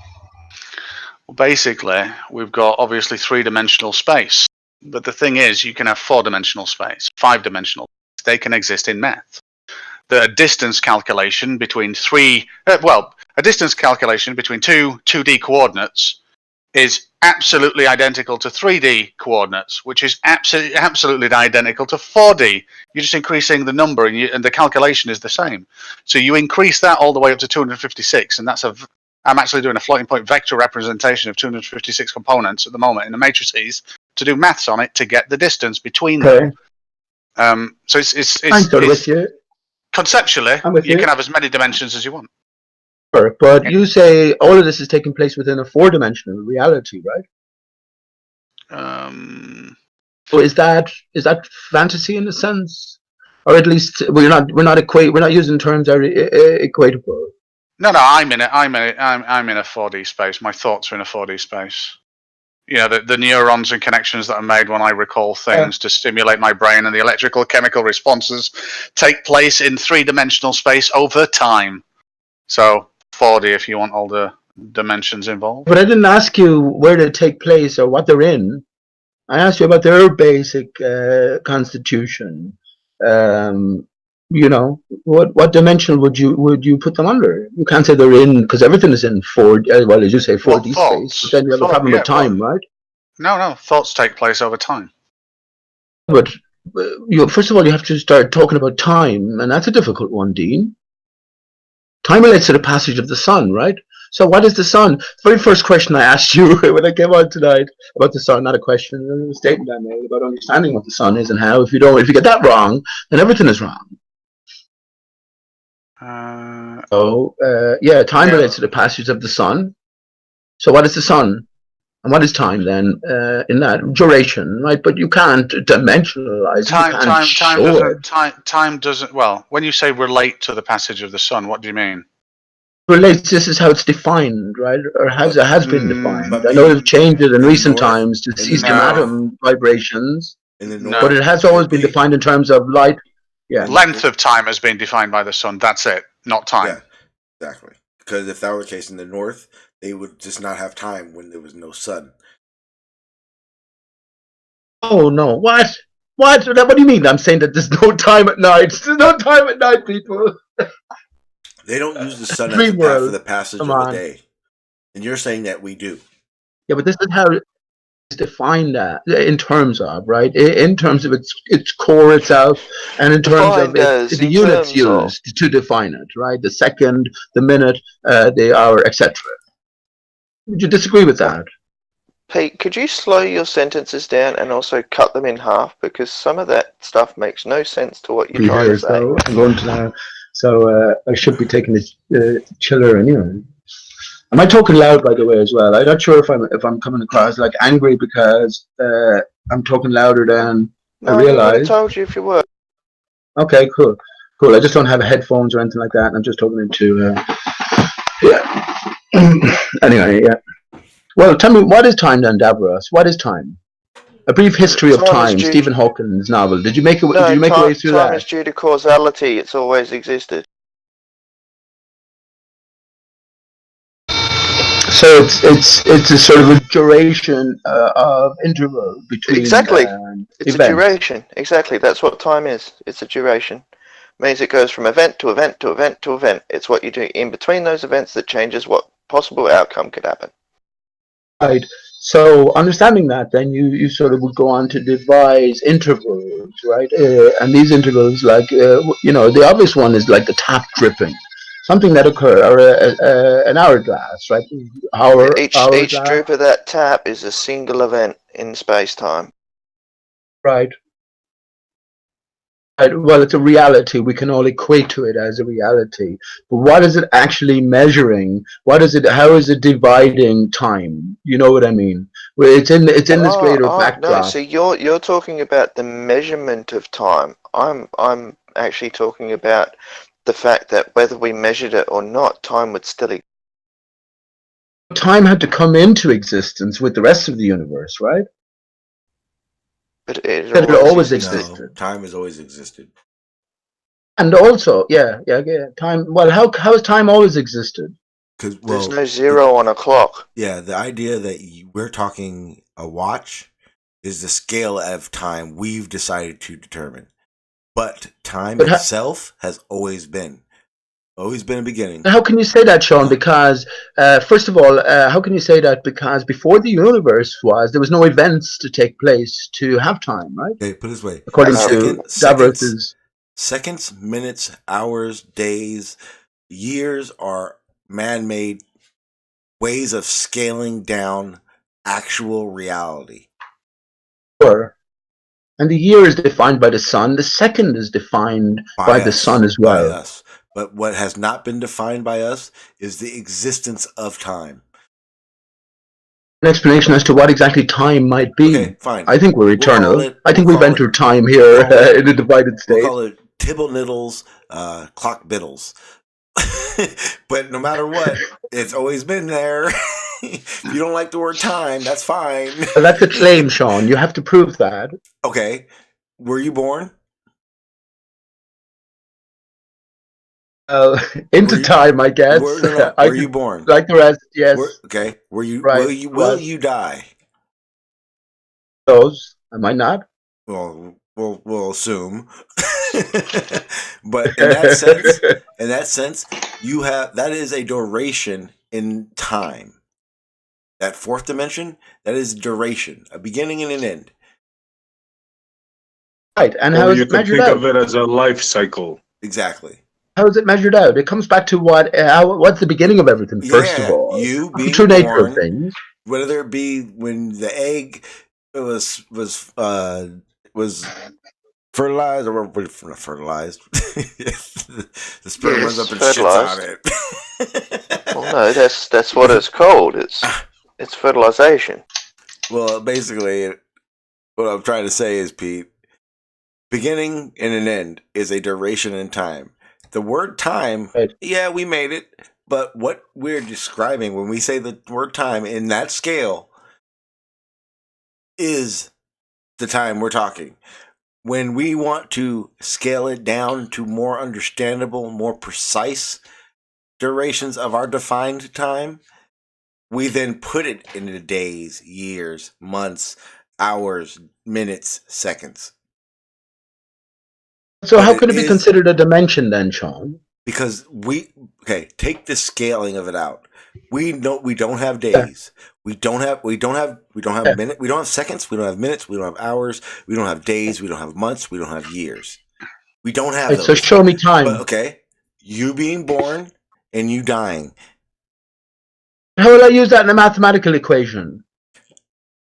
G: Well, basically, we've got obviously 3-dimensional space, but the thing is, you can have 4-dimensional space, 5-dimensional. They can exist in math. The distance calculation between a distance calculation between two 2D coordinates is absolutely identical to 3D coordinates, which is absolutely identical to 4D. You're just increasing the number, and the calculation is the same. So you increase that all the way up to 256, and I'm actually doing a floating point vector representation of 256 components at the moment in the matrices to do maths on it to get the distance between them. So it's
M: with you.
G: Conceptually, you can have as many dimensions as you want.
M: Sure, but you say all of this is taking place within a 4-dimensional reality, right? So is that fantasy in a sense, or at least we're not using terms that are equatable.
G: No, I'm in a 4D space. My thoughts are in a 4D space. You know, the neurons and connections that are made when I recall things to stimulate my brain, and the electrical chemical responses take place in 3-dimensional space over time. So 4D if you want all the dimensions involved.
M: But I didn't ask you where they take place or what they're in. I asked you about their basic constitution. You know, what dimension would you put them under? You can't say they're in, because everything is in 4D, well, as you say, 4D space. But then you have a problem with time, right?
G: No, thoughts take place over time.
M: But first of all, you have to start talking about time, and that's a difficult one, Dean. Time relates to the passage of the sun, right? So what is the sun? The very first question I asked you when I came on tonight about the sun, not a question, a statement I made about understanding what the sun is and how. If you get that wrong, then everything is wrong. Time relates to the passage of the sun. So what is the sun? And what is time then in that duration, right? But you can't dimensionalize.
G: Time doesn't. Well, when you say relate to the passage of the sun, what do you mean?
M: Relates. This is how it's defined, right? Or has been defined. I know they've changed it in recent times to cesium atom vibrations, but it has always been defined in terms of light. Yeah.
G: Length of time has been defined by the sun. That's it, not time.
A: Yeah, exactly. Because if that were the case in the north, they would just not have time when there was no sun.
M: Oh no! What? What do you mean? I'm saying that there's no time at night. There's no time at night, people.
A: They don't use the sun as a path for the passage of the day, and you're saying that we do.
M: Yeah, but this is how it's defined in terms of, right? In terms of its core itself, and in terms of the units used to define it, right? The second, the minute, the hour, etc. Would you disagree with that?
N: Pete, could you slow your sentences down and also cut them in half? Because some of that stuff makes no sense to what you're trying to say.
M: So I'm going to now. So I should be taking the chiller anyway. Am I talking loud, by the way, as well? I'm not sure if I'm coming across like angry because I'm talking louder than I
N: No, I would have
M: realize.
N: told you if you were.
M: Okay, cool. I just don't have headphones or anything like that. And I'm just talking into yeah. Anyway, yeah. Well, tell me, what is time then, Davros? What is time? A Brief History of Time, Stephen Hawking's novel. Did you make a way through that?
N: Time is due to causality. It's always existed.
M: So it's a sort of a duration of interval between
N: Exactly. It's
M: events.
N: a duration. Exactly. That's what time is. It's a duration. Means it goes from event to event to event to event. It's what you do in between those events that changes what possible outcome could happen.
M: Right. So understanding that, then you sort of would go on to devise intervals, right? And these intervals, like the obvious one is like the tap dripping, something that occur, or an hourglass, right?
N: Each drip of that tap is a single event in space time.
M: Right. Well, it's a reality. We can all equate to it as a reality. But what is it actually measuring? What is it? How is it dividing time? You know what I mean? It's in this greater backdrop.
N: No, so you're talking about the measurement of time. I'm actually talking about the fact that whether we measured it or not, time would still exist.
M: Time had to come into existence with the rest of the universe, right?
N: But it
M: always existed.
A: No, time has always existed.
M: And also, yeah, time. Well, how has time always existed?
A: Because
N: there's no zero on a clock.
A: Yeah, the idea that we're talking a watch is the scale of time we've decided to determine, but time itself has always been a beginning.
M: How can you say that, Sean? Because first of all, how can you say that? Because before the universe there was no events to take place to have time, right?
A: Okay, put it this way.
M: According to Davros'
A: seconds, minutes, hours, days, years are man-made ways of scaling down actual reality.
M: Sure. And the year is defined by the sun. The second is defined by the sun as well.
A: By us. But what has not been defined by us is the existence of time.
M: An explanation as to what exactly time might be.
A: Okay, fine.
M: I think we're eternal. I think we've entered time here in a divided state.
A: We'll call it Tibble Niddles, Clock Biddles. But no matter what, it's always been there. If you don't like the word time, that's fine.
M: Well, that's a claim, Sean. You have to prove that.
A: Okay. Were you born?
M: Into time, I guess.
A: Were you born?
M: Like the rest, yes.
A: Okay. Were you?
M: Right.
A: Will you die?
M: Those am I not?
A: Well, we'll assume. But in that sense, you have that is a duration in time. That fourth dimension, that is duration, a beginning and an end.
M: Right, and how is it measured out?
H: You can think of it as a life cycle.
A: Exactly.
M: How is it measured out? It comes back to what's the beginning of everything, first of all.
A: You being
M: the true nature
A: born,
M: of things.
A: Whether it be when the egg was fertilized or not fertilized. The sperm runs up and shits on it.
N: Well, no, that's what it's called. It's fertilization.
A: Well, basically, what I'm trying to say is, Pete, beginning and an end is a duration in time. The word time, yeah, we made it, but what we're describing when we say the word time in that scale is the time we're talking. When we want to scale it down to more understandable, more precise durations of our defined time, we then put it into days, years, months, hours, minutes, seconds.
M: So how could it be considered a dimension then, Sean?
A: Because take the scaling of it out. We don't have days. We don't have minutes. We don't have seconds. We don't have minutes. We don't have hours. We don't have days. We don't have months. We don't have years. We don't have those.
M: So show me time.
A: But, you being born and you dying.
M: How will I use that in a mathematical equation?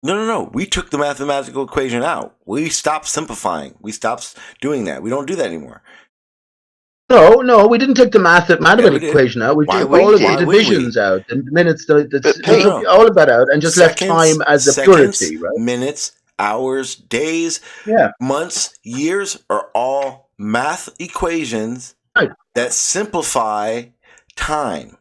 A: No. We took the mathematical equation out. We stopped simplifying. We stopped doing that. We don't do that anymore.
M: No, we didn't take the mathematical
A: we
M: equation out. We
A: Why
M: took
A: would
M: all of
A: we?
M: the divisions out, the minutes, we took
A: No.
M: all of that out, and just left time as a
A: seconds,
M: purity, right?
A: Minutes, hours, days, months, years are all math equations that simplify time.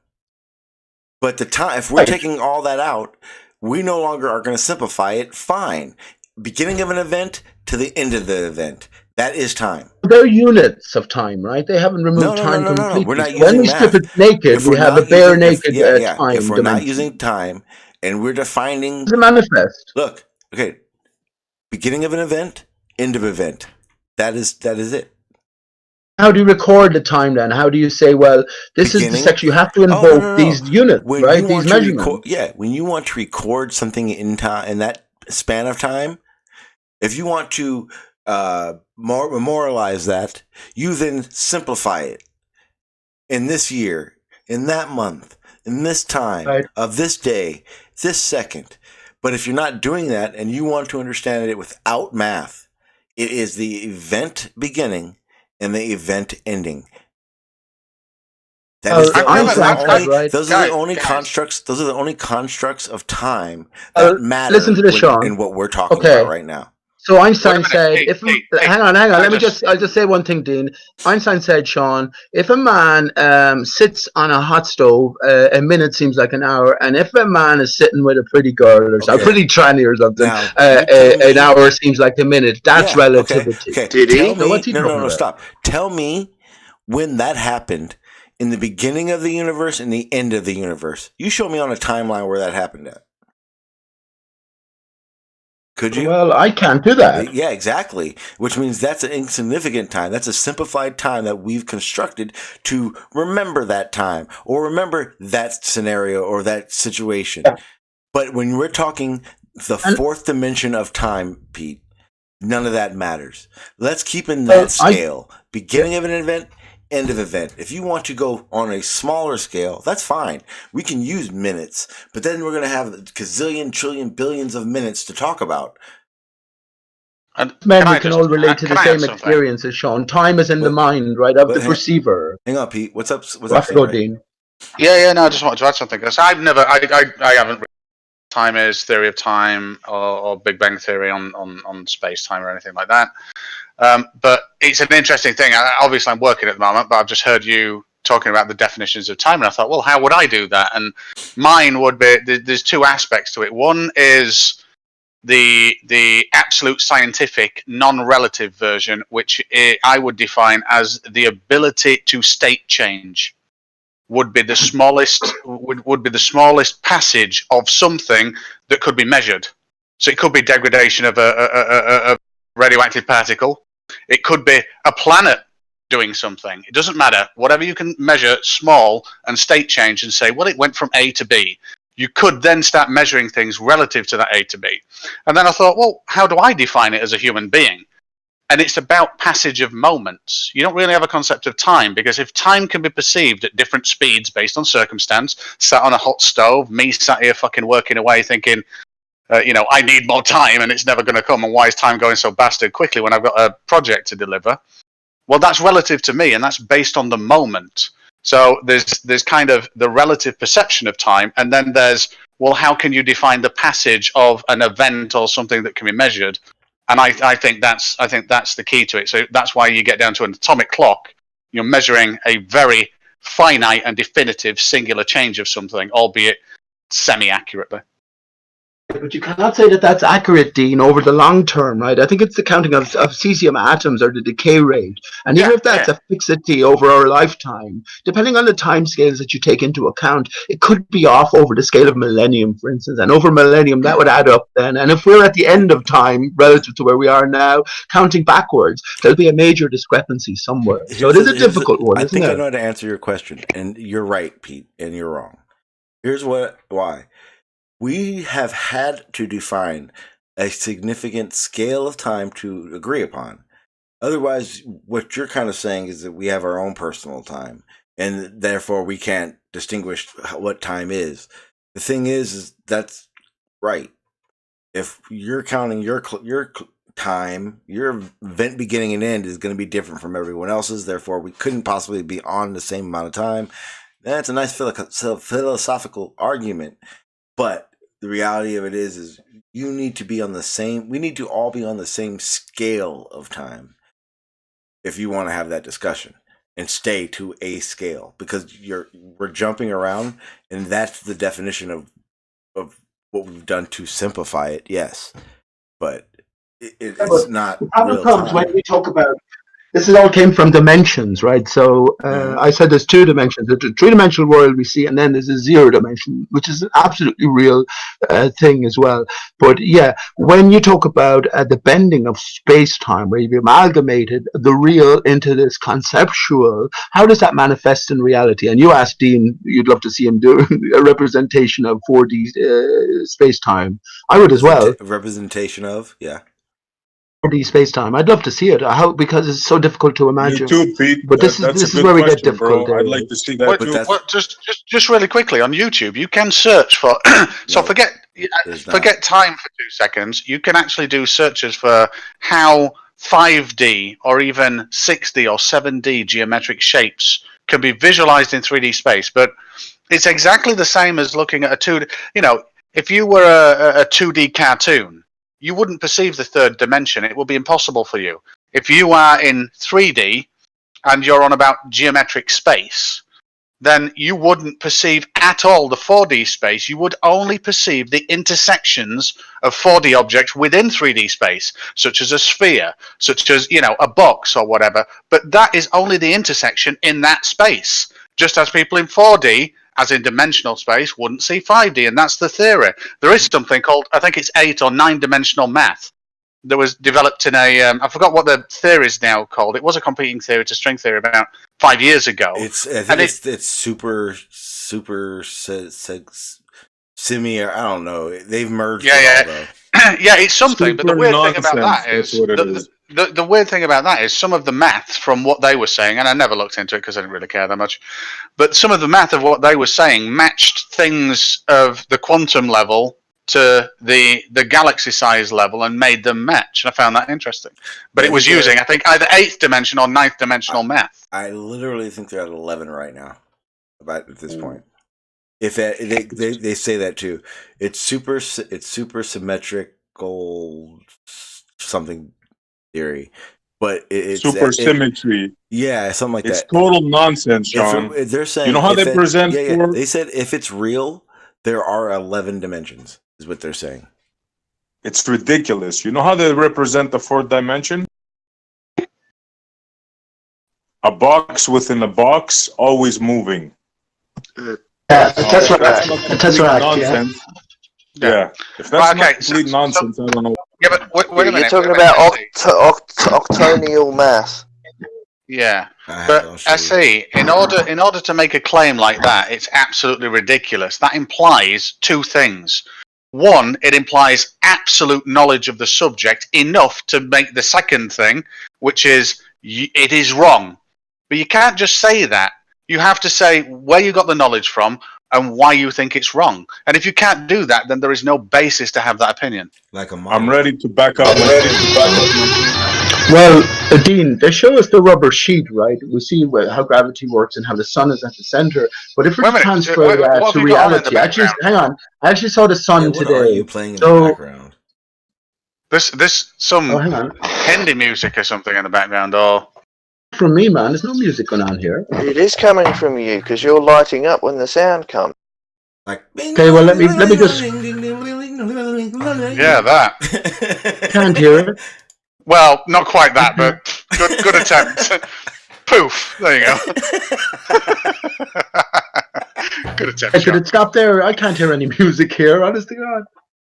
A: But the time, if we're taking all that out, we no longer are going to simplify it. Fine. Beginning of an event to the end of the event. That is time.
M: They're units of time, right? They haven't removed time completely.
A: We're not
M: So
A: using
M: when we
A: math.
M: strip it naked, we have a bare naked time
A: If we're
M: dimension.
A: not using time and we're defining...
M: It's a manifest.
A: Look, okay. Beginning of an event, end of event. That is it.
M: How do you record the time then? How do you say, well, this is the section, you have to invoke these units, right? These measurements.
A: When you want to record something in time, in that span of time, if you want to memorialize that, you then simplify it. In this year, in that month, in this time, of this day, this second. But if you're not doing that and you want to understand it without math, it is the event beginning and the event ending. Those are the only constructs. Those are the only constructs of time that matter.
M: Listen to this, Sean.
A: In what we're talking about right now.
M: So Einstein said, hang on. I'll just say one thing, Dean. Einstein said, Sean, if a man sits on a hot stove, a minute seems like an hour, and if a man is sitting with a pretty girl or something, a pretty tranny or something, an hour seems like a minute. That's relativity.
A: Okay. Did he? No, stop. Tell me when that happened in the beginning of the universe and the end of the universe. You show me on a timeline where that happened at. Could you?
M: Well, I can't do that.
A: Yeah, exactly. Which means that's an insignificant time. That's a simplified time that we've constructed to remember that time or remember that scenario or that situation. Yeah. But when we're talking the fourth dimension of time, Pete, none of that matters. Let's keep in that scale. Beginning of an event, end of event. If you want to go on a smaller scale, that's fine. We can use minutes, but then we're going to have a gazillion, trillion, billions of minutes to talk about.
M: And we can all relate to the same experiences, Sean. Time is in the mind, right, of the perceiver.
A: Hang on, Pete. What's up? What's up,
M: Dean?
G: Yeah. No, I just wanted to add something because I haven't read time is theory of time or Big Bang theory on space time or anything like that. But it's an interesting thing. Obviously, I'm working at the moment, but I've just heard you talking about the definitions of time, and I thought, well, how would I do that? And mine would be there's two aspects to it. One is the absolute scientific, non-relative version, which I would define as the ability to state change. Would be the smallest would be the smallest passage of something that could be measured. So it could be degradation of a radioactive particle. It could be a planet doing something. It doesn't matter. Whatever you can measure small and state change and say, well, it went from A to B. You could then start measuring things relative to that A to B. And then I thought, well, how do I define it as a human being? And it's about passage of moments. You don't really have a concept of time because if time can be perceived at different speeds based on circumstance, sat on a hot stove, me sat here fucking working away thinking, I need more time and it's never going to come. And why is time going so bastard quickly when I've got a project to deliver? Well, that's relative to me and that's based on the moment. So there's kind of the relative perception of time. And then there's, well, how can you define the passage of an event or something that can be measured? And I think that's the key to it. So that's why you get down to an atomic clock. You're measuring a very finite and definitive singular change of something, albeit semi-accurately.
M: But you cannot say that that's accurate, Dean, over the long term, right? I think it's the counting of cesium atoms or the decay rate. And even if that's a fixity over our lifetime, depending on the time scales that you take into account, it could be off over the scale of millennium, for instance. And over millennium, that would add up then. And if we're at the end of time relative to where we are now, counting backwards, there'll be a major discrepancy somewhere. So it is a difficult one,
A: I
M: isn't
A: think
M: it?
A: I know how to answer your question. And you're right, Pete, and you're wrong. Here's why. We have had to define a significant scale of time to agree upon. Otherwise, what you're kind of saying is that we have our own personal time, and therefore we can't distinguish what time is. The thing is that's right. if you're counting your time, your event beginning and end is going to be different from everyone else's. Therefore, we couldn't possibly be on the same amount of time. That's a nice philosophical argument, but the reality of it is you need to be on the same. We need to all be on the same scale of time if you want to have that discussion and stay to a scale, because we're jumping around, and that's the definition of what we've done to simplify it. Yes, but it's not real time.
M: When we talk about this, all came from dimensions, right? So I said there's two dimensions. There's a three-dimensional world we see, and then there's a zero dimension, which is an absolutely real thing as well. But yeah, when you talk about the bending of space-time, where you've amalgamated the real into this conceptual, how does that manifest in reality? And you asked Dean, you'd love to see him do a representation of 4D space-time. I would as well.
A: Representation of, yeah.
M: 4D space-time. I'd love to see it. Because it's so difficult to imagine.
H: Me too, Pete.
M: But this is where we get difficult.
H: I'd like to see that too.
G: Well, just really quickly on YouTube, you can search for. So forget time for 2 seconds. You can actually do searches for how 5D or even 6D or 7D geometric shapes can be visualized in 3D space. But it's exactly the same as looking at a 2D. You know, if you were a 2D cartoon, you wouldn't perceive the third dimension. It will be impossible for you. If you are in 3D and you're on about geometric space, then you wouldn't perceive at all the 4D space. You would only perceive the intersections of 4D objects within 3D space, such as a sphere, such as, a box or whatever. But that is only the intersection in that space, just as people in 4D, as in dimensional space, wouldn't see 5D, and that's the theory. There is something called, I think it's 8 or 9-dimensional math that was developed in I forgot what the theory is now called. It was a competing theory to string theory about 5 years ago.
A: I think it's super semi, or I don't know. They've merged.
G: Yeah, it's something. But the weird thing about that is the weird thing about that is some of the math from what they were saying, and I never looked into it because I didn't really care that much. But some of the math of what they were saying matched things of the quantum level to the galaxy size level and made them match. And I found that interesting. But it was using, I think, either 8th dimension or 9th dimensional math.
A: I literally think they're at 11 right now. About at this point. If they say that too, it's super symmetrical something theory, but it's
H: super symmetry.
A: Yeah, something like that.
H: It's total nonsense, John.
A: They're saying,
H: you know how they present.
A: They said if it's real, there are 11 dimensions. Is what they're saying.
H: It's ridiculous. You know how they represent the 4th dimension? A box within a box, always moving.
M: Tesseract,
H: nonsense. Yeah. If that's not complete nonsense, I don't know.
G: Yeah, but wait a minute.
N: You're talking about octonial math.
G: Yeah, but I see. In order to make a claim like that, it's absolutely ridiculous. That implies two things. One, it implies absolute knowledge of the subject enough to make the second thing, which is it is wrong. But you can't just say that. You have to say where you got the knowledge from and why you think it's wrong. And if you can't do that, then there is no basis to have that opinion.
H: I'm ready to back up.
M: Well, Dean, they show us the rubber sheet, right? We see how gravity works and how the sun is at the center. But if we transfer that to reality, hang on. I actually saw the sun today.
A: What are you playing in the background?
G: This some Hindi music or something in the background, or
M: from me, man. There's no music going on here.
N: It is coming from you because you're lighting up when the sound comes.
M: Okay, well let me just.
G: Yeah, that.
M: Can't hear it.
G: Well, not quite that, but good attempt. Poof. There you go. Good attempt.
M: Should it stop there? I can't hear any music here. Honest to God.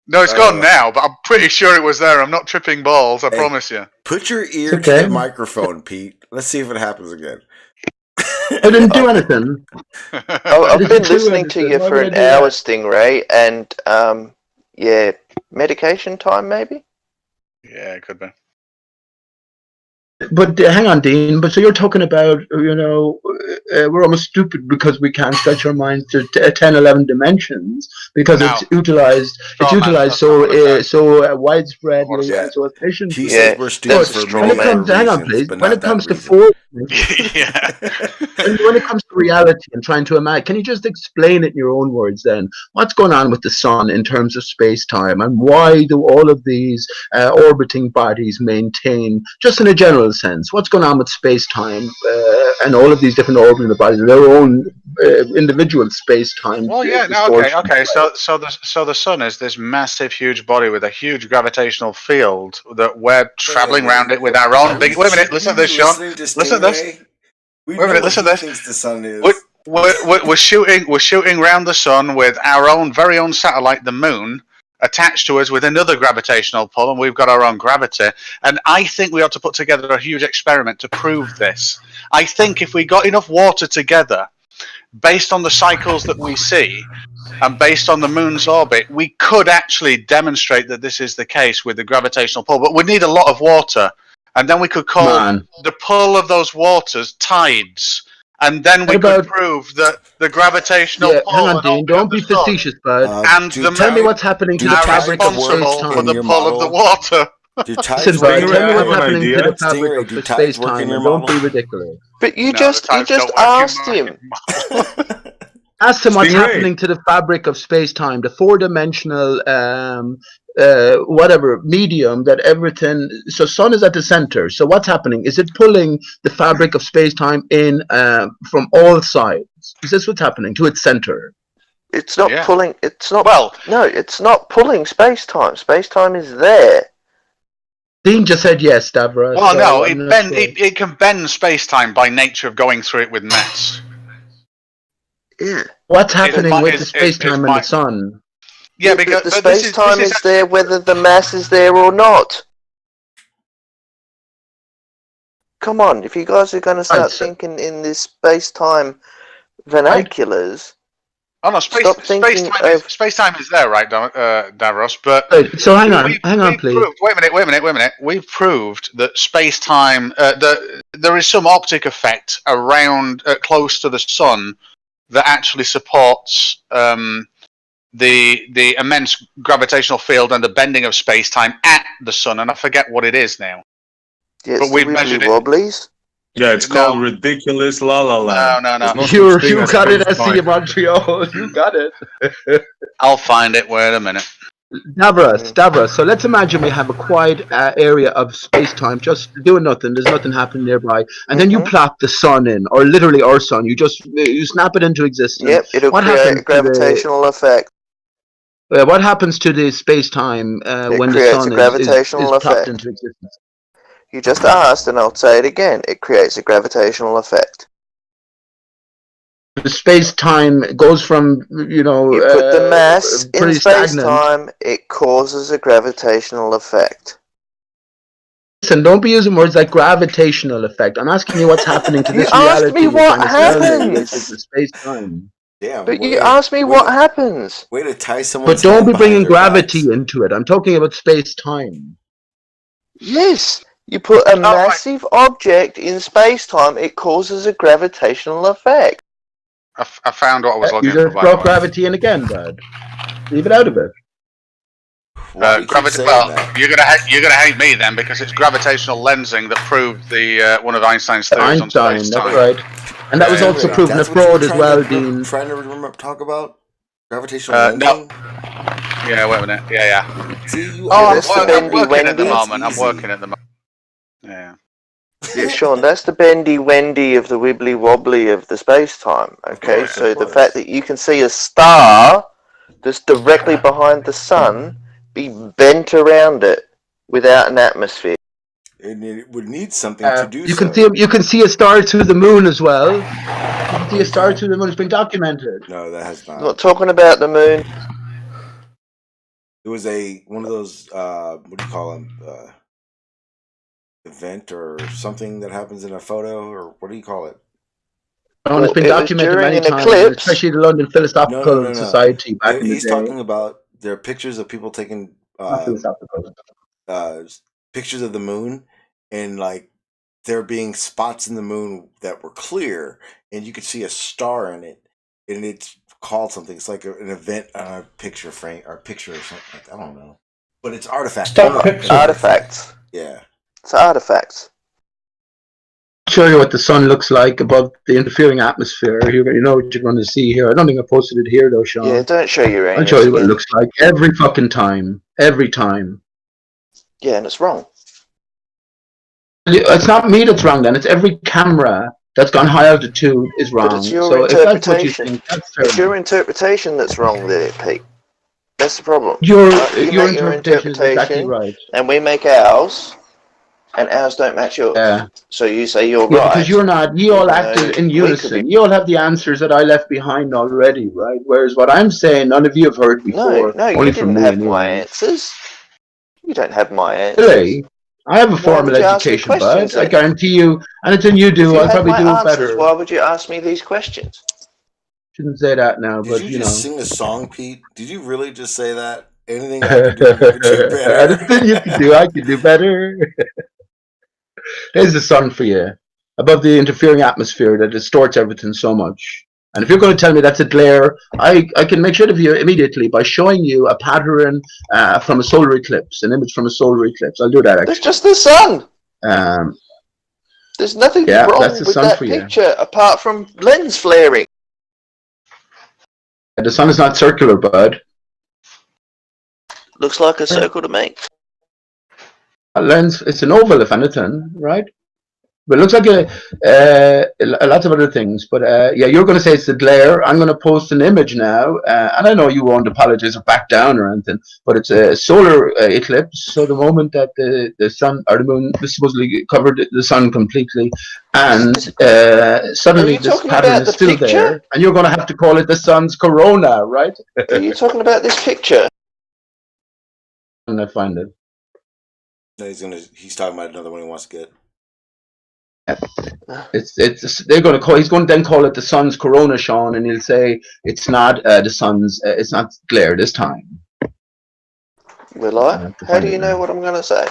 G: No, it's gone now, but I'm pretty sure it was there. I'm not tripping balls. I promise you.
A: Put your ear to the microphone, Pete. Let's see if it happens again.
M: I didn't do anything.
N: I've been listening to you for an hour, Stingray, and medication time maybe.
G: Yeah, it could be.
M: But hang on, Dean. But so you're talking about, we're almost stupid because we can't stretch our minds to 10, 11 dimensions because
G: No.
M: it's utilized. It's utilized so widespreadly and so efficiently.
A: He says we're stupid for many other reasons, but
M: when
A: not
M: it comes
A: that
M: to
A: reason.
M: four,
G: Yeah.
M: when it comes to reality and trying to imagine, can you just explain it in your own words then? What's going on with the sun in terms of space-time, and why do all of these orbiting bodies maintain, just in a general sense, what's going on with space-time and all of these different orbiting bodies, their own individual space-time?
G: Well, yeah, no, okay. So the sun is this massive, huge body with a huge gravitational field that we're traveling around it with our own big. Wait a minute, listen to this, Sean. Listen to this. Wait a minute, listen to this.
A: Thinks the sun is.
G: We're shooting around the sun with our own very own satellite, the moon, attached to us with another gravitational pull, and we've got our own gravity. And I think we ought to put together a huge experiment to prove this. I think if we got enough water together, based on the cycles that we see, and based on the moon's orbit, we could actually demonstrate that this is the case with the gravitational pull. But we'd need a lot of water, and then we could call the pull of those waters tides. And then we could prove that the gravitational pull.
M: Hang on, Dean. Don't be facetious, bud.
G: And
M: tell me what's happening to the fabric of space-time.
G: for the pull of the water.
M: Listen, bud, tell me what's happening to the fabric of space-time, and don't be ridiculous.
N: But you just asked him.
M: Ask him what's happening to the fabric of space-time, the four-dimensional whatever medium that everything. So sun is at the center. So what's happening? Is it pulling the fabric of space-time in from all sides? Is this what's happening to its center?
N: It's not pulling. It's not. Well, no, it's not pulling space-time. Space-time is there.
M: Dean just said yes, Stavros.
G: Well, no, it can bend space-time by nature of going through it with mass.
N: Yeah.
M: What's happening with the space-time and the sun?
G: Yeah, because
N: the space-time is there whether the mass is there or not. Come on, if you guys are going to start thinking in this space-time vernaculars.
G: Oh no, space-time is there, right, Davros? But
M: so hang on, please.
G: Wait a minute. We've proved that space-time, there is some optic effect around close to the sun that actually supports the immense gravitational field and the bending of space-time at the sun, and I forget what it is now.
N: Yes,
G: but we've measured it.
N: Wobblies.
H: Yeah, it's called ridiculous la la la.
G: No.
M: You got it, SC Montreal. You got it.
G: I'll find it. Wait a minute.
M: Stavros. So let's imagine we have a quiet area of space-time, just doing nothing. There's nothing happening nearby, and then you plop the sun in, or literally our sun. You snap it into existence.
N: Yep, it'll create a gravitational effect.
M: What happens to the space-time when the sun is popped into existence?
N: You just asked, and I'll say it again. It creates a gravitational effect.
M: The space-time goes from, you
N: put the mass in space-time, it causes a gravitational effect.
M: Listen, don't be using words like gravitational effect. I'm asking you what's happening to this reality.
N: You asked me what happens.
M: Space-time.
A: Damn,
N: but you asked me what happens.
A: Way to tie someone.
M: But don't be bringing gravity into it. I'm talking about space-time.
N: Yes. You put a massive object in space-time, it causes a gravitational effect.
G: I found what I was looking for.
M: You just brought gravity in again, Brad. Leave it out of it.
G: Gravity. Well, you're gonna hate me then, because it's gravitational lensing that proved the one of Einstein's theories on space-time.
M: That's right. And that was also proven abroad as well, Dean.
A: Trying to talk about gravitational lensing.
G: Yeah, wait a minute. Yeah.
A: See,
G: I'm working at the moment. Yeah.
N: Yeah, Sean, that's the bendy wendy of the wibbly wobbly of the space-time. Okay, so the fact that you can see a star that's directly behind the sun be bent around it without an atmosphere.
A: And it would need something to do.
M: You can see a star through the moon as well. You can see a star through the moon. It's been documented.
A: No, that has not.
N: I'm not talking about the moon.
A: It was one of those what do you call them? Event or something that happens in a photo, or what do you call it?
M: Oh, it's been documented many times, especially the London Philosophical Society back in the day.
A: He's talking about there are pictures of people taking pictures of the moon, and like there being spots in the moon that were clear, and you could see a star in it, and it's called something. It's like an event on a picture frame or picture or something. Like, I don't know, but it's artifacts.
N: Artifacts.
A: Yeah,
N: it's artifacts.
M: Show you what the sun looks like above the interfering atmosphere. You know what you're going to see here. I don't think I posted it here though, Sean.
N: Yeah, don't show your
M: I'll show you what it looks like every fucking time. Every time.
N: Yeah, and it's wrong.
M: It's not me that's wrong then. It's every camera that's gone high altitude is wrong.
N: But it's your
M: so
N: interpretation.
M: If that's what you think, that's fair.
N: It's your interpretation that's wrong there, Pete. That's the problem.
M: Your
N: You make
M: interpretation is exactly right.
N: And we make ours, and ours don't match yours.
M: Yeah.
N: So you say you're
M: Yeah,
N: right.
M: because you're not. You all acted in unison. You all have the answers that I left behind already, right? Whereas what I'm saying, none of you have heard before.
N: No, you didn't have my answers. You don't have my answers.
M: Really? I have a formal education, bud. I guarantee you, anything you do, I'll probably do it better.
N: Why would you ask me these questions?
M: Shouldn't say that now,
A: Did
M: but
A: you
M: you know.
A: just sing a song, Pete? Did you really just say that? Anything I could do, you could do better.
M: Anything you can do, I can do better. There's the sun for you, above the interfering atmosphere that distorts everything so much. And if you're going to tell me that's a glare, I can make sure of you immediately by showing you a pattern from a solar eclipse, an image from a solar eclipse. I'll do that actually.
N: It's just the sun. There's nothing wrong
M: that's the
N: with
M: sun
N: that
M: for you.
N: picture apart from lens flaring.
M: The sun is not circular, bud.
N: Looks like a circle to me.
M: A lens, it's an oval if anything, right? But it looks like lots of other things. But yeah, you're going to say it's the glare. I'm going to post an image now. And I know you won't apologize or back down or anything, but it's a solar eclipse. So the moment that the sun or the moon supposedly covered the sun completely, and suddenly this pattern is still there, and you're going to have to call it the sun's corona, right?
N: Are you talking about this picture?
M: And I find it.
A: No, he's talking about another one he wants to get.
M: They're going to call. He's going to then call it the sun's corona, Sean, and he'll say it's not the sun's. It's not glare this time.
N: Will I? How do you know what I'm going to say?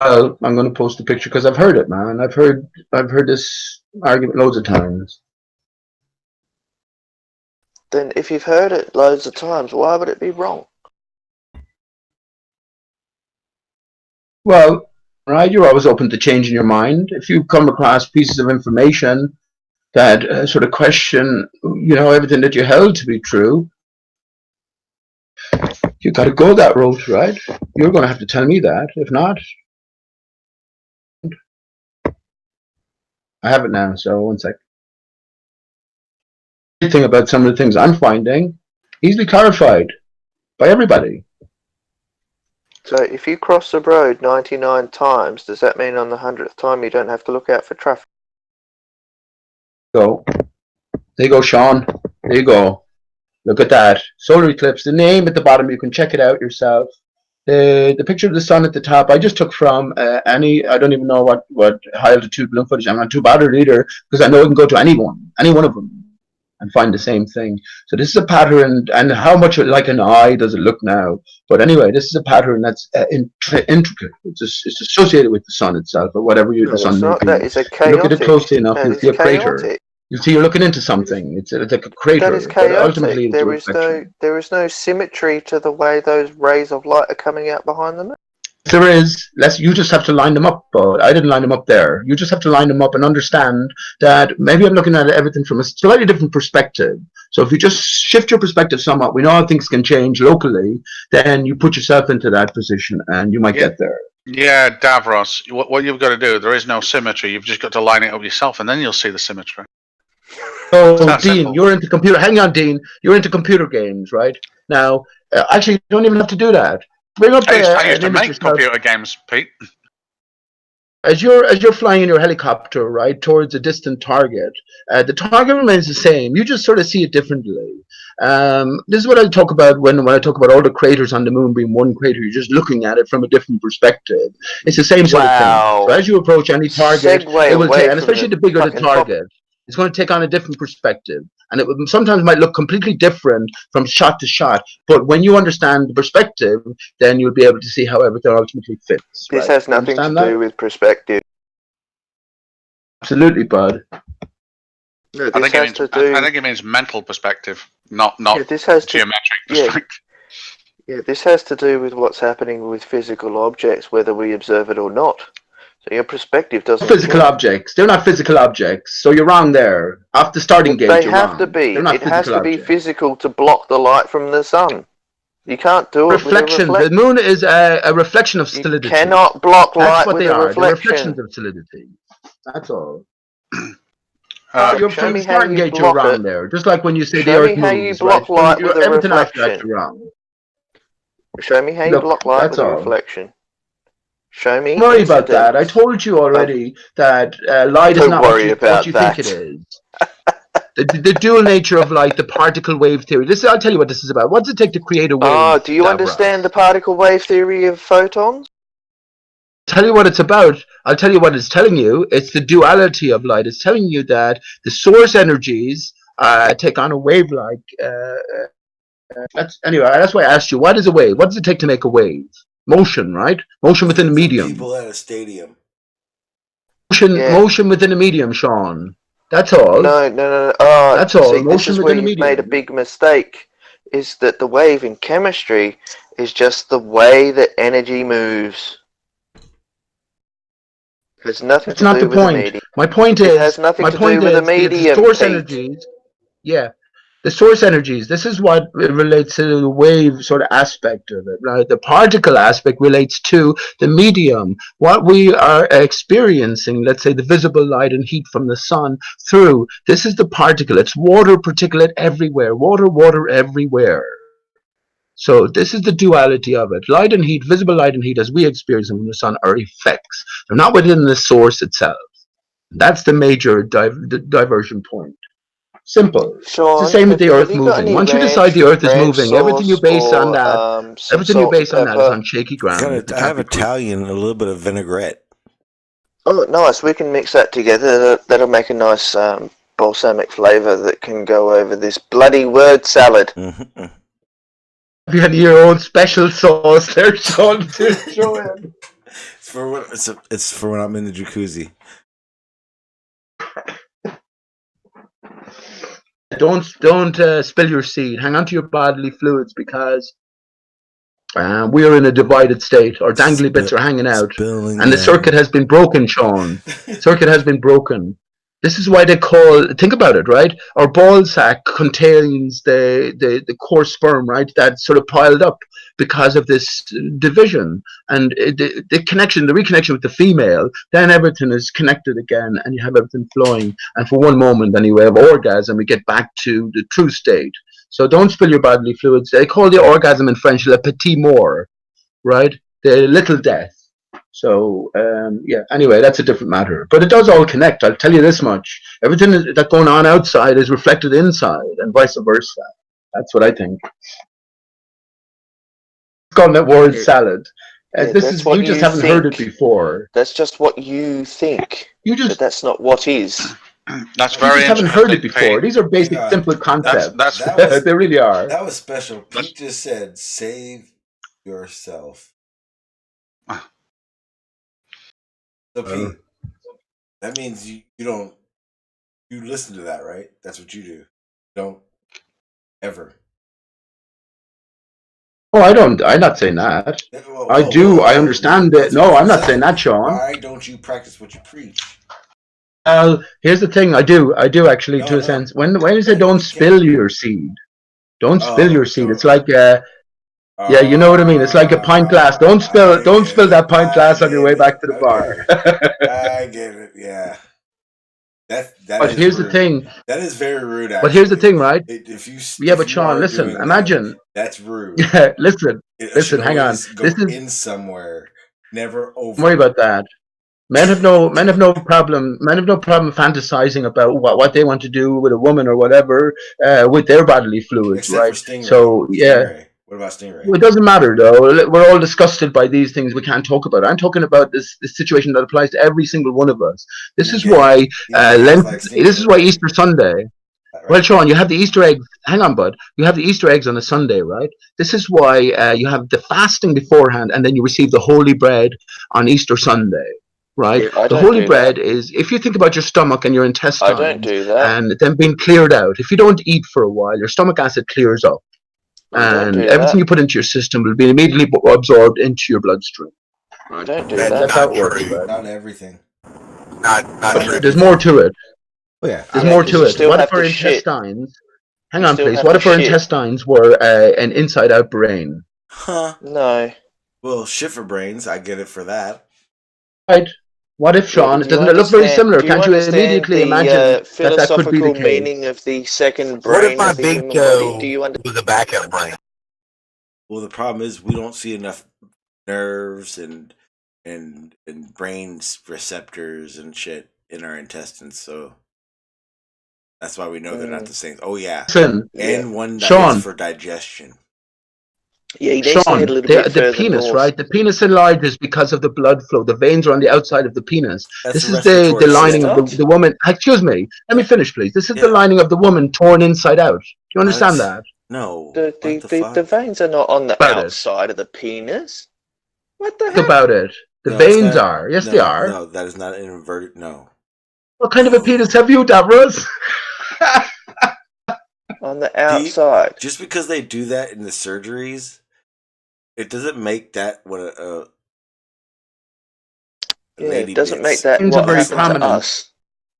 M: Well, I'm going to post the picture because I've heard it, man. I've heard this argument loads of times.
N: Then, if you've heard it loads of times, why would it be wrong?
M: Well, right, you're always open to changing your mind. If you come across pieces of information that sort of question, you know, everything that you held to be true, you got to go that route, right? You're going to have to tell me that. If not, I have it now. So one sec. The thing about some of the things I'm finding, easily clarified by everybody.
N: So if you cross the road 99 times, does that mean on the 100th time you don't have to look out for traffic?
M: So, there you go, Sean. There you go. Look at that. Solar eclipse. The name at the bottom, you can check it out yourself. The picture of the sun at the top, I just took from I don't even know what high altitude balloon footage. I'm not too bothered either, because I know I can go to any one of them, and find the same thing. So this is a pattern, and how much like an eye does it look now? But anyway, this is a pattern that's intricate. It's associated with the sun itself, or whatever the sun may be.
N: That is a chaotic.
M: You look at it closely enough, you'll see a crater. You see, you're looking into something. It's like a crater.
N: That is chaotic.
M: Ultimately,
N: there is no symmetry to the way those rays of light are coming out behind them.
M: There is. You just have to line them up, but I didn't line them up there. You just have to line them up and understand that maybe I'm looking at everything from a slightly different perspective. So if you just shift your perspective somewhat, we know how things can change locally, then you put yourself into that position and you might get there.
G: Yeah, Davros, what you've got to do, there is no symmetry. You've just got to line it up yourself, and then you'll see the symmetry.
M: So, Dean, you're into computer. Hang on, Dean. You're into computer games, right? Now, actually, you don't even have to do that. Bring up
G: I used to make computer games, Pete.
M: As you're flying in your helicopter, right, towards a distant target, the target remains the same. You just sort of see it differently. This is what I talk about when I talk about all the craters on the moon being one crater. You're just looking at it from a different perspective. It's the same sort of thing. So as you approach any target, it will take, and especially the bigger the target, it's going to take on a different perspective. And it sometimes might look completely different from shot to shot. But when you understand the perspective, then you'll be able to see how everything ultimately fits.
N: This has nothing to do with perspective.
M: Absolutely, bud.
N: No,
G: I think it means mental perspective, not geometric perspective.
N: Yeah, this has to do with what's happening with physical objects, whether we observe it or not. So your perspective doesn't.
M: Physical objects. They're not physical objects. So you're wrong there. Off the starting gate,
N: They
M: you're
N: have
M: wrong.
N: to be.
M: They're not
N: It has to be
M: objects.
N: physical to block the light from the sun. You can't do it
M: Reflection.
N: with a
M: The moon is a reflection of solidity.
N: You cannot block
M: That's
N: light
M: what
N: with
M: they
N: a
M: are.
N: reflection.
M: They're reflections of solidity. That's all. You're
N: show
M: from
N: me
M: the
N: how
M: starting
N: you
M: gate, you're
N: block
M: wrong
N: it.
M: there. Just like when you say the
N: Show
M: Earth
N: me how you
M: moves,
N: block
M: right?
N: light with a
M: Everything after that,
N: reflection.
M: you're wrong.
N: Show me how you
M: Look,
N: block light
M: that's
N: with a
M: all.
N: reflection. Show me.
M: Don't worry about that. I told you already that light is
N: Don't
M: not
N: worry
M: what
N: about
M: you think
N: that.
M: it is. The dual nature of light, the particle wave theory. I'll tell you what this is about. What's it take to create a wave?
N: Do you understand the particle wave theory of photons?
M: Tell you what it's about. I'll tell you what it's telling you. It's the duality of light. It's telling you that the source energies take on a wave like. That's why I asked you. What is a wave? What does it take to make a wave? Motion, right? Motion within a medium.
A: People at a stadium.
M: Motion within a medium, Sean. That's all.
N: No.
M: That's all.
N: See, this
M: Motion
N: is where
M: within a
N: you've
M: medium.
N: made a big mistake. Is that the wave in chemistry is just the way that energy moves. It has nothing
M: That's
N: to
M: not
N: do
M: the
N: with the
M: point.
N: medium.
M: My point
N: It
M: is.
N: has nothing
M: My
N: to
M: point
N: do with
M: is
N: the medium.
M: the source
N: Pete.
M: energies. Yeah. The source energies, this is what relates to the wave sort of aspect of it. Right? The particle aspect relates to the medium. What we are experiencing, let's say the visible light and heat from the sun through, this is the particle. It's water particulate everywhere. Water everywhere. So this is the duality of it. Light and heat, visible light and heat as we experience them from the sun are effects. They're not within the source itself. That's the major diversion point. Simple.
N: Sean,
M: it's the same with the Earth
N: have you got
M: moving.
N: any
M: Once you
N: ranch,
M: decide the Earth is
N: ranch
M: moving, everything you
N: sauce
M: base on
N: or,
M: that,
N: some
M: everything you
N: salt
M: base
N: and
M: on that is
N: pepper?
M: on shaky ground.
A: I have Italian and a little bit of vinaigrette.
N: Oh, nice. We can mix that together. That'll make a nice balsamic flavour that can go over this bloody word salad.
A: Mm-hmm.
M: Have you had your own special sauce there, Sean?
A: It's for when I'm in the jacuzzi.
M: Don't spill your seed. Hang on to your bodily fluids because we are in a divided state. Our dangly bits are hanging out, and the circuit has been broken, Sean. Circuit has been broken. This is why they call. Think about it, right? Our ball sack contains the core sperm, right? That's sort of piled up because of this division and the reconnection with the female. Then everything is connected again, and you have everything flowing. And for one moment, anyway, of orgasm, we get back to the true state. So don't spill your bodily fluids. They call the orgasm in French le petit mort, right? The little death. So, anyway, that's a different matter. But it does all connect, I'll tell you this much. Everything that's going on outside is reflected inside, and vice versa. That's what I think. It's called that word salad. You just haven't heard it before.
N: That's just what you think. But that's not what is.
G: That's very
M: You just haven't heard it before. These are basic, simple concepts. They really are.
A: That was special. Pete just said, save yourself. So Pete, that means you listen to that, right? That's what you do. Don't ever.
M: Oh, I don't. I'm not saying that. I do. I understand it. No, I'm not saying that, Sean.
A: Why don't you practice what you preach?
M: Well, here's the thing. I do actually, to a sense. When you say don't spill your seed, don't spill your seed. It's like yeah, you know what I mean. It's like a pint glass. Don't spill that pint glass on your way back to the bar.
A: I get it. Yeah.
M: But here's the thing.
A: That is very rude. Actually.
M: But here's the thing, right?
A: But
M: Sean, listen. Imagine.
A: That's rude.
M: Listen. Hang on.
A: This is in somewhere. Never over.
M: Don't worry about that. Men have no problem. Men have no problem fantasizing about what they want to do with a woman or whatever with their bodily fluids,
A: except
M: right?
A: For Stingray.
M: So yeah.
A: Stingray. What about Stingray?
M: Well, it doesn't matter though. We're all disgusted by these things we can't talk about. I'm talking about this situation that applies to every single one of us. This is why this is why Easter Sunday. Right. Well, Sean, you have the Easter eggs. Hang on, bud. You have the Easter eggs on a Sunday, right? This is why you have the fasting beforehand, and then you receive the holy bread on Easter Sunday. right?
N: I
M: The
N: don't
M: holy
N: do
M: bread is, if you think about your stomach and your
N: I
M: intestines
N: don't do that.
M: and them being cleared out, if you don't eat for a while, your stomach acid clears up.
N: I don't
M: And
N: do
M: everything
N: that.
M: you put into your system will be immediately absorbed into your bloodstream.
N: I don't do
P: That's
N: that.
M: That's how
P: not
M: it works,
P: true.
M: right?
A: Not everything.
P: Not true.
M: There's more to it.
A: Oh, yeah.
M: There's
N: Yeah,
M: more
N: 'cause
M: to
N: you
M: it.
N: still
M: What if
N: have
M: our
N: to shit.
M: intestines? Hang
N: You
M: on,
N: still
M: please.
N: have
M: What
N: to
M: if our
N: shit.
M: intestines were an inside-out brain?
A: Huh.
N: No.
A: Well, shit for brains. I get it for that.
M: Right. What if,
N: Yeah,
M: Sean?
N: but
M: Doesn't it look very similar?
N: do you
M: Can't you
N: understand
M: immediately
N: the
M: imagine that could be the
N: philosophical
M: case?
N: meaning of the second
P: What if
N: brain
P: my
N: of the
P: big
N: human body? Do
P: toe
N: you understand?
P: was a backup brain?
A: Well, the problem is we don't see enough nerves and brain receptors and shit in our intestines, so that's why we know they're not the same. Oh yeah,
M: Listen,
A: and one that
M: Sean.
A: is for digestion.
N: Yeah, he needs to
M: Sean,
N: head a little bit
M: the
N: further
M: penis,
N: north.
M: right? The penis enlarges because of the blood flow. The veins are on the outside of the penis.
A: That's
M: This
A: the
M: is the
A: respiratory
M: lining
A: system.
M: of the woman. Excuse me. Let me finish, please. This is the
A: Yeah.
M: lining of the woman torn inside out. Do you understand that?
A: No.
N: The veins are not on the
M: About it.
N: outside of the penis. What the
M: Think
N: heck?
M: about it. The
A: No, it's
M: veins
A: not-
M: are. Yes,
A: no,
M: they are.
A: No, that is not an inverted. No.
M: What kind of a penis have you, Davros?
N: On the outside.
A: Just because they do that in the surgeries, it doesn't make that what a
N: Yeah,
A: lady
N: it doesn't
A: bits.
N: make that
M: Veins are
N: what
M: very
N: happened
M: prominent.
N: to us.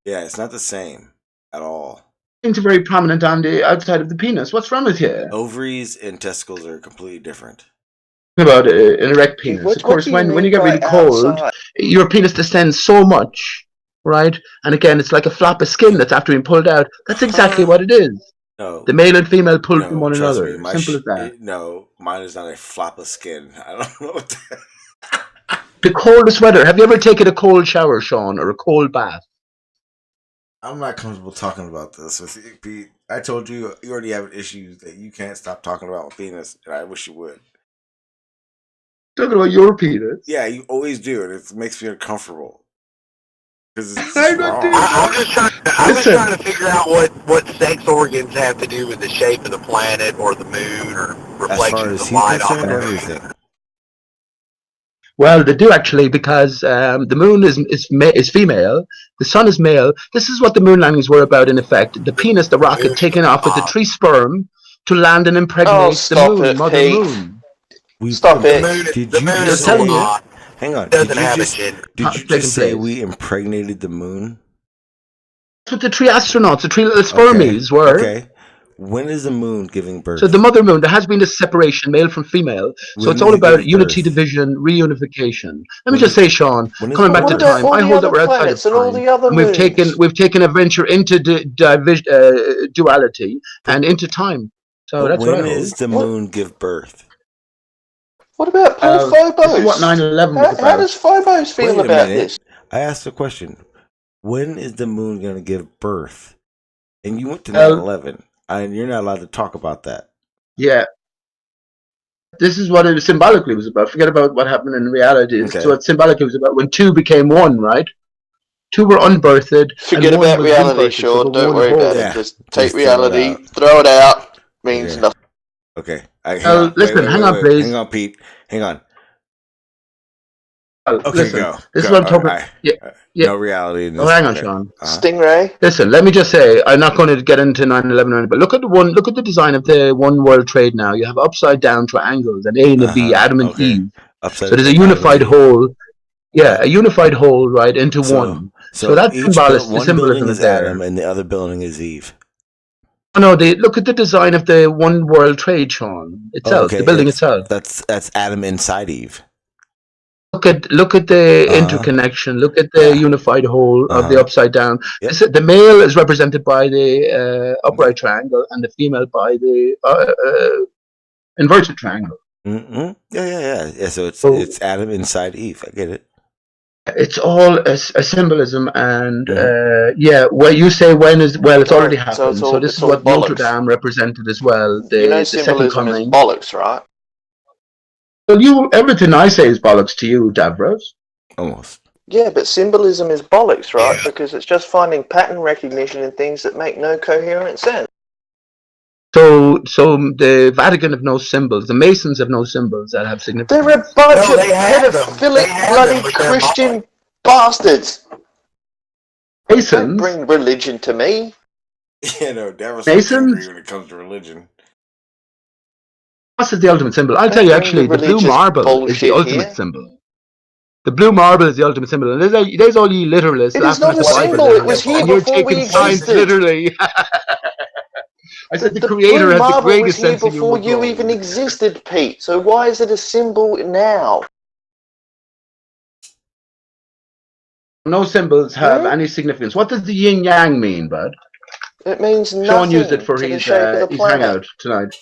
A: Yeah, it's not the same at all.
M: Veins are very prominent on the outside of the penis. What's wrong with you?
A: Ovaries and testicles are completely different.
M: About an erect penis.
N: What
M: Of course,
N: do you
M: when you
N: mean
M: get
N: by
M: really cold,
N: outside?
M: your penis descends so much, right? And again, it's like a flap of skin that's after being pulled out. That's exactly what it is.
A: No.
M: The male and female pull from
A: No,
M: one
A: trust
M: another.
A: me, my
M: Simple as that.
A: no, mine is not a flop of skin. I don't know what that.
M: The coldest weather. Have you ever taken a cold shower, Sean, or a cold bath?
A: I'm not comfortable talking about this with you, Pete. I told you you already have an issue that you can't stop talking about my penis, and I wish you would.
M: Talking about your penis?
A: Yeah, you always do, and it makes me uncomfortable. Because it's just
M: I'm not
A: wrong.
M: doing
P: I'm just trying to figure out what sex organs have to do with the shape of the planet or the moon or reflections of light off the moon.
A: Everything.
M: Well, they do actually, because the moon is female, the sun is male. This is what the moon landings were about, in effect. The penis, the rocket, taking off with the 3 sperm to land and impregnate the moon, Mother Moon.
N: Stop it.
A: Did
P: The
A: you
P: moon
A: just
P: is
A: say?
P: not.
A: Hang on.
P: Doesn't have a gender.
A: Did you
M: Taking
A: just say
M: place.
A: we impregnated the moon?
M: That's what the 3 astronauts, the 3 little spermies were.
A: Okay. When is the moon giving birth?
M: So the mother moon, there has been this separation, male from female. So
A: When
M: it's
A: does
M: all
A: it
M: about
A: give
M: unity,
A: birth?
M: division, reunification. Let me
A: When
M: just
A: is-
M: say, Sean,
A: when is
M: coming
A: the
M: back to
A: birth?
M: time,
N: all
M: I
N: the
M: hold
N: other
M: that we're outside of
N: planets and all
M: time.
N: the other
M: And
N: moons?
M: we've taken a venture into duality and into time. So
A: But
M: that's what I
A: when
M: hold.
A: is the moon give birth?
N: What about Paul Phobos?
M: This is what 9/11 was
N: How
M: about.
N: does Phobos feel
A: Wait a
N: about
A: minute.
N: this?
A: I asked a question. When is the moon going to give birth? And you went to
M: Well-
A: 9/11, and you're not allowed to talk about that.
M: Yeah. This is what it symbolically was about. Forget about what happened in reality.
A: Okay.
M: So what symbolically was about when 2 became 1, right? 2 were unbirthed.
N: Forget
M: and 1
N: about
M: was
N: reality,
M: rebirthed,
N: Sean.
M: so the
N: Don't
M: one
N: worry about
M: whole.
N: it. Just take
A: just throw it
N: reality,
A: out.
N: throw it out. Means
A: Okay.
N: nothing.
A: Okay. Hang
M: Well,
A: on.
M: listen, hang on, please.
A: Hang on, Pete. Hang on.
M: Well,
A: Okay,
M: listen,
A: go.
M: this is
A: Go.
M: what I'm talking
A: All right.
M: Yeah.
A: No reality in this.
M: Oh, hang on,
A: Okay.
M: Sean.
N: Stingray.
M: Listen, let me just say, I'm not going to get into 9/11 or anything, but look at the design of the One World Trade now. You have upside down triangles, an A and a B, Adam and
A: Okay.
M: Eve.
A: Upside
M: So there's a
A: down,
M: unified
A: Adam and Eve.
M: whole. Yeah, a unified whole, right, into one. So that's
A: each
M: the
A: one
M: symbolism
A: building
M: is
A: is
M: there.
A: Adam, and the other building is Eve.
M: No, look at the design of the One World Trade, Sean, itself, the building itself.
A: That's Adam inside Eve.
M: Look at the interconnection. Look at the unified whole of the upside down. The male is represented by the upright triangle, and the female by the inverted triangle.
A: Mm-hmm. Yeah. So it's Adam inside Eve. I get it.
M: It's all a symbolism, and well, you say it's already happened. So this is what Notre Dame represented as well. The second
N: Symbolism is
M: coming.
N: bollocks, right?
M: Well, everything I say is bollocks to you, Davros.
A: Almost.
N: Yeah, but symbolism is bollocks, right? Because it's just finding pattern recognition in things that make no coherent sense.
M: So the Vatican have no symbols. The Masons have no symbols that have significance.
N: They're a bunch of pedophilic bloody Christian bastards! Don't
M: Masons.
N: bring religion to me.
A: Yeah, no, Davros is
M: Masons?
A: angry when it comes to religion.
M: Cross is the ultimate symbol. I'll
N: Don't
M: tell you,
N: bring
M: actually,
N: your
M: the blue
N: religious
M: marble is the
N: bullshit
M: ultimate
N: here.
M: symbol. The blue marble is the ultimate symbol. And there's all you literalists
N: It is
M: laughing
N: not
M: at
N: a
M: the Bible
N: symbol. It
M: there,
N: was here
M: and you're
N: before we
M: taking signs
N: existed.
M: literally. I said the
N: The
M: Creator
N: blue
M: has the
N: marble was
M: greatest
N: here
M: sense of
N: before
M: humor.
N: you even existed, Pete. So why is it a symbol now?
M: No symbols have any significance. What does the yin yang mean, bud?
N: It means
M: Sean used it
N: nothing
M: for
N: to the shape of the
M: his
N: planet.
M: hangout tonight.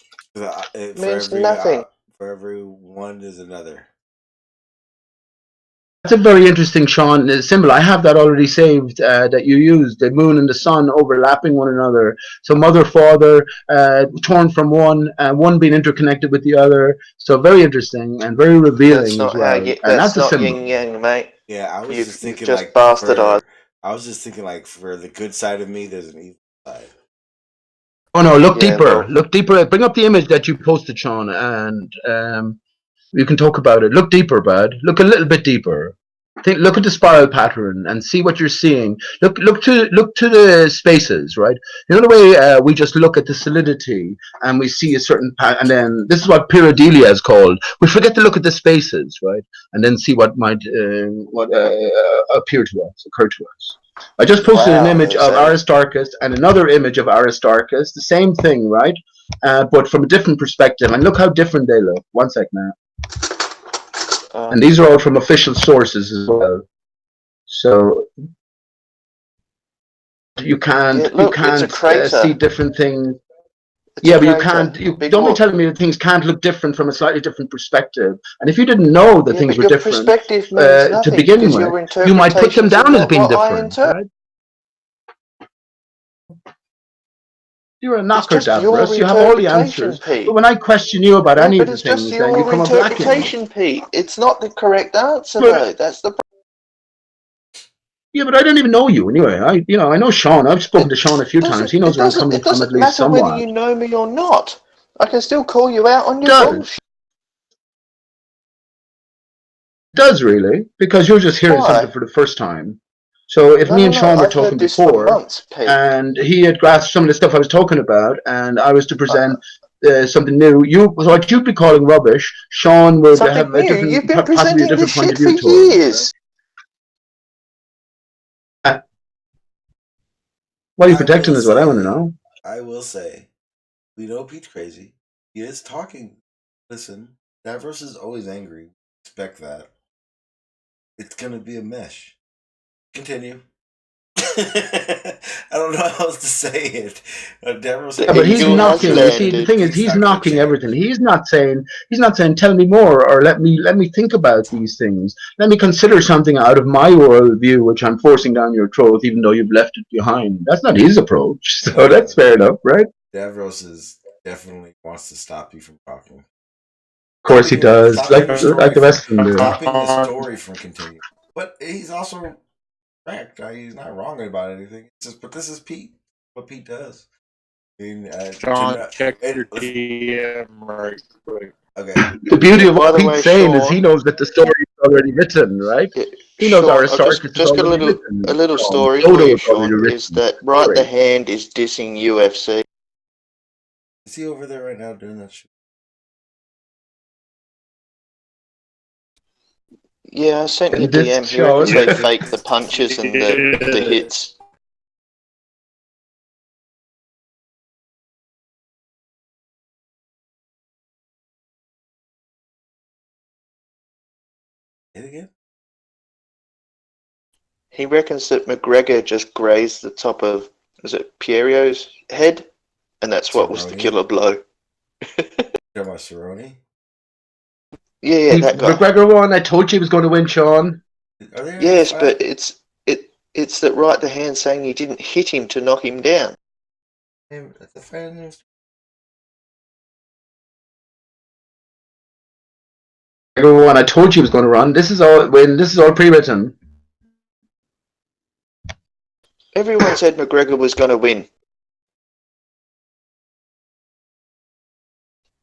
N: It means nothing.
A: For every one is another.
M: That's a very interesting, Sean, symbol. I have that already saved that you used, the moon and the sun overlapping one another. So mother, father, torn from one being interconnected with the other. So very interesting and very revealing
N: That's
M: as
N: not how
M: well.
N: you.
M: And
N: That's
M: that's a
N: not
M: symbol.
N: yin yang, mate.
A: Yeah, I was just thinking
N: just
A: like
N: bastardized.
A: I was just thinking like for the good side of me, there's an evil side.
M: Oh no, look
N: Yeah,
M: deeper.
N: well-
M: Look deeper. Bring up the image that you posted, Sean, and you can talk about it. Look deeper, bud. Look a little bit deeper. Look at the spiral pattern and see what you're seeing. Look to the spaces, right? You know the way we just look at the solidity and we see a certain pattern, and then this is what pareidolia is called. We forget to look at the spaces, right, and then see what might appear to us, occur to us. I just posted an image of Aristarchus and another image of Aristarchus, the same thing, right? But from a different perspective, and look how different they look. One sec now. And these are all from official sources as well. So you can't see different things. Yeah, but you can't. Don't be telling me that things can't look different from a slightly different perspective. And if you didn't know that things were different to begin with, you might put them down as being different. Right? You're a knocker, Davros. You have all the answers.
N: Pete.
M: But when I question you about any of the
N: it's just
M: things, then you come up lacking.
N: interpretation, Pete. It's not the correct answer, though. That's the.
M: Yeah, but I don't even know you anyway. I know Sean. I've spoken to Sean a few times. He knows where I'm coming from at least somewhat.
N: It doesn't matter whether you know me or not. I can still call you out on your bullshit.
M: It does really, because you're just hearing something for the first time. So if me and Sean were talking before, and he had grasped some of the stuff I was talking about, and I was to present something new, what you'd be calling rubbish, Sean would have a different, possibly a different point of view to it. Why are you protecting us? What I want to know.
A: I will say, we know Pete's crazy. He is talking. Listen, Davros is always angry. Expect that. It's gonna be a mesh. Continue. I don't know how else to say it. Davros.
M: Yeah, but he's knocking. You see, the thing is, he's knocking everything. He's not saying, tell me more, or let me think about these things. Let me consider something out of my worldview, which I'm forcing down your throat, even though you've left it behind. That's not his approach. So that's fair enough, right?
A: Davros definitely wants to stop you from talking.
M: Of course he does, like the rest of them do.
A: Stopping the story from continuing. But he's also correct. He's not wrong about anything. It's just, but this is Pete. What Pete does. I mean,
B: John, check your DM right quick.
A: Okay.
M: The beauty of what Pete's saying is he knows that the story is already written, right? He knows Aristarchus is already written.
N: A little story for you, Sean, is that Right the Hand is dissing UFC.
A: Is he over there right now doing that shit?
N: Yeah, I sent you a DM here. I can say fake the punches and the hits.
A: Hit again?
N: He reckons that McGregor just grazed the top of, is it Pierio's head? And that's what was the killer blow.
A: Talking about Cerrone?
N: Yeah, that guy.
M: McGregor won. I told you he was going to win, Sean.
N: Yes, but it's that Right the Hand saying you didn't hit him to knock him down.
A: That's a fan news.
M: McGregor won. I told you he was going to run. This is all pre-written.
N: Everyone said McGregor was going to win.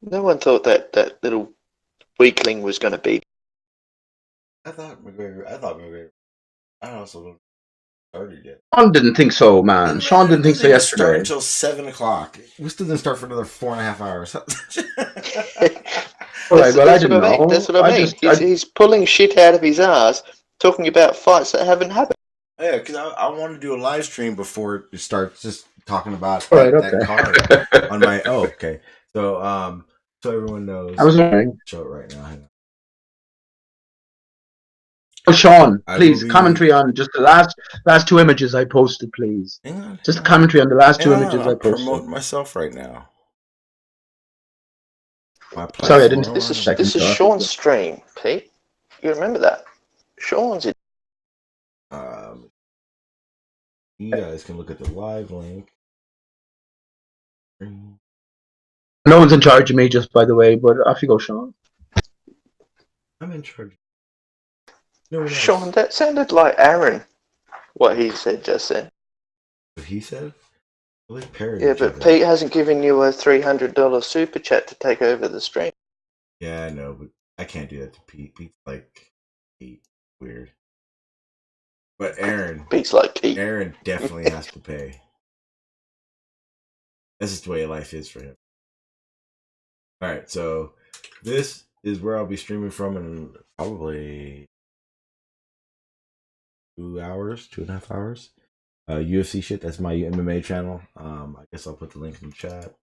N: No one thought that little weakling was going to beat.
A: I thought McGregor. I also started yet.
M: Sean didn't think so, man. Sean didn't think so yesterday.
A: Start until 7:00. We still didn't start for another 4.5 hours.
M: All right, well, I didn't know.
N: That's what I mean. He's pulling shit out of his ass, talking about fights that haven't happened.
A: Yeah, because I want to do a live stream before it starts, just talking about
M: that
A: card on my. Oh, okay. So so everyone knows.
M: I was wondering.
A: Show it right now. Hang on.
M: Oh, Sean, please commentary on just the last two images I posted, please. Just a commentary on the last two images I posted.
A: I'm promoting myself right now.
M: Sorry, I didn't.
N: This is Sean's stream, Pete. You remember that? Sean's in.
A: You guys can look at the live link.
M: No one's in charge of me, just by the way, but off you go, Sean.
A: I'm in charge.
N: Sean, that sounded like Aaron, what he said just then.
A: What he said? Like Perry.
N: Yeah, but Pete hasn't given you a $300 super chat to take over the stream.
A: Yeah, I know, but I can't do that to Pete. Pete's like weird. But Aaron.
N: Pete's like Pete.
A: Aaron definitely has to pay. That's just the way life is for him. Alright, so this is where I'll be streaming from in probably 2 hours, 2.5 hours. UFC shit, that's my MMA channel. I guess I'll put the link in the chat.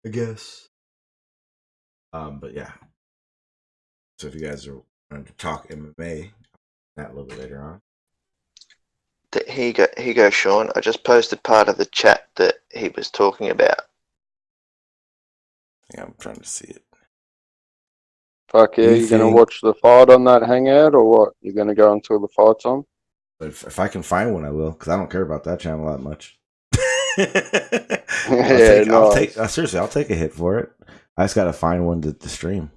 A: I guess. But yeah. So if you guys are wanting to talk MMA, that a little bit later on.
N: Here you go, Sean. I just posted part of the chat that he was talking about.
A: Yeah, I'm trying to see it.
Q: Fuck yeah, you gonna watch the fight on that hangout or what? You're gonna go until the fight's on?
A: But if I can find one, I will, because I don't care about that channel that much. Seriously, I'll take a hit for it. I just gotta find one to stream.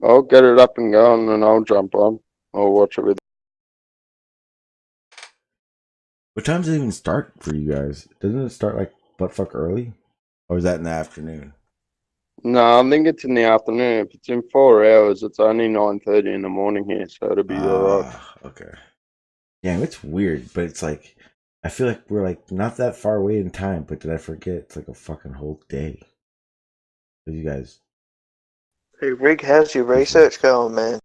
Q: I'll get it up and going, and I'll jump on. I'll watch it with.
A: What time does it even start for you guys? Doesn't it start like buttfuck early, or is that in the afternoon?
Q: No, I think it's in the afternoon. If it's in 4 hours, it's only 9:30 in the morning here, so it'll be alright.
A: Okay. Yeah, it's weird, but it's like I feel like we're like not that far away in time, but did I forget? It's like a fucking whole day. You guys.
N: Hey, Rig, how's your research going, man?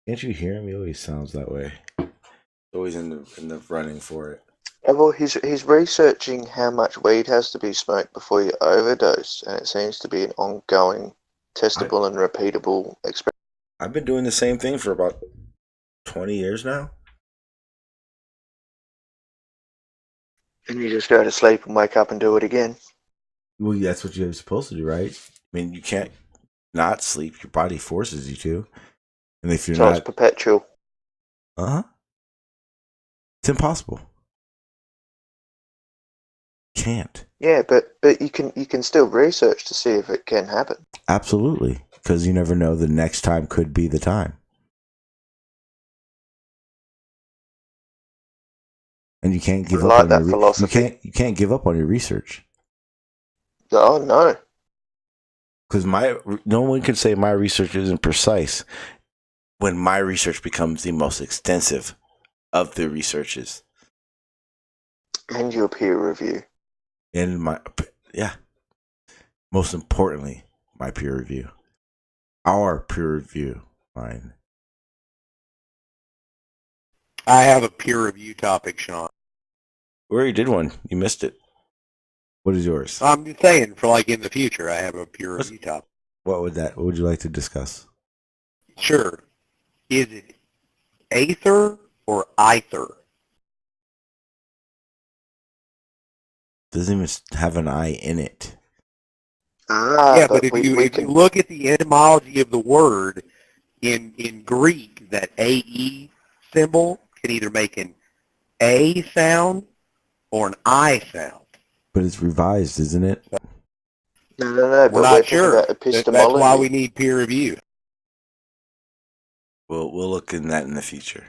A: Can't you hear him? He always sounds that way. Always in the running for it.
N: Well, he's researching how much weed has to be smoked before you overdose, and it seems to be an ongoing, testable and repeatable experiment.
A: I've been doing the same thing for about 20 years now.
N: And you just go to sleep and wake up and do it again.
A: Well, that's what you're supposed to do, right? I mean, you can't not sleep. Your body forces you to. And if you're
N: so
A: not...
N: it's perpetual.
A: Uh-huh. It's impossible. Can't.
N: Yeah, but you can still research to see if it can happen.
A: Absolutely. Because you never know, the next time could be the time. And you can't give up on your philosophy. You can't give up on your research.
N: Oh no.
A: Because no one can say my research isn't precise when my research becomes the most extensive of the researches.
N: And your peer review.
A: And most importantly, my peer review. Our peer review, mine.
P: I have a peer review topic, Sean.
A: We already did one. You missed it. What is yours?
P: I'm just saying, for like in the future, I have a peer review topic.
A: What would you like to discuss?
P: Sure. Is it aether or ether?
A: Doesn't even have an I in it.
P: Yeah, but if you look at the etymology of the word in Greek, that AE symbol can either make an A sound or an I sound.
A: But it's revised, isn't it?
N: No.
P: We're not sure. That's why we need peer review.
A: We'll look in that in the future.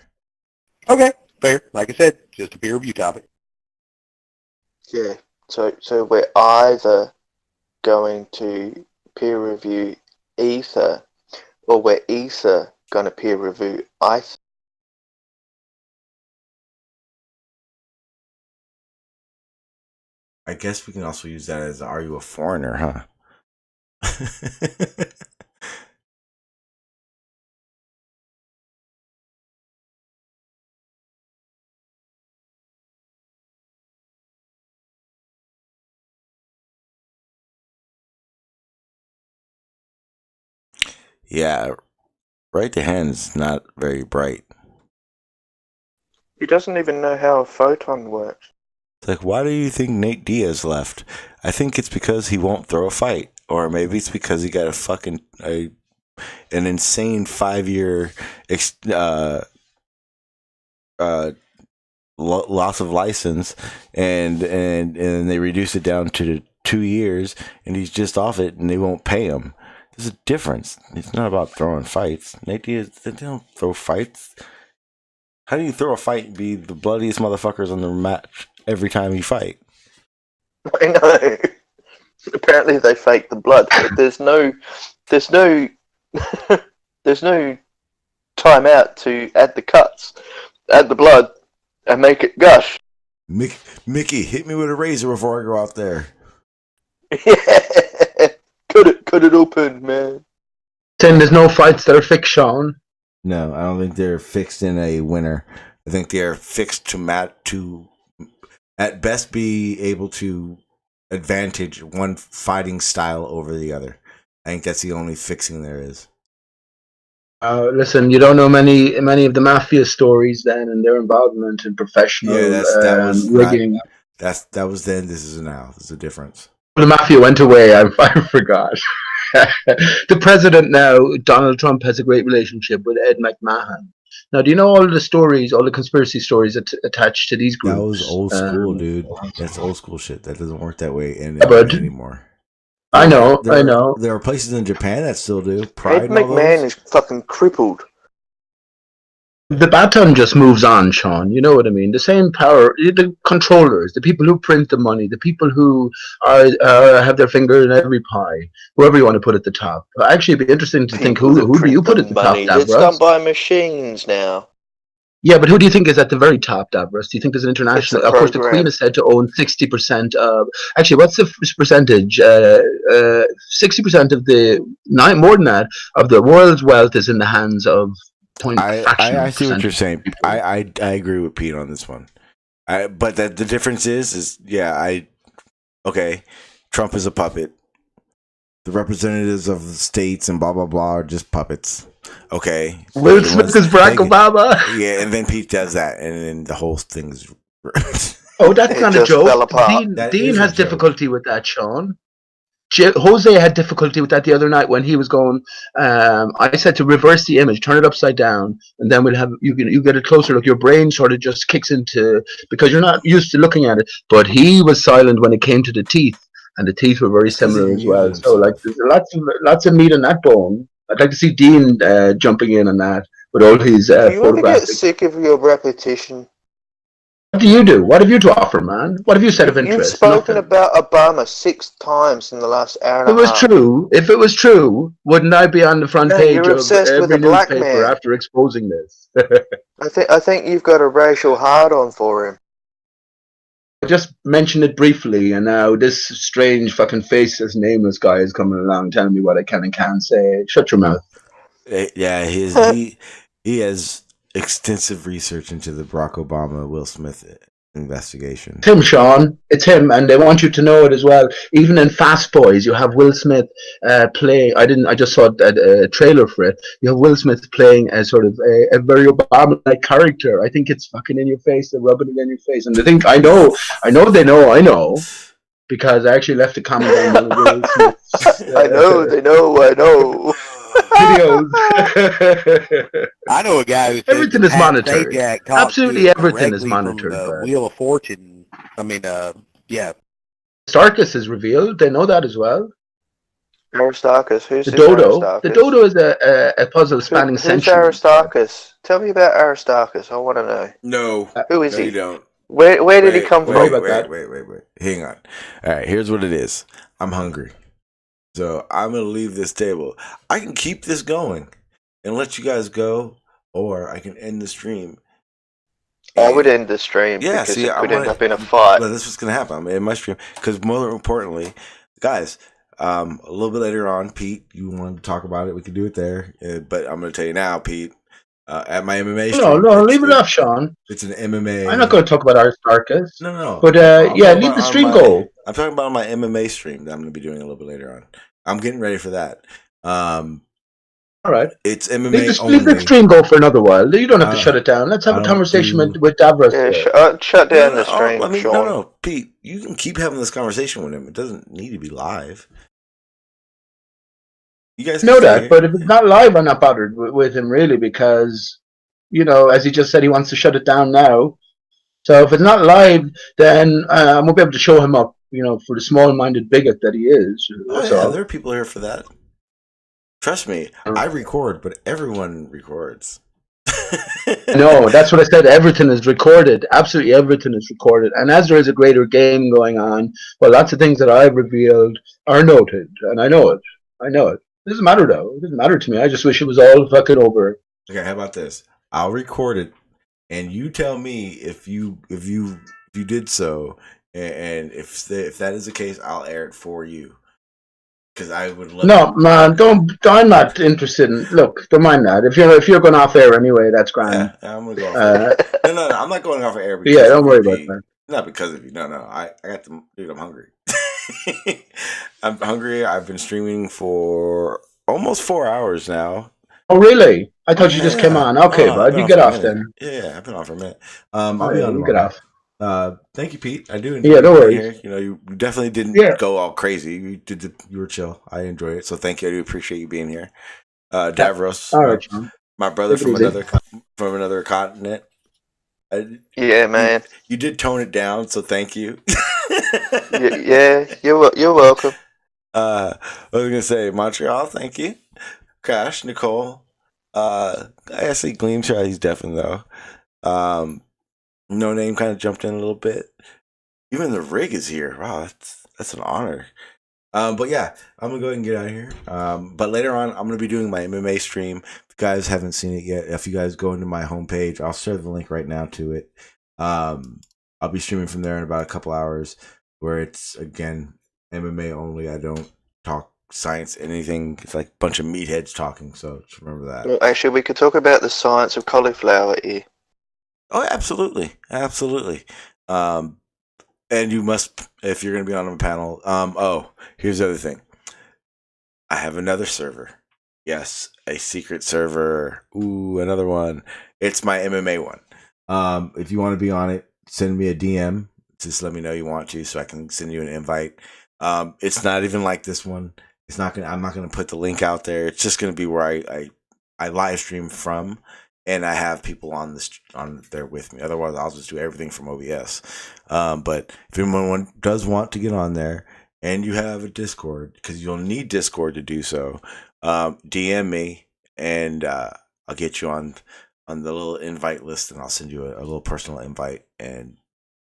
P: Okay, fair. Like I said, just a peer review topic.
N: Yeah. So we're either going to peer review ether, or where ether gonna peer review ether?
A: I guess we can also use that as "Are you a foreigner?" Huh? Yeah, right to hand is not very bright.
N: He doesn't even know how a photon works.
A: It's like, why do you think Nate Diaz left? I think it's because he won't throw a fight, or maybe it's because he got an insane 5-year loss of license, and they reduce it down to 2 years, and he's just off it, and they won't pay him. There's a difference. It's not about throwing fights. Nate Diaz, they don't throw fights. How do you throw a fight and be the bloodiest motherfuckers on the match every time you fight?
N: I know. Apparently they fake the blood, but there's no time out to add the cuts, add the blood, and make it gush.
A: Mickey, hit me with a razor before I go out there.
N: Yeah, cut it open, man.
M: Then there's no fights that are fixed, Sean.
A: No, I don't think they're fixed in a winner. I think they're fixed to at best be able to advantage one fighting style over the other. I think that's the only fixing there is.
M: Listen, you don't know many of the mafia stories then, and their involvement in professional rigging.
A: That was then. This is now. There's a difference.
M: The mafia went away. I forgot. The president now, Donald Trump, has a great relationship with Ed McMahon. Now, do you know all the stories, all the conspiracy stories attached to these groups?
A: That was old school, dude. That's old school shit. That doesn't work that way anymore.
M: I know.
A: There are places in Japan that still do. Pride
N: Ed McMahon is fucking crippled.
M: The baton just moves on, Sean. You know what I mean? The same power, the controllers, the people who print the money, the people who have their finger in every pie, whoever you want to put at the top. Actually, it'd be interesting to think who do you put at the top,
N: It's done by machines now.
M: Yeah, but who do you think is at the very top, Davros? Do you think there's an international? Of course, the Queen is said to own 60% of. Actually, what's the percentage? 60% of more than that, of the world's wealth is in the hands of.
A: I see what you're saying. I agree with Pete on this one. But the difference is okay. Trump is a puppet. The representatives of the states and blah blah blah are just puppets. Okay.
M: Will Smith is Barack Obama.
A: Yeah, and then Pete does that, and then the whole thing's.
M: Oh, that's not a joke. Dean has difficulty with that, Sean. Jose had difficulty with that the other night when he was going. I said to reverse the image, turn it upside down, and then we'll have you get a closer look. Your brain sort of just kicks into because you're not used to looking at it. But he was silent when it came to the teeth, and the teeth were very similar as well. So like, there's lots of meat on that bone. I'd like to see Dean jumping in on that with all his.
N: Do you ever get sick of your repetition?
M: What do you do? What have you to offer, man? What have you said of interest?
N: You've spoken about Obama 6 times in the last hour and a half.
M: If it was true, wouldn't I be on the front page
N: you're
M: of
N: obsessed with
M: every
N: a black
M: newspaper
N: man.
M: after exposing this?
N: I think you've got a racial hard-on for him.
M: I just mentioned it briefly, and now this strange fucking faceless, nameless guy is coming along telling me what I can and can't say. Shut your mouth.
A: Yeah, he has extensive research into the Barack Obama Will Smith investigation.
M: It's him, Sean. It's him, and they want you to know it as well. Even in Fast Boys, you have Will Smith playing. I just saw a trailer for it. You have Will Smith playing a sort of a very Obama-like character. I think it's fucking in your face. They're rubbing it in your face, and they think I know. They know. Because I actually left a comment on one of Will Smith's.
N: I know.
M: Videos.
P: I know a guy who says
M: everything is monitored.
P: Sajak
M: Absolutely everything is monitored.
P: Wheel of Fortune. I mean, yeah.
M: Starkus is revealed. They know that as well.
N: Aristarchus. Who's
M: the dodo?
N: Aristarchus?
M: The dodo is a puzzle spanning centuries.
N: Who's Aristarchus? Tell me about Aristarchus. I want to know.
A: No.
N: Who is he?
A: You don't.
N: Where did he come from?
A: Wait. Hang on. All right, here's what it is. I'm hungry. So I'm gonna leave this table. I can keep this going and let you guys go, or I can end the stream.
N: I would end the stream because it could end up in a fight.
A: Well, this is what's gonna happen. I'm in my stream because more importantly, guys. A little bit later on, Pete, you want to talk about it? We can do it there. But I'm gonna tell you now, Pete. At my MMA stream.
M: No, leave it off, Sean.
A: It's an MMA.
M: I'm not going to talk about Aristarchus.
A: No.
M: But leave the stream go.
A: I'm talking about my MMA stream that I'm going to be doing a little bit later on. I'm getting ready for that.
M: All right.
A: It's MMA
M: only. Leave the stream go for another while. You don't have to shut it down. Let's have a conversation with Davros.
N: Yeah, shut down the stream, Sean.
A: No, Pete. You can keep having this conversation with him. It doesn't need to be live. You guys
M: know that, but if it's not live, I'm not bothered with him really because, as he just said, he wants to shut it down now. So if it's not live, then I won't be able to show him up, for the small-minded bigot that he is.
A: There are people here for that. Trust me, I record, but everyone records.
M: No, that's what I said. Everything is recorded. Absolutely everything is recorded. And as there is a greater game going on, well, lots of things that I've revealed are noted, and I know it. It doesn't matter though. It doesn't matter to me. I just wish it was all fucking over.
A: Okay, how about this? I'll record it, and you tell me if you did so, and if that is the case, I'll air it for you. Because I would love.
M: No, man, don't. I'm not interested in. Look, don't mind that. If you're going off air anyway, that's grand.
A: Yeah, I'm gonna go off air. No, I'm not going off air.
M: Yeah, don't worry about that.
A: Not because of you. No. I got the dude. I'm hungry. I'm hungry. I've been streaming for almost 4 hours now.
M: Oh, really? I thought you just came on. Okay, bud. You get off then.
A: Yeah, I've been on for a minute. I'll be on.
M: You get off.
A: Thank you, Pete. I do enjoy
M: no worries.
A: Here. You definitely didn't go all crazy. You were chill. I enjoyed it. So thank you. I do appreciate you being here. Davros,
M: all right, John.
A: My brother from another continent.
N: Yeah, man.
A: You did tone it down, so thank you.
N: Yeah, you're welcome.
A: I was gonna say Montreal, thank you. Crash, Nicole. I see Gleamshot, he's deafened though. No Name kind of jumped in a little bit. Even the rig is here. Wow, that's an honor. But yeah, I'm gonna go ahead and get out of here. But later on, I'm gonna be doing my MMA stream. If you guys haven't seen it yet, if you guys go into my homepage, I'll share the link right now to it. I'll be streaming from there in about a couple hours, where it's again MMA only. I don't talk science, anything. It's like a bunch of meatheads talking. So just remember that.
N: Well, actually, we could talk about the science of cauliflower ear.
A: Oh, absolutely. And you must, if you're going to be on a panel. Here's the other thing. I have another server. Yes, a secret server. Ooh, another one. It's my MMA one. If you want to be on it, send me a DM. Just let me know you want to, so I can send you an invite. It's not even like this one. I'm not gonna put the link out there. It's just gonna be where I live stream from, and I have people on there with me. Otherwise, I'll just do everything from OBS. But if anyone does want to get on there, and you have a Discord, because you'll need Discord to do so, DM me, and I'll get you on the little invite list, and I'll send you a little personal invite. And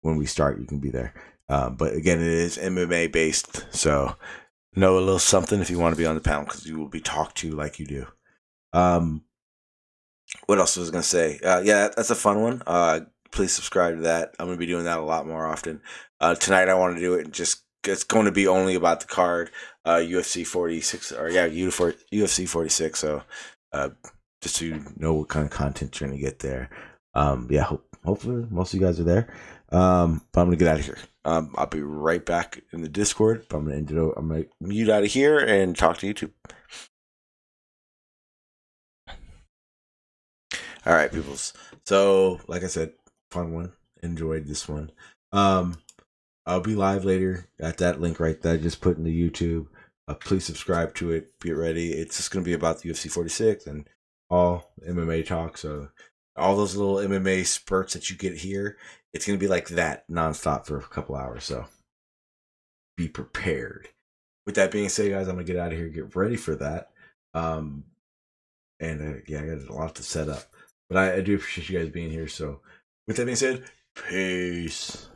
A: when we start, you can be there. But again, it is MMA based, so know a little something if you want to be on the panel, because you will be talked to like you do. What else was I going to say? Yeah, that's a fun one. Please subscribe to that. I'm going to be doing that a lot more often. Tonight I want to do it, and it's going to be only about the card, UFC 46, or UFC 46. So just so you know what kind of content you're going to get there. Hopefully most of you guys are there. But I'm going to get out of here. I'll be right back in the Discord, but I'm going to mute out of here and talk to YouTube. All right, peoples. So, like I said, fun one. Enjoyed this one. I'll be live later at that link right there I just put in the YouTube. Please subscribe to it. Get ready. It's just going to be about the UFC 46 and all MMA talk. So, all those little MMA spurts that you get here, it's going to be like that nonstop for a couple hours. So, be prepared. With that being said, guys, I'm going to get out of here. Get ready for that. I got a lot to set up. But I do appreciate you guys being here. So, with that being said, peace.